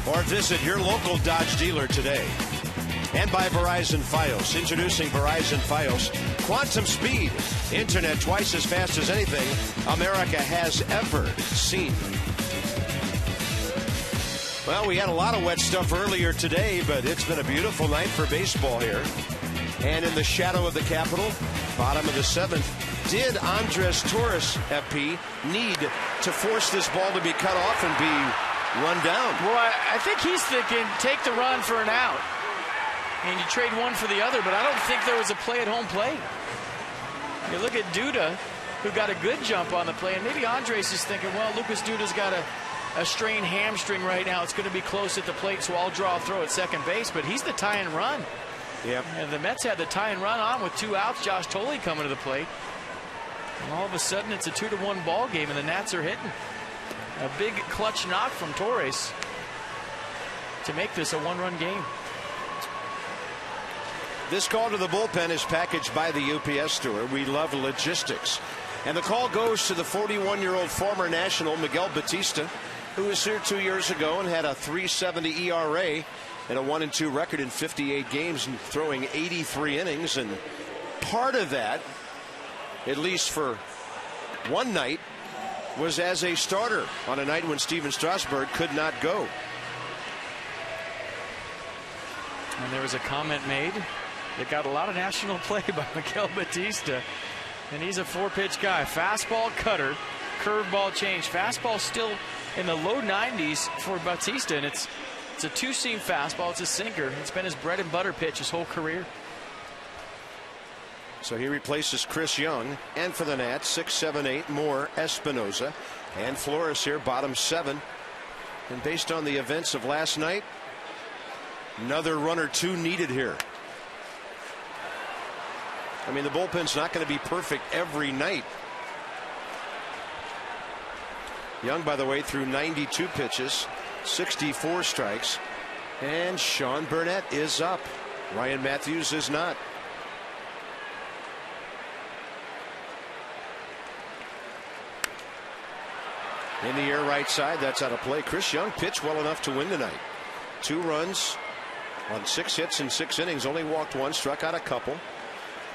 Or visit your local Dodge dealer today. And by Verizon Fios. Introducing Verizon Fios. Quantum speed. Internet twice as fast as anything America has ever seen. Well, we had a lot of wet stuff earlier today, but it's been a beautiful night for baseball here. And in the shadow of the Capitol, bottom of the 7th, did Andres Torres, FP, need to force this ball to be cut off and be run down? Well, I think he's thinking take the run for an out. And you trade one for the other, but I don't think there was a play at home plate. You look at Duda, who got a good jump on the play, and maybe Andres is thinking, well, Lucas Duda's got a strained hamstring right now. It's going to be close at the plate, so I'll draw a throw at second base, but he's the tie and run. Yep. And the Mets had the tie and run on with 2 outs. Josh Thole coming to the plate. And all of a sudden, it's a 2-1 ball game, and the Nats are hitting. A big clutch knock from Torres to make this a 1-run game. This call to the bullpen is packaged by the UPS store. We love logistics. And the call goes to the 41-year-old former National Miguel Batista. who was here 2 years ago and had a 3.70 ERA and a 1-2 record in 58 games and throwing 83 innings. And part of that, at least for one night, was as a starter on a night when Steven Strasburg could not go. And there was a comment made that got a lot of national play by Miguel Batista. And he's a 4-pitch guy. Fastball, cutter, curveball, change. Fastball still in the low 90s for Batista. And it's a two-seam fastball. It's a sinker. It's been his bread and butter pitch his whole career. So he replaces Chris Young. And for the Nats, 6, 7, 8 more Espinoza. And Flores here, bottom 7. And based on the events of last night, another run or two needed here. I mean, the bullpen's not going to be perfect every night. Young, by the way, threw 92 pitches, 64 strikes. And Sean Burnett is up. Ryan Matthews is not. In the air right side, that's out of play. Chris Young pitched well enough to win tonight. 2 runs on 6 hits in 6 innings. Only walked 1, struck out a couple.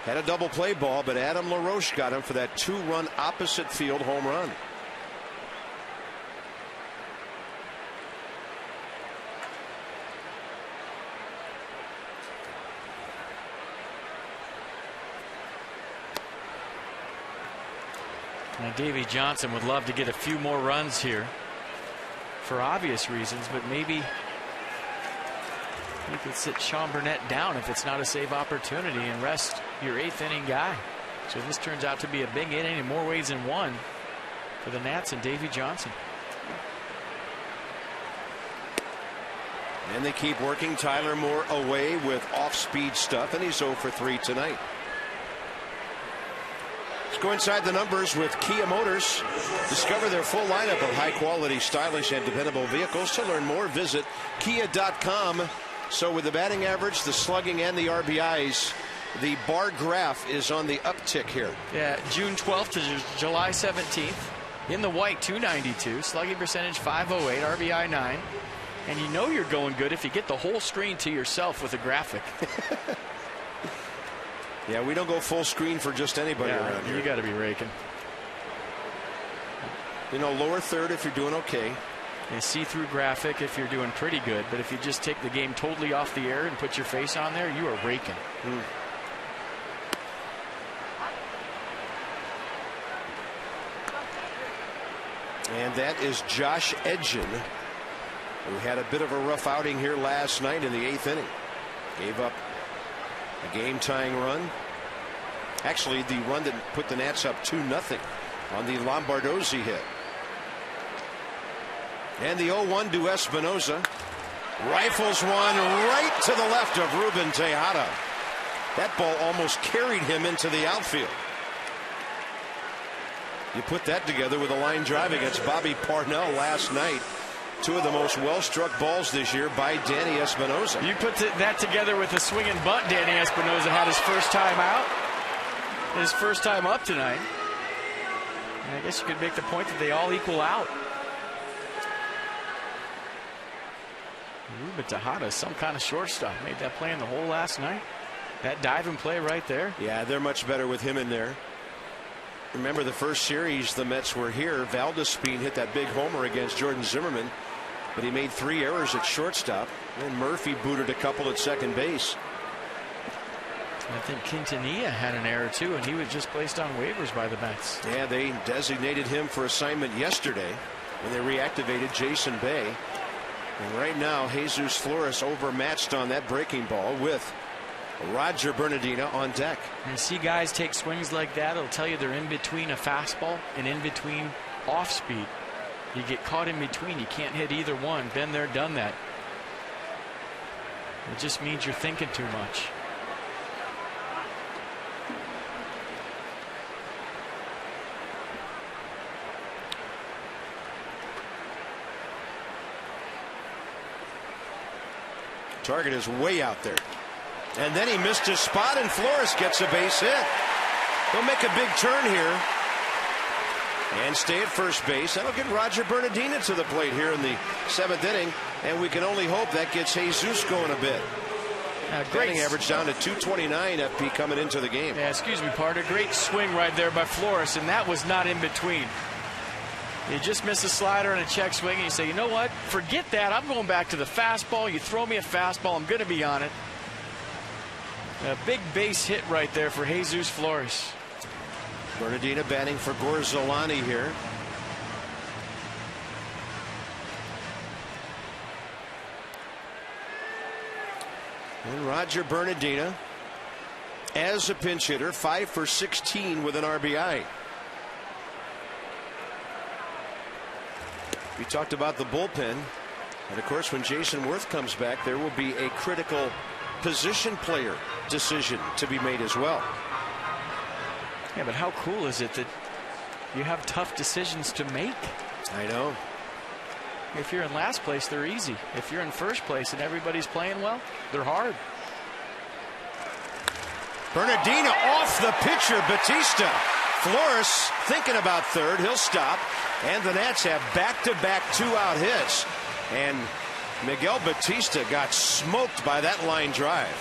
Had a double play ball, but Adam LaRoche got him for that 2-run opposite field home run. Now Davey Johnson would love to get a few more runs here for obvious reasons, but maybe you could sit Sean Burnett down if it's not a save opportunity and rest your 8th inning guy. So this turns out to be a big inning in more ways than one for the Nats and Davey Johnson. And they keep working Tyler Moore away with off-speed stuff, and he's 0 for 3 tonight. Let's go inside the numbers with Kia Motors. Discover their full lineup of high-quality, stylish, and dependable vehicles. To learn more, visit kia.com. So with the batting average, the slugging, and the RBIs, the bar graph is on the uptick here. Yeah, June 12th to July 17th. In the white, 292. Slugging percentage, 508. RBI 9. And you know you're going good if you get the whole screen to yourself with a graphic. Yeah, we don't go full screen for just anybody around here. You got to be raking. You know, lower third if you're doing okay. A see-through graphic if you're doing pretty good, but if you just take the game totally off the air and put your face on there, you are raking. And that is Josh Edgin, who had a bit of a rough outing here last night in the 8th inning. Gave up a game-tying run. Actually, the run that put the Nats up 2-0 on the Lombardozzi hit. And the 0-1 to Espinoza. Rifles one right to the left of Ruben Tejada. That ball almost carried him into the outfield. You put that together with a line drive against Bobby Parnell last night. 2 of the most well-struck balls this year by Danny Espinoza. You put that together with the swing and bunt Danny Espinoza had his first time out. His first time up tonight. And I guess you could make the point that they all equal out. Ruben Tejada, some kind of shortstop, made that play in the hole last night. That diving play right there. Yeah, they're much better with him in there. Remember the first series the Mets were here, Valdespin hit that big homer against Jordan Zimmerman, but he made 3 errors at shortstop, and Murphy booted a couple at second base. I think Quintanilla had an error too, and he was just placed on waivers by the Mets. Yeah, they designated him for assignment yesterday when they reactivated Jason Bay. And right now, Jesus Flores overmatched on that breaking ball with Roger Bernardino on deck. And see guys take swings like that, it'll tell you they're in between a fastball and in between off speed. You get caught in between, you can't hit either one. Been there, done that. It just means you're thinking too much. Target is way out there. And then he missed his spot, and Flores gets a base hit. He'll make a big turn here. and stay at first base. That'll get Roger Bernardina to the plate here in the 7th inning, and we can only hope that gets Jesus going a bit. Great Batting average down to 229 FP coming into the game. Yeah, excuse me, partner. Great swing right there by Flores, and that was not in between. You just miss a slider and a check swing, and you say, you know what? Forget that. I'm going back to the fastball. You throw me a fastball, I'm going to be on it. A big base hit right there for Jesus Flores. Bernardina batting for Gorzolani here. And Roger Bernardina, as a pinch hitter, 5 for 16 with an RBI. We talked about the bullpen. And of course, when Jason Worth comes back, there will be a critical position player decision to be made as well. Yeah, but how cool is it that you have tough decisions to make? I know. If you're in last place, they're easy. If you're in first place and everybody's playing well, they're hard. Bernardina off the pitcher, Batista. Flores thinking about third. He'll stop. And the Nats have back-to-back 2-out hits. And Miguel Batista got smoked by that line drive.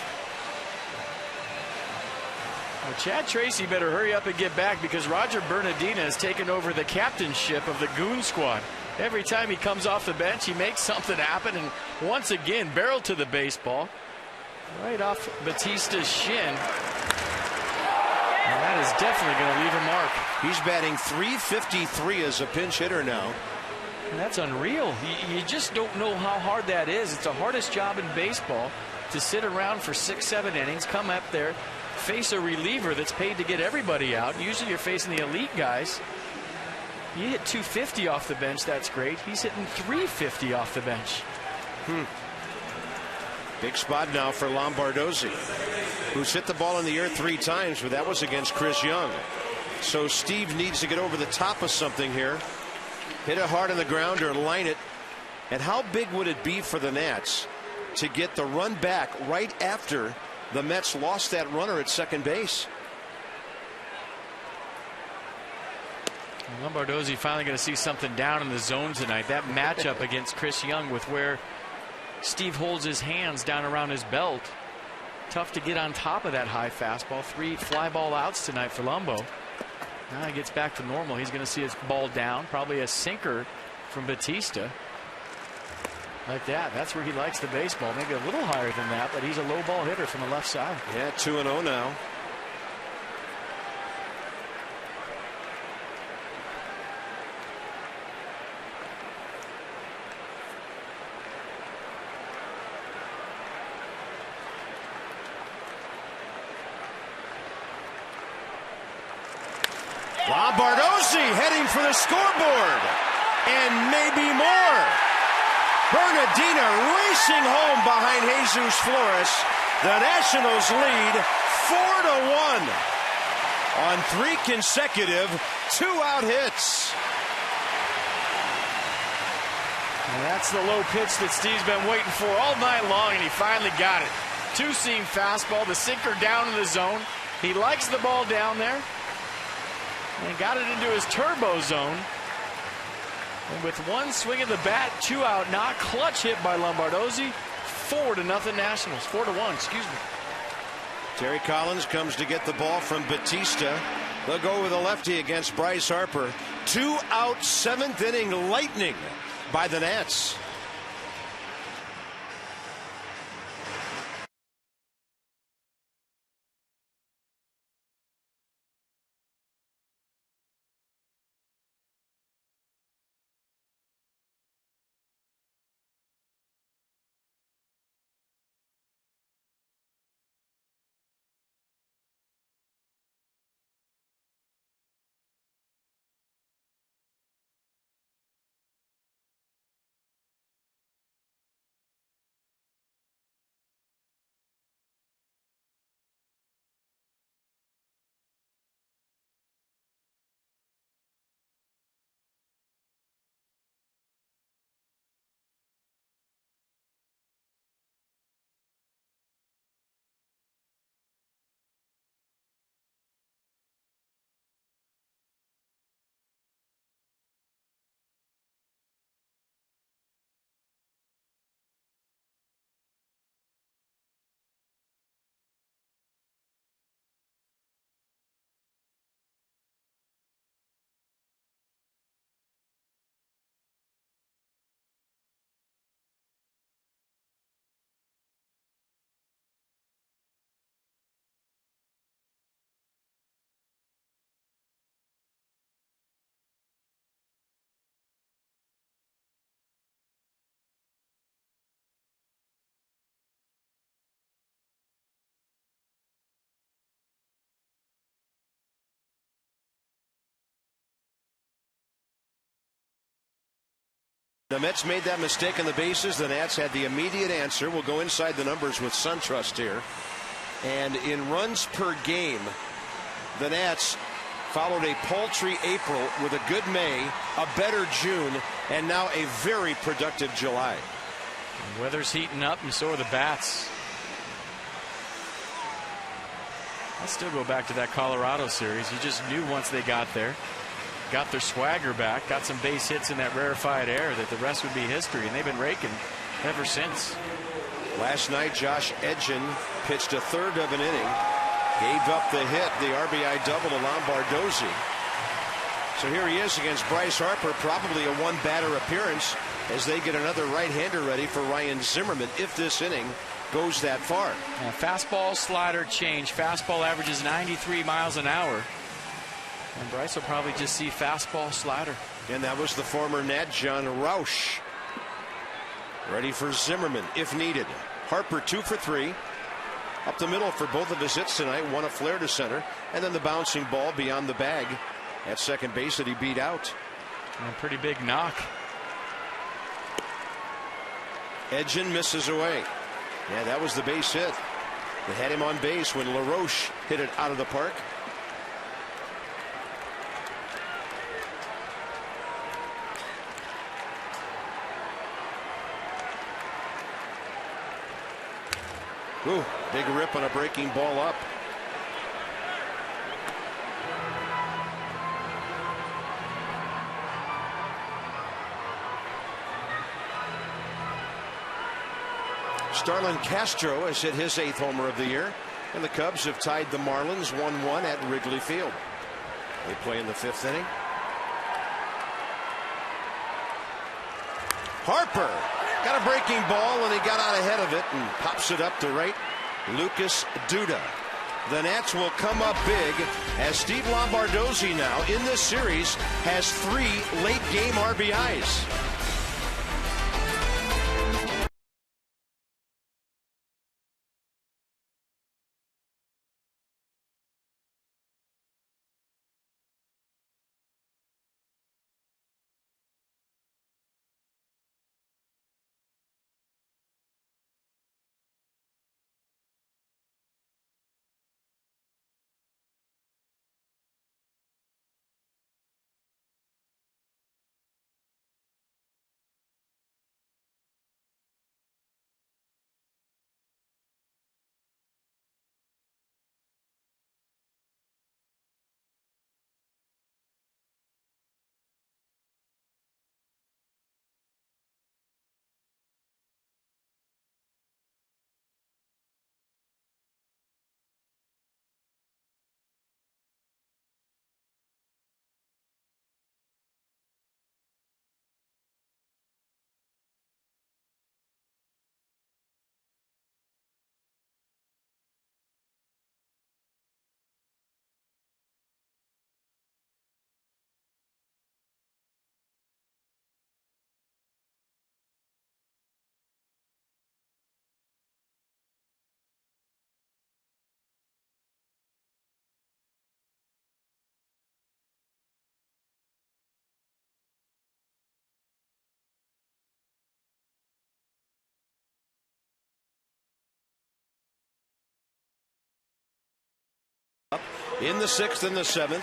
Well, Chad Tracy better hurry up and get back, because Roger Bernardina has taken over the captainship of the Goon Squad. Every time he comes off the bench, he makes something happen, and once again, barreled to the baseball. Right off Batista's shin. And that is definitely going to leave a mark. He's batting .353 as a pinch hitter now. And that's unreal. You just don't know how hard that is. It's the hardest job in baseball, to sit around for 6-7 innings, come up there, face a reliever that's paid to get everybody out. Usually you're facing the elite guys. You hit .250 off the bench, that's great. He's hitting .350 off the bench. Big spot now for Lombardozzi, who's hit the ball in the air 3 times, but that was against Chris Young. So Steve needs to get over the top of something here. Hit it hard on the ground or line it. And how big would it be for the Nats to get the run back right after the Mets lost that runner at second base? Lombardozzi finally going to see something down in the zone tonight. That matchup against Chris Young, with where Steve holds his hands down around his belt. Tough to get on top of that high fastball. 3 fly ball outs tonight for Lumbo. Now he gets back to normal. He's going to see his ball down. Probably a sinker from Batista. Like that. That's where he likes the baseball. Maybe a little higher than that, but he's a low ball hitter from the left side. Yeah, 2-0 now. Lombardozzi heading for the scoreboard, and maybe more. Bernardina racing home behind Jesus Flores. The Nationals lead 4-1 on 3 consecutive 2-out hits. And that's the low pitch that Steve's been waiting for all night long, and he finally got it. 2-seam fastball, the sinker down in the zone. He likes the ball down there. And got it into his turbo zone. And with 1 swing of the bat, 2 out, not clutch hit by Lombardozzi. 4-0 Nationals. 4-1, excuse me. Terry Collins comes to get the ball from Batista. They'll go with a lefty against Bryce Harper. 2-out 7th inning lightning by the Nats. The Mets made that mistake on the bases. The Nats had the immediate answer. We'll go inside the numbers with SunTrust here. And in runs per game, the Nats followed a paltry April with a good May, a better June, and now a very productive July. The weather's heating up, and so are the bats. I still go back to that Colorado series. You just knew once they got there, got their swagger back, got some base hits in that rarefied air, that the rest would be history, and they've been raking ever since. Last night, Josh Edgin pitched a third of an inning, gave up the hit, the RBI double to Lombardozzi. So here he is against Bryce Harper, probably a one-batter appearance as they get another right-hander ready for Ryan Zimmerman if this inning goes that far. Fastball, slider, change. Fastball averages 93 miles an hour. And Bryce will probably just see fastball, slider. And that was the former Nat, John Rausch. Ready for Zimmerman if needed. Harper 2 for 3. Up the middle for both of his hits tonight. One a flare to center. And then the bouncing ball beyond the bag at second base that he beat out. And a pretty big knock. Edgin misses away. Yeah, that was the base hit. They had him on base when LaRoche hit it out of the park. Ooh, big rip on a breaking ball up. Starlin Castro has hit his 8th homer of the year, and the Cubs have tied the Marlins 1-1 at Wrigley Field. They play in the 5th inning. Harper got a breaking ball, and he got out ahead of it and pops it up to right. Lucas Duda. The Nats will come up big as Steve Lombardozzi now in this series has 3 late game RBIs. In the 6th and the 7th,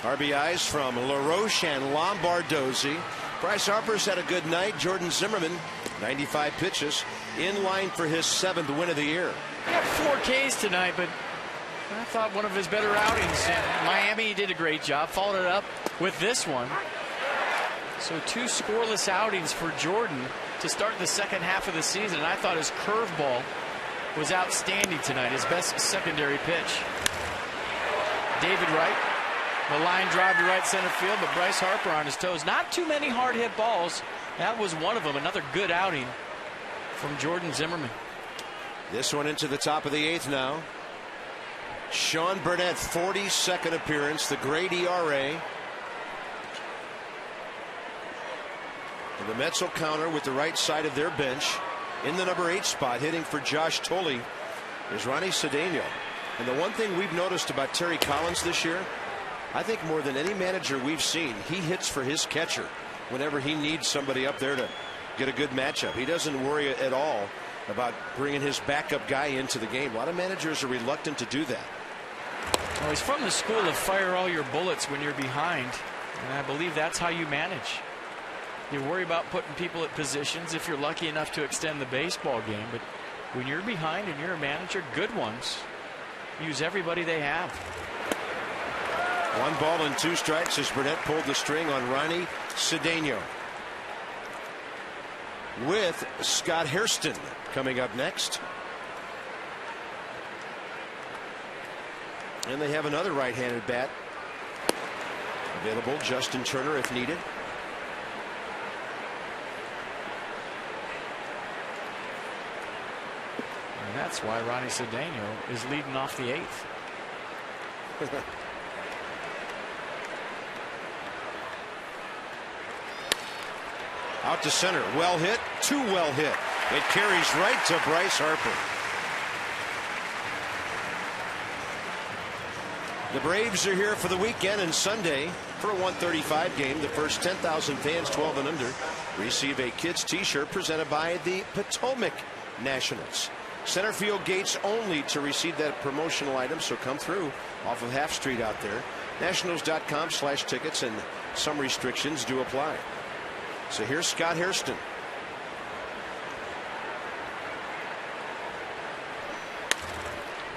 RBIs from LaRoche and Lombardozzi. Bryce Harper's had a good night. Jordan Zimmerman, 95 pitches, in line for his 7th win of the year. He got 4 Ks tonight, but I thought one of his better outings. Miami did a great job, followed it up with this one. So 2 scoreless outings for Jordan to start the second half of the season. And I thought his curveball was outstanding tonight, his best secondary pitch. David Wright, the line drive to right center field, but Bryce Harper on his toes. Not too many hard hit balls. That was one of them. Another good outing from Jordan Zimmerman. This one into the top of the 8th now. Sean Burnett, 42nd appearance, the great ERA. And the Mets will counter with the right side of their bench. In the number 8 spot, hitting for Josh Tolley, is Ronnie Cedeno. And the one thing we've noticed about Terry Collins this year, I think more than any manager we've seen, he hits for his catcher. whenever he needs somebody up there to get a good matchup. He doesn't worry at all about bringing his backup guy into the game. A lot of managers are reluctant to do that. Well, he's from the school of fire all your bullets when you're behind, and I believe that's how you manage. You worry about putting people at positions if you're lucky enough to extend the baseball game, but when you're behind and you're a manager, good ones use everybody they have. 1 ball and 2 strikes as Burnett pulled the string on Ronnie Cedeno. With Scott Hairston coming up next. And they have another right-handed bat available, Justin Turner, if needed. And that's why Ronnie Cedeno is leading off the 8th. Out to center. Well hit. Too well hit. It carries right to Bryce Harper. The Braves are here for the weekend, and Sunday for a 1:35 game. The first 10,000 fans 12 and under receive a kids t-shirt presented by the Potomac Nationals. Center field gates only to receive that promotional item, so come through off of Half Street out there. Nationals.com/tickets, and some restrictions do apply. So here's Scott Hairston.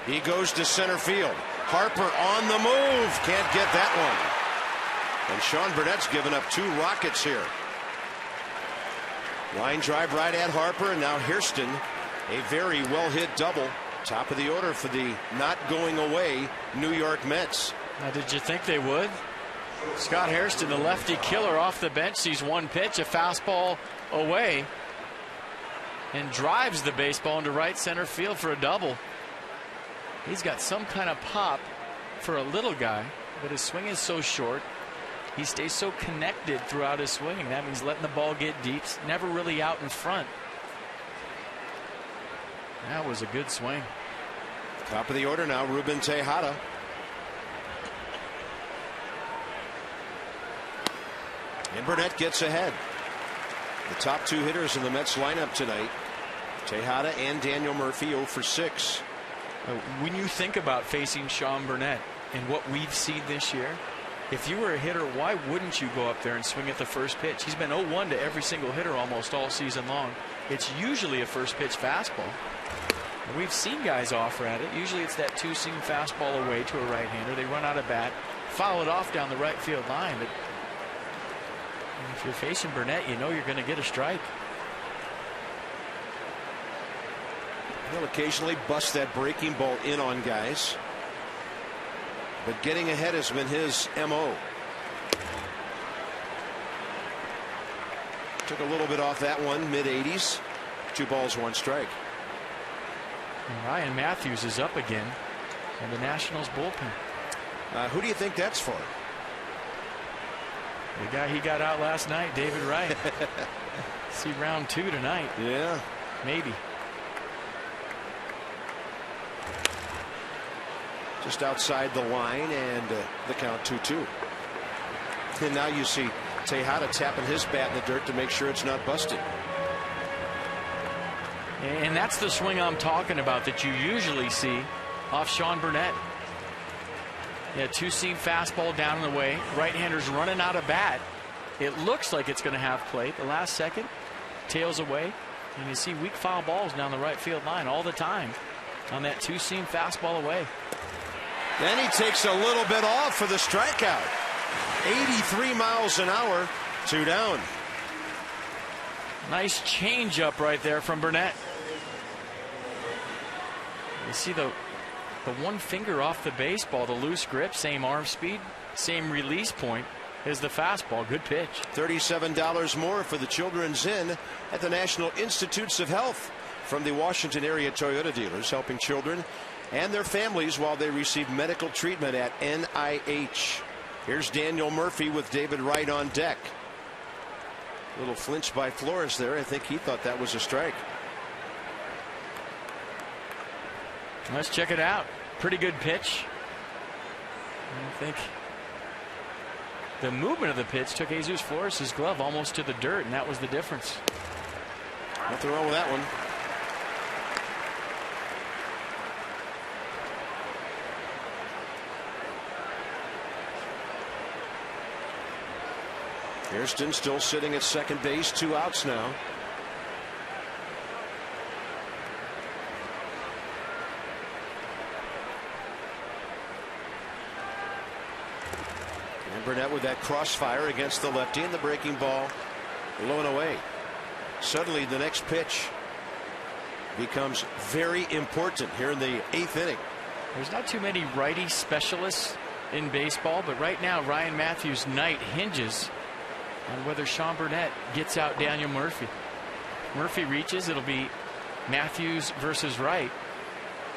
He goes to center field. Harper on the move. Can't get that one. And Sean Burnett's given up 2 rockets here. Line drive right at Harper, and now Hairston, a very well hit double. Top of the order for the not going away New York Mets. Now, did you think they would? Scott Hairston, the lefty killer off the bench, sees one pitch, a fastball away, and drives the baseball into right center field for a double. He's got some kind of pop for a little guy, but his swing is so short. He stays so connected throughout his swing. That means letting the ball get deep, never really out in front. That was a good swing. Top of the order now, Ruben Tejada. And Burnett gets ahead. The top 2 hitters in the Mets lineup tonight, Tejada and Daniel Murphy, 0 for 6. When you think about facing Sean Burnett and what we've seen this year, if you were a hitter, why wouldn't you go up there and swing at the first pitch? He's been 0-1 to every single hitter almost all season long. It's usually a first pitch fastball. And we've seen guys offer at it. Usually it's that 2-seam fastball away to a right-hander. They run out of bat, foul it off down the right field line. But if you're facing Burnett, you know you're going to get a strike. He'll occasionally bust that breaking ball in on guys, but getting ahead has been his MO. Took a little bit off that one, mid-80s. 2 balls, 1 strike. And Ryan Matthews is up again in the Nationals bullpen. Who do you think that's for? The guy he got out last night, David Wright. See round 2 tonight. Yeah, maybe. just outside the line, and the count 2-2. And now you see Tejada tapping his bat in the dirt to make sure it's not busted. And that's the swing I'm talking about that you usually see off Sean Burnett. Yeah, 2-seam fastball down and away. Right-hander's running out of bat. It looks like it's going to have play. The last second, tails away. And you see weak foul balls down the right field line all the time on that 2-seam fastball away. Then he takes a little bit off for the strikeout. 83 miles an hour, 2 down. Nice changeup right there from Burnett. You see the one finger off the baseball, the loose grip, same arm speed, same release point as the fastball. Good pitch. $37 more for the Children's Inn at the National Institutes of Health from the Washington area Toyota dealers, helping children and their families while they receive medical treatment at NIH. Here's Daniel Murphy with David Wright on deck. A little flinch by Flores there. I think he thought that was a strike. Let's check it out. Pretty good pitch. I think The movement of the pitch took Jesus Flores' glove almost to the dirt, and that was the difference. Nothing wrong with that one. Hairston still sitting at second base, 2 outs now. And Burnett with that crossfire against the lefty, and the breaking ball low and away. Suddenly the next pitch becomes very important here in the 8th inning. There's not too many righty specialists in baseball, but right now Ryan Matthews' night hinges on whether Sean Burnett gets out Daniel Murphy. Murphy reaches, it'll be Matthews versus Wright.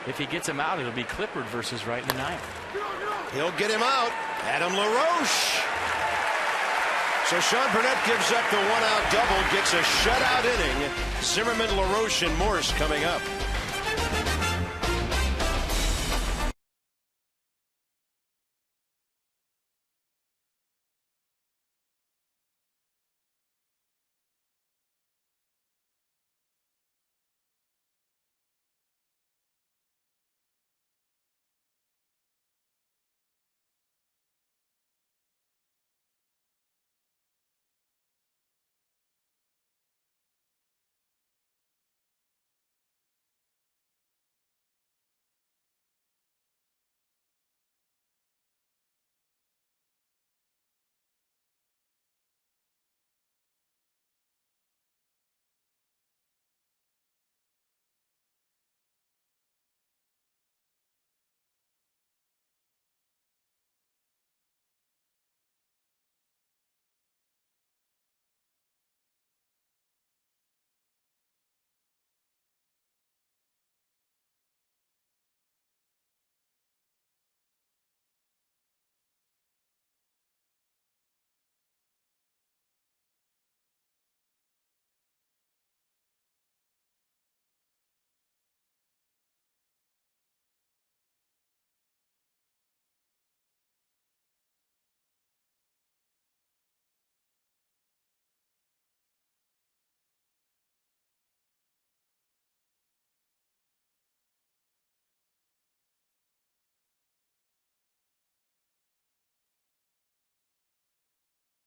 If he gets him out, it'll be Clippard versus Wright in the 9th. He'll get him out. Adam LaRoche. So Sean Burnett gives up the 1-out double, gets a shutout inning. Zimmerman, LaRoche, and Morse coming up.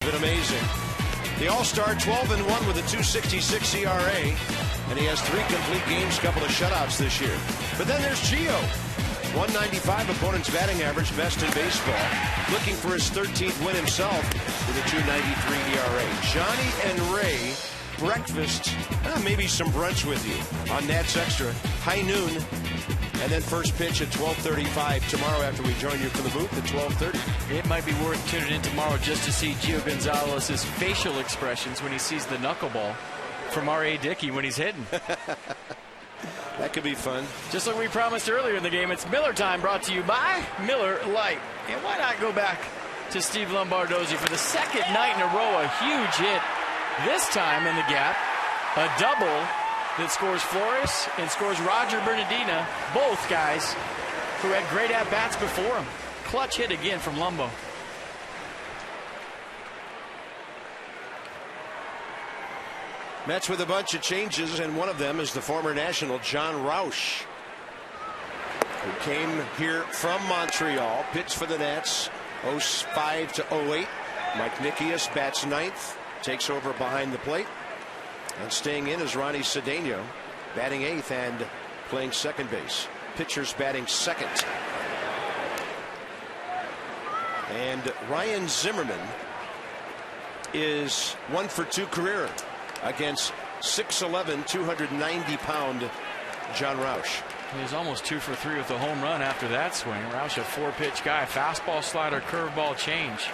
Been amazing. The All-Star 12-1 with a 2.66 ERA, and he has 3 complete games, couple of shutouts this year. But then there's Gio. 195 opponent's batting average, best in baseball. Looking for his 13th win himself with a 2.93 ERA. Johnny and Ray, breakfast, maybe some brunch with you on Nats Extra, high noon. And then first pitch at 12:35 tomorrow after we join you for the booth at 12:30. It might be worth tuning in tomorrow just to see Gio Gonzalez's facial expressions when he sees the knuckleball from R.A. Dickey when he's hitting. That could be fun. Just like we promised earlier in the game, it's Miller time, brought to you by Miller Lite. And why not go back to Steve Lombardozzi for the second night in a row, a huge hit. This time in the gap, a double that scores Flores and scores Roger Bernardina, both guys who had great at-bats before him. Clutch hit again from Lumbo. Mets with a bunch of changes, and one of them is the former National John Roush, who came here from Montreal, pitched for the Nats 05 to 08. Mike Nikias bats 9th, takes over behind the plate. And staying in is Ronnie Cedeno, batting 8th and playing second base. Pitchers batting 2nd. And Ryan Zimmerman is 1 for 2 career against 6'11", 290-pound John Roush. He was almost 2 for 3 with a home run after that swing. Roush, a 4-pitch guy. Fastball, slider, curveball, change.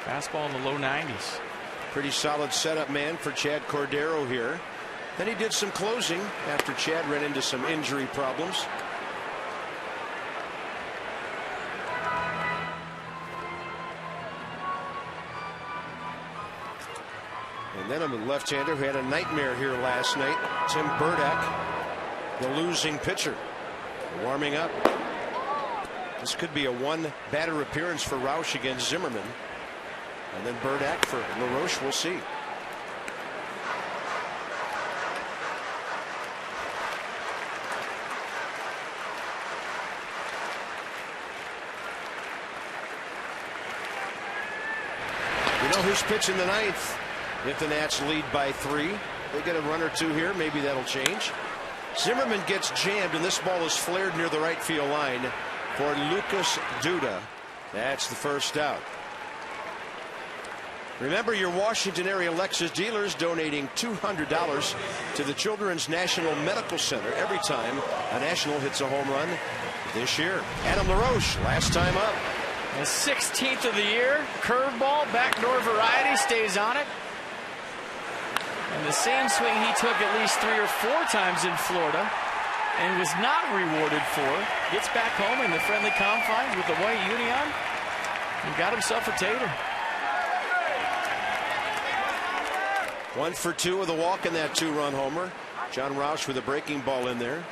Fastball in the low 90s. Pretty solid setup man for Chad Cordero here. Then he did some closing after Chad ran into some injury problems. And then a left-hander who had a nightmare here last night, Tim Burdack, the losing pitcher, warming up. This could be a 1-batter appearance for Roush against Zimmerman. And then Burdack for LaRoche. We'll see. You know who's pitching the ninth? If the Nats lead by 3, they get a run or 2 here. Maybe that'll change. Zimmerman gets jammed, and this ball is flared near the right field line for Lucas Duda. That's the first out. Remember your Washington area Lexus dealers donating $200 to the Children's National Medical Center every time a National hits a home run this year. Adam LaRoche, last time up. The 16th of the year. Curveball, backdoor variety, stays on it. And the same swing he took at least 3 or 4 times in Florida and was not rewarded for. Gets back home in the friendly confines with the white uni on and got himself a tater. 1 for 2 with a walk in that 2-run homer. John Roush with a breaking ball in there.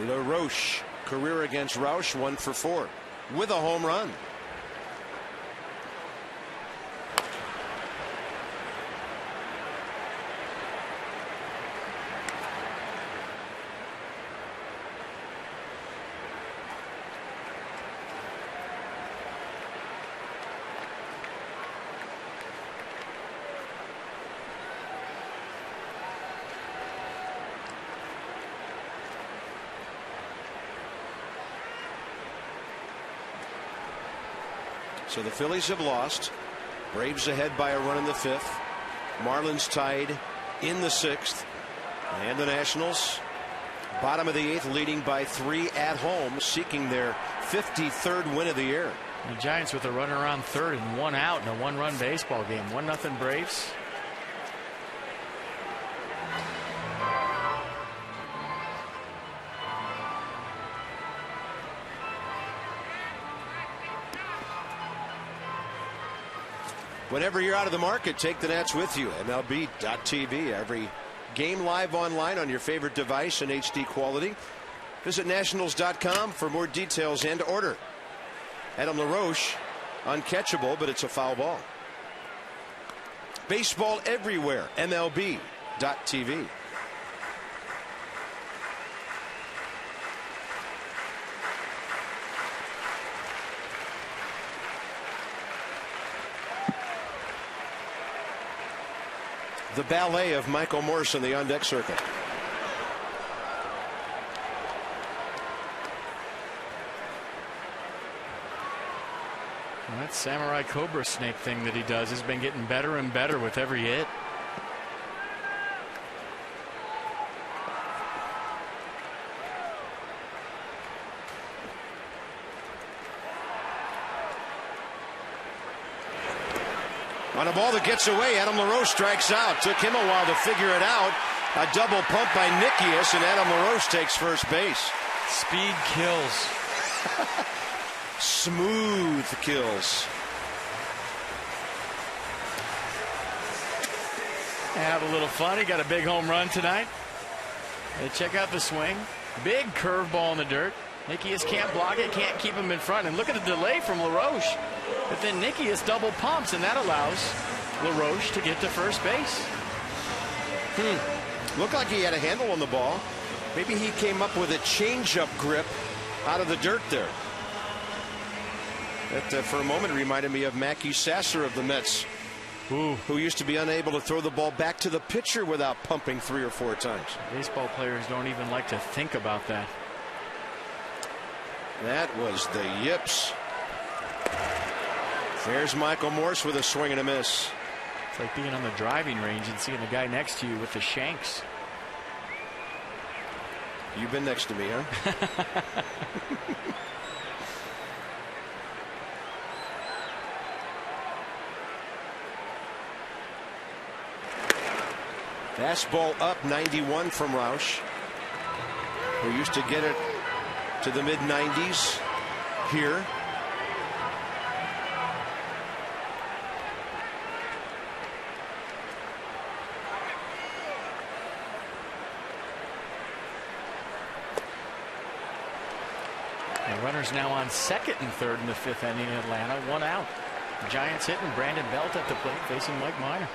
LaRoche, career against Roush, 1 for 4 with a home run. So the Phillies have lost. Braves ahead by a run in the 5th. Marlins tied in the 6th. And the Nationals, bottom of the 8th, leading by 3 at home, seeking their 53rd win of the year. The Giants with a runner on third and 1 out in a 1-run baseball game. 1-0 Braves. Whenever you're out of the market, take the Nats with you. MLB.tv. Every game live online on your favorite device in HD quality. Visit Nationals.com for more details and order. Adam LaRoche, uncatchable, but it's a foul ball. Baseball everywhere. MLB.tv. The ballet of Michael Morse in the on-deck circuit. Well, that samurai cobra snake thing that he does has been getting better and better with every hit. On a ball that gets away, Adam LaRoche strikes out. Took him a while to figure it out. A double pump by Nikias, and Adam LaRoche takes first base. Speed kills. Smooth kills. Have a little fun. He got a big home run tonight. Hey, check out the swing. Big curveball in the dirt. Nikias can't block it, can't keep him in front. And look at the delay from LaRoche. But then Nikias double pumps, and that allows LaRoche to get to first base. Looked like he had a handle on the ball. Maybe he came up with a changeup grip out of the dirt there. That, for a moment, reminded me of Mackey Sasser of the Mets, who used to be unable to throw the ball back to the pitcher without pumping 3 or 4 times. Baseball players don't even like to think about that. That was the yips. There's Michael Morse with a swing and a miss. It's like being on the driving range and seeing the guy next to you with the shanks. You've been next to me, huh? Fastball up, 91 from Roush, who used to get it to the mid-90s here. Runners now on second and third in the fifth inning in Atlanta. 1 out. Giants hitting. Brandon Belt at the plate facing Mike Minor.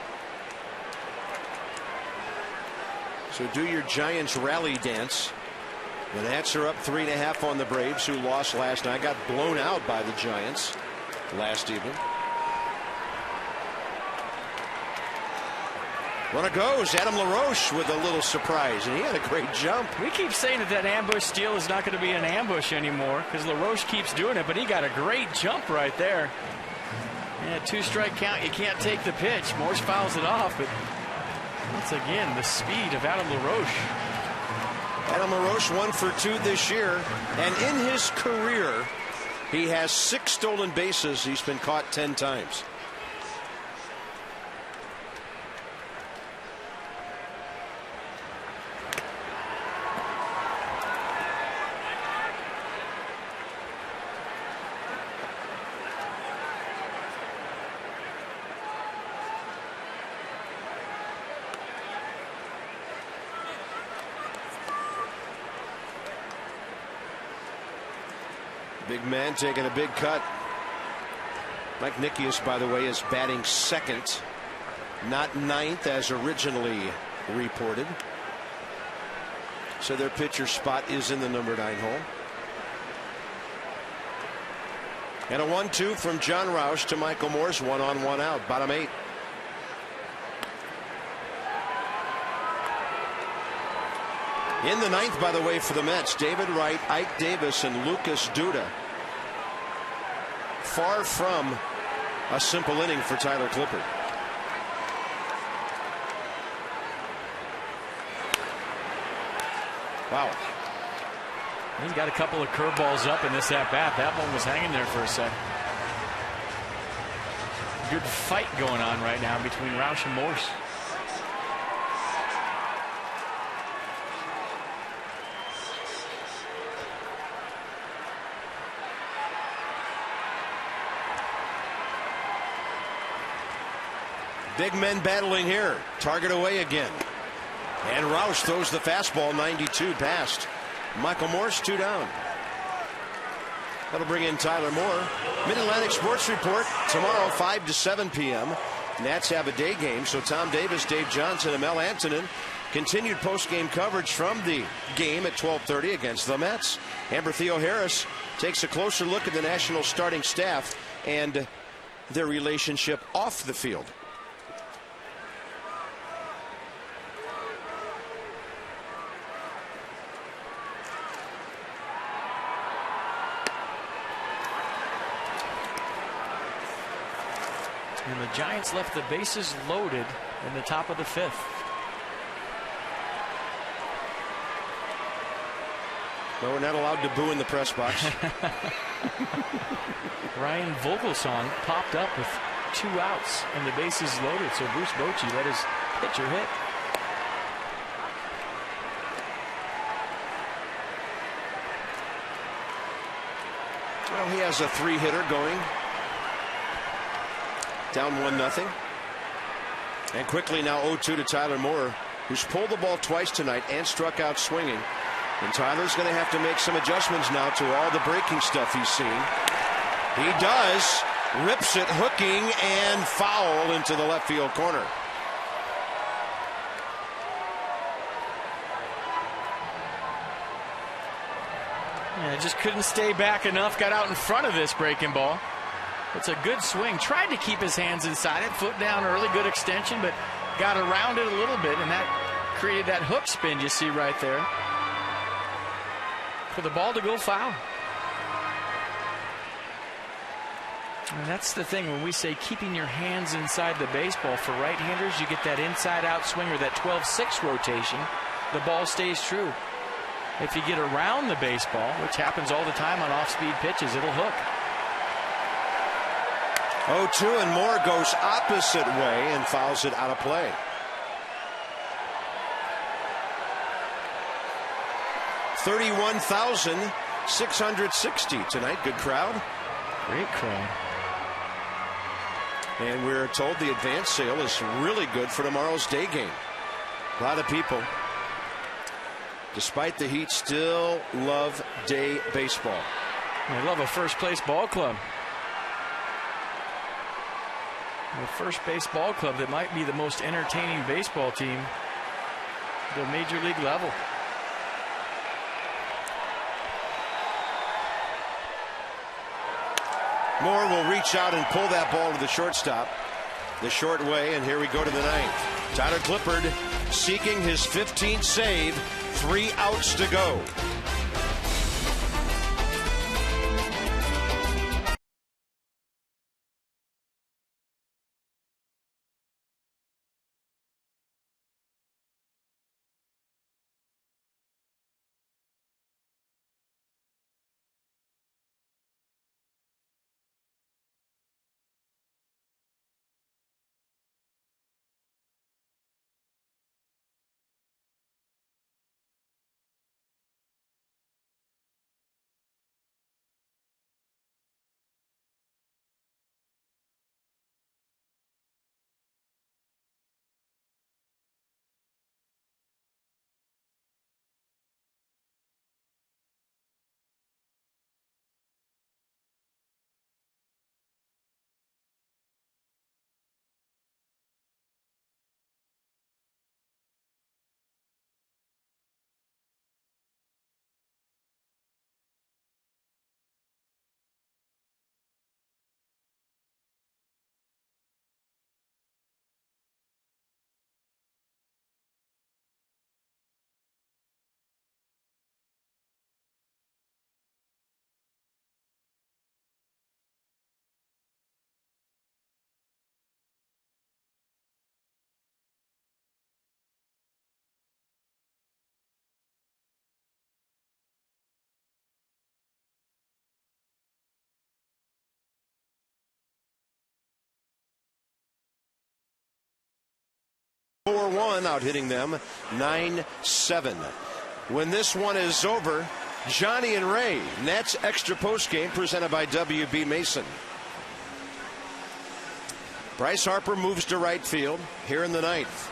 So do your Giants rally dance. The Nats are up 3.5 on the Braves, who lost last night. Got blown out by the Giants last evening. Runner goes. Adam LaRoche with a little surprise, and he had a great jump. We keep saying that ambush steal is not going to be an ambush anymore because LaRoche keeps doing it, but he got a great jump right there. Yeah, 2-strike count. You can't take the pitch. Morse fouls it off, but once again, the speed of Adam LaRoche. Adam LaRoche 1 for 2 this year, and in his career, he has 6 stolen bases. He's been caught 10 times. Big man taking a big cut. Mike Nickius, by the way, is batting second, not ninth as originally reported. So their pitcher spot is in the number 9 hole. And a 1-2 from John Roush to Michael Morse. 1 on, 1 out. Bottom 8. In the 9th, by the way, for the Mets, David Wright, Ike Davis, and Lucas Duda. Far from a simple inning for Tyler Clippard. Wow. He's got a couple of curveballs up in this at-bat. That one was hanging there for a sec. Good fight going on right now between Roush and Morse. Big men battling here. Target away again. And Roush throws the fastball 92 past. Michael Morse 2 down. That'll bring in Tyler Moore. Mid-Atlantic Sports Report tomorrow 5 to 7 p.m. Nats have a day game, so Tom Davis, Dave Johnson, and Mel Antonin continued post-game coverage from the game at 12:30 against the Mets. Amber Theo Harris takes a closer look at the National starting staff and their relationship off the field. And the Giants left the bases loaded in the top of the 5th. No, we're not allowed to boo in the press box. Ryan Vogelsong popped up with 2 outs and the bases loaded, so Bruce Bochy let his pitcher hit. Well, he has a 3-hitter going. Down 1-0. And quickly now 0-2 to Tyler Moore, who's pulled the ball twice tonight and struck out swinging. And Tyler's going to have to make some adjustments now to all the breaking stuff he's seen. He does. Rips it, hooking, and foul into the left field corner. Yeah, just couldn't stay back enough. Got out in front of this breaking ball. It's a good swing. Tried to keep his hands inside it. Foot down early. Good extension, but got around it a little bit, and that created that hook spin you see right there for the ball to go foul. And that's the thing when we say keeping your hands inside the baseball. For right-handers, you get that inside-out swing or that 12-6 rotation. The ball stays true. If you get around the baseball, which happens all the time on off-speed pitches, it'll hook. 0-2, and Moore goes opposite way and fouls it out of play. $31,660 tonight. Good crowd. Great crowd. And we're told the advance sale is really good for tomorrow's day game. A lot of people, despite the heat, still love day baseball. I love a first-place ball club. A first-base ball club that might be the most entertaining baseball team at the major league level. Moore will reach out and pull that ball to the shortstop the short way, and here we go to the ninth. Tyler Clippard seeking his 15th save, 3 outs to go. One out hitting them 9-7. When this one is over, Johnny and Ray, Nets extra post game presented by WB Mason. Bryce Harper moves to right field here in the ninth.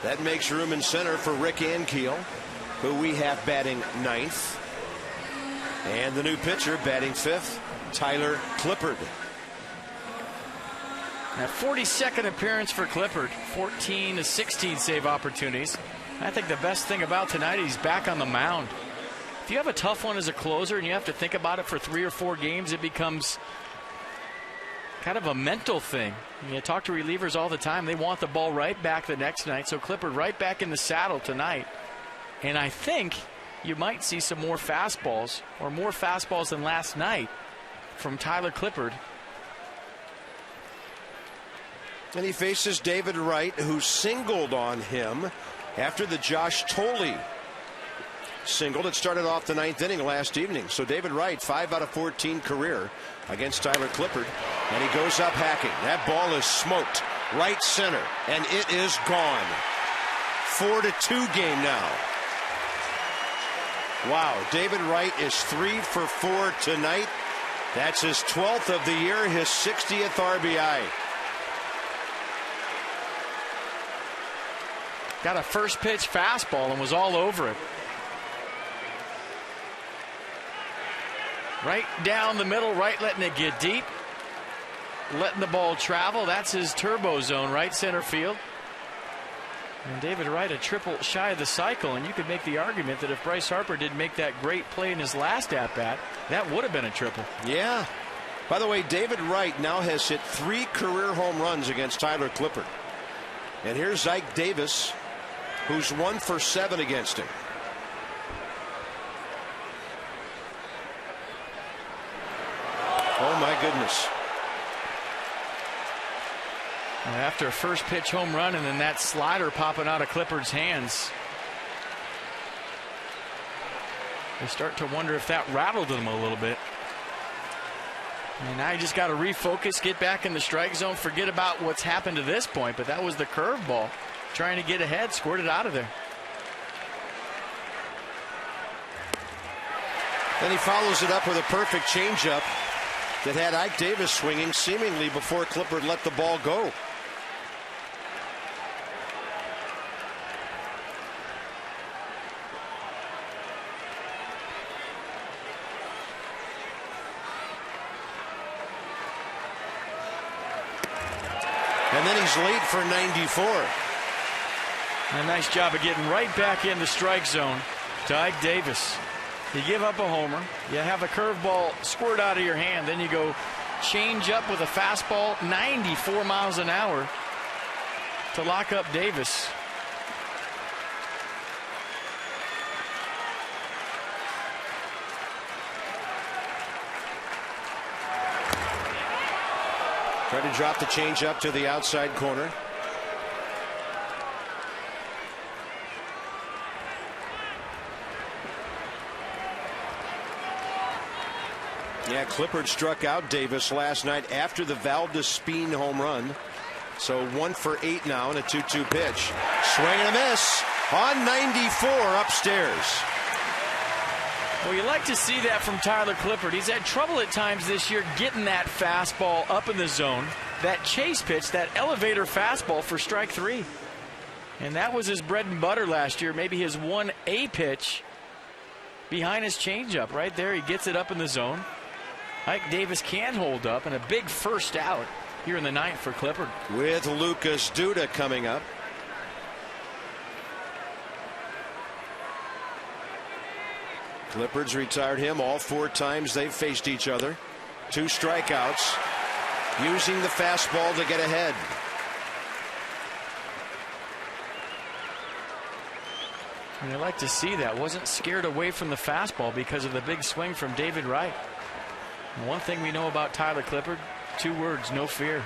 That makes room in center for Rick Ankiel, who we have batting ninth, and the new pitcher batting fifth, Tyler Clippard. Now 42nd appearance for Clippard, 14 to 16 save opportunities. I think the best thing about tonight, he's back on the mound. If you have a tough one as a closer and you have to think about it for 3 or 4 games, it becomes kind of a mental thing. You talk to relievers all the time. They want the ball right back the next night. So Clippard right back in the saddle tonight. And I think you might see some more fastballs, or more fastballs than last night from Tyler Clippard. And he faces David Wright, who singled on him after the Josh Tolley single that started off the 9th inning last evening. So David Wright, 5 out of 14 career against Tyler Clippard. And he goes up hacking. That ball is smoked right center, and it is gone. 4-2 game now. Wow, David Wright is 3 for 4 tonight. That's his 12th of the year, his 60th RBI. Got a first pitch fastball and was all over it. Right down the middle, right, letting it get deep. Letting the ball travel. That's his turbo zone, right center field. And David Wright a triple shy of the cycle, and you could make the argument that if Bryce Harper didn't make that great play in his last at-bat, that would have been a triple. Yeah. By the way, David Wright now has hit 3 career home runs against Tyler Clippard. And here's Ike Davis, who's 1 for 7 against him. Oh my goodness. And after a first pitch home run and then that slider popping out of Clippard's hands, they start to wonder if that rattled him a little bit. And now you just got to refocus, get back in the strike zone, forget about what's happened to this point. But that was the curveball. Trying to get ahead, squirted out of there. Then he follows it up with a perfect changeup that had Ike Davis swinging seemingly before Clippard let the ball go. And then he's late for 94. A nice job of getting right back in the strike zone to Ike Davis. You give up a homer, you have a curveball squirt out of your hand, then you go change up with a fastball 94 miles an hour to lock up Davis. Try to drop the changeup to the outside corner. Yeah, Clippard struck out Davis last night after the Valdez-Speen home run. So 1 for 8 now and a 2-2 pitch. Swing and a miss on 94 upstairs. Well, you like to see that from Tyler Clippard. He's had trouble at times this year getting that fastball up in the zone. That chase pitch, that elevator fastball for strike 3. And that was his bread and butter last year. Maybe his 1A pitch behind his changeup. Right there, he gets it up in the zone. Ike Davis can hold up, and a big first out here in the 9th for Clippard. With Lucas Duda coming up. Clippard's retired him all 4 times they've faced each other. 2 strikeouts. Using the fastball to get ahead. And I like to see that. Wasn't scared away from the fastball because of the big swing from David Wright. And one thing we know about Tyler Clippard, 2 words, no fear.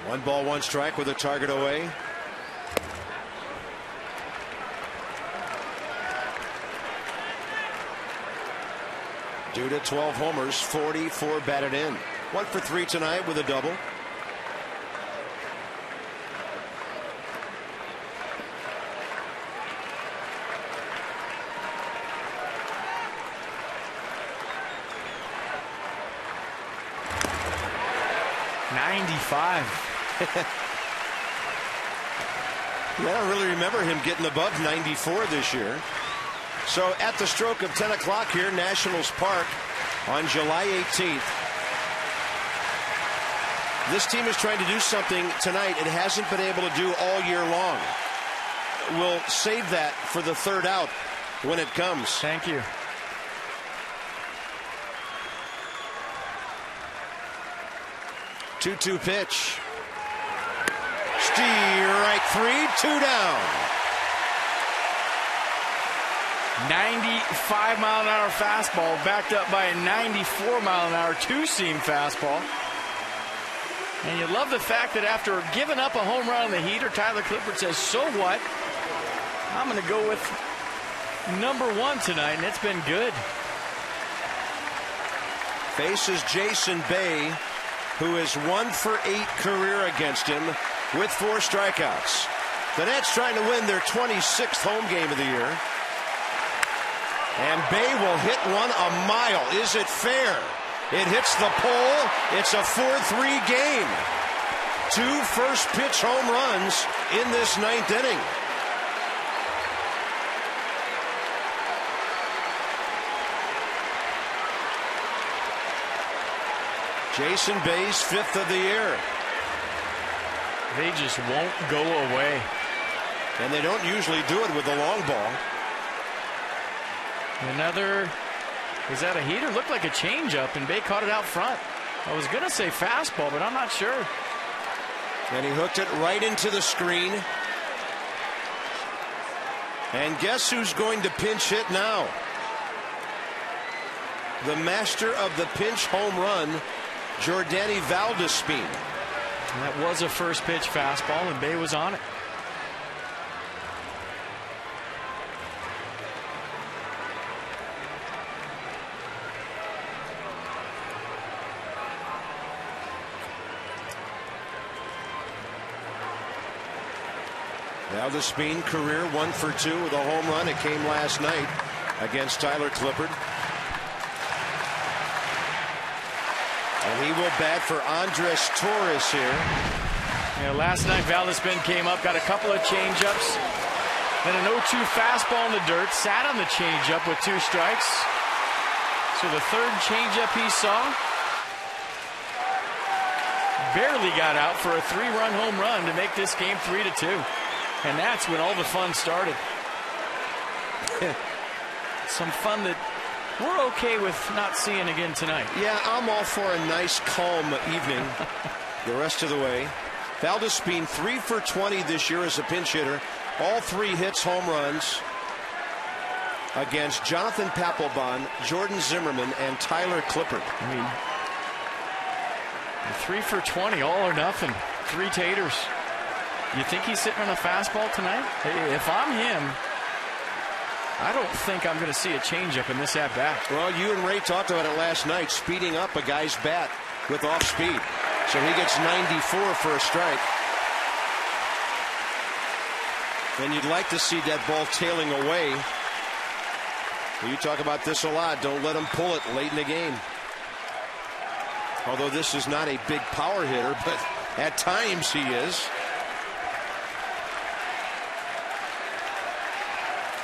One ball, 1 strike with a target away. Duda 12 homers, 44 batted in. 1 for 3 tonight with a double. I don't really remember him getting above 94 this year. So at the stroke of 10 o'clock here, Nationals Park on July 18th. This team is trying to do something tonight it hasn't been able to do all year long. We'll save that for the 3rd out when it comes. Thank you. Two-two pitch. Strike 3, 2 down. 95-mile-an-hour fastball backed up by a 94-mile-an-hour two-seam fastball. And you love the fact that after giving up a home run on the heater, Tyler Clippard says, so what? I'm going to go with number 1 tonight, and it's been good. Faces Jason Bay, who is 1 for 8 career against him with 4 strikeouts. The Nets trying to win their 26th home game of the year. And Bay will hit one a mile. Is it fair? It hits the pole. It's a 4-3 game. 2 first pitch home runs in this 9th inning. Jason Bay's 5th of the year. They just won't go away. And they don't usually do it with the long ball. Another, is that a heater? Looked like a changeup, and Bay caught it out front. I was going to say fastball, but I'm not sure. And he hooked it right into the screen. And guess who's going to pinch hit now? The master of the pinch home run, Jordany Valdez-Speen. And that was a first pitch fastball, and Bay was on it. Valdespin career 1 for 2 with a home run. It came last night against Tyler Clippard. And he will bat for Andres Torres here. Yeah, last night Valdespin came up, got a couple of changeups, then an 0-2 fastball in the dirt, sat on the changeup with 2 strikes. So the third changeup he saw barely got out for a 3-run home run to make this game 3-2. And that's when all the fun started. Some fun that we're okay with not seeing again tonight. Yeah, I'm all for a nice, calm evening the rest of the way. Valdespin 3 for 20 this year as a pinch hitter. All 3 hits, home runs against Jonathan Papelbon, Jordan Zimmerman, and Tyler Clippard. I mean, 3 for 20, all or nothing. 3 taters. You think he's sitting on a fastball tonight? If I'm him, I don't think I'm going to see a changeup in this at-bat. Well, you and Ray talked about it last night, speeding up a guy's bat with off speed. So he gets 94 for a strike. And you'd like to see that ball tailing away. You talk about this a lot. Don't let him pull it late in the game. Although this is not a big power hitter, but at times he is.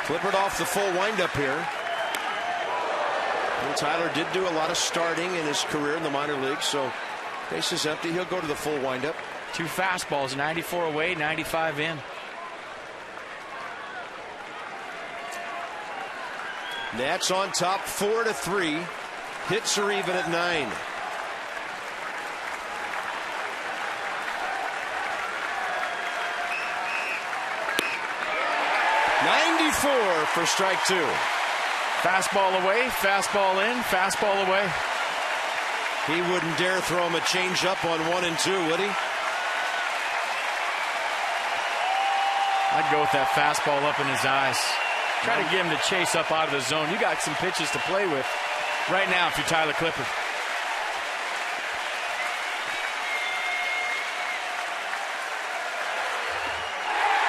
Clippard off the full windup here. And Tyler did do a lot of starting in his career in the minor leagues, so base is empty. He'll go to the full windup. 2 fastballs, 94 away, 95 in. Nats on top 4-3. Hits are even at 9. For strike 2. Fastball away, fastball in, fastball away. He wouldn't dare throw him a changeup on 1 and 2, would he? I'd go with that fastball up in his eyes. Try to get him to chase up out of the zone. You got some pitches to play with right now if you're Tyler Clippard.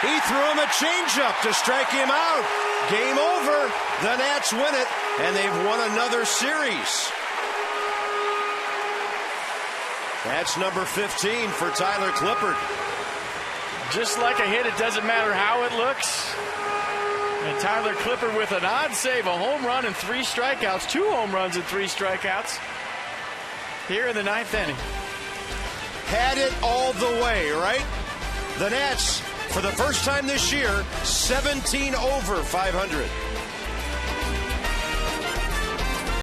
He threw him a changeup to strike him out. Game over. The Nats win it, and they've won another series. That's number 15 for Tyler Clippard. Just like a hit, it doesn't matter how it looks. And Tyler Clippard with an odd save, a home run and 3 strikeouts, 2 home runs and 3 strikeouts here in the 9th inning. Had it all the way, right? The Nats, for the first time this year, 17 over 500.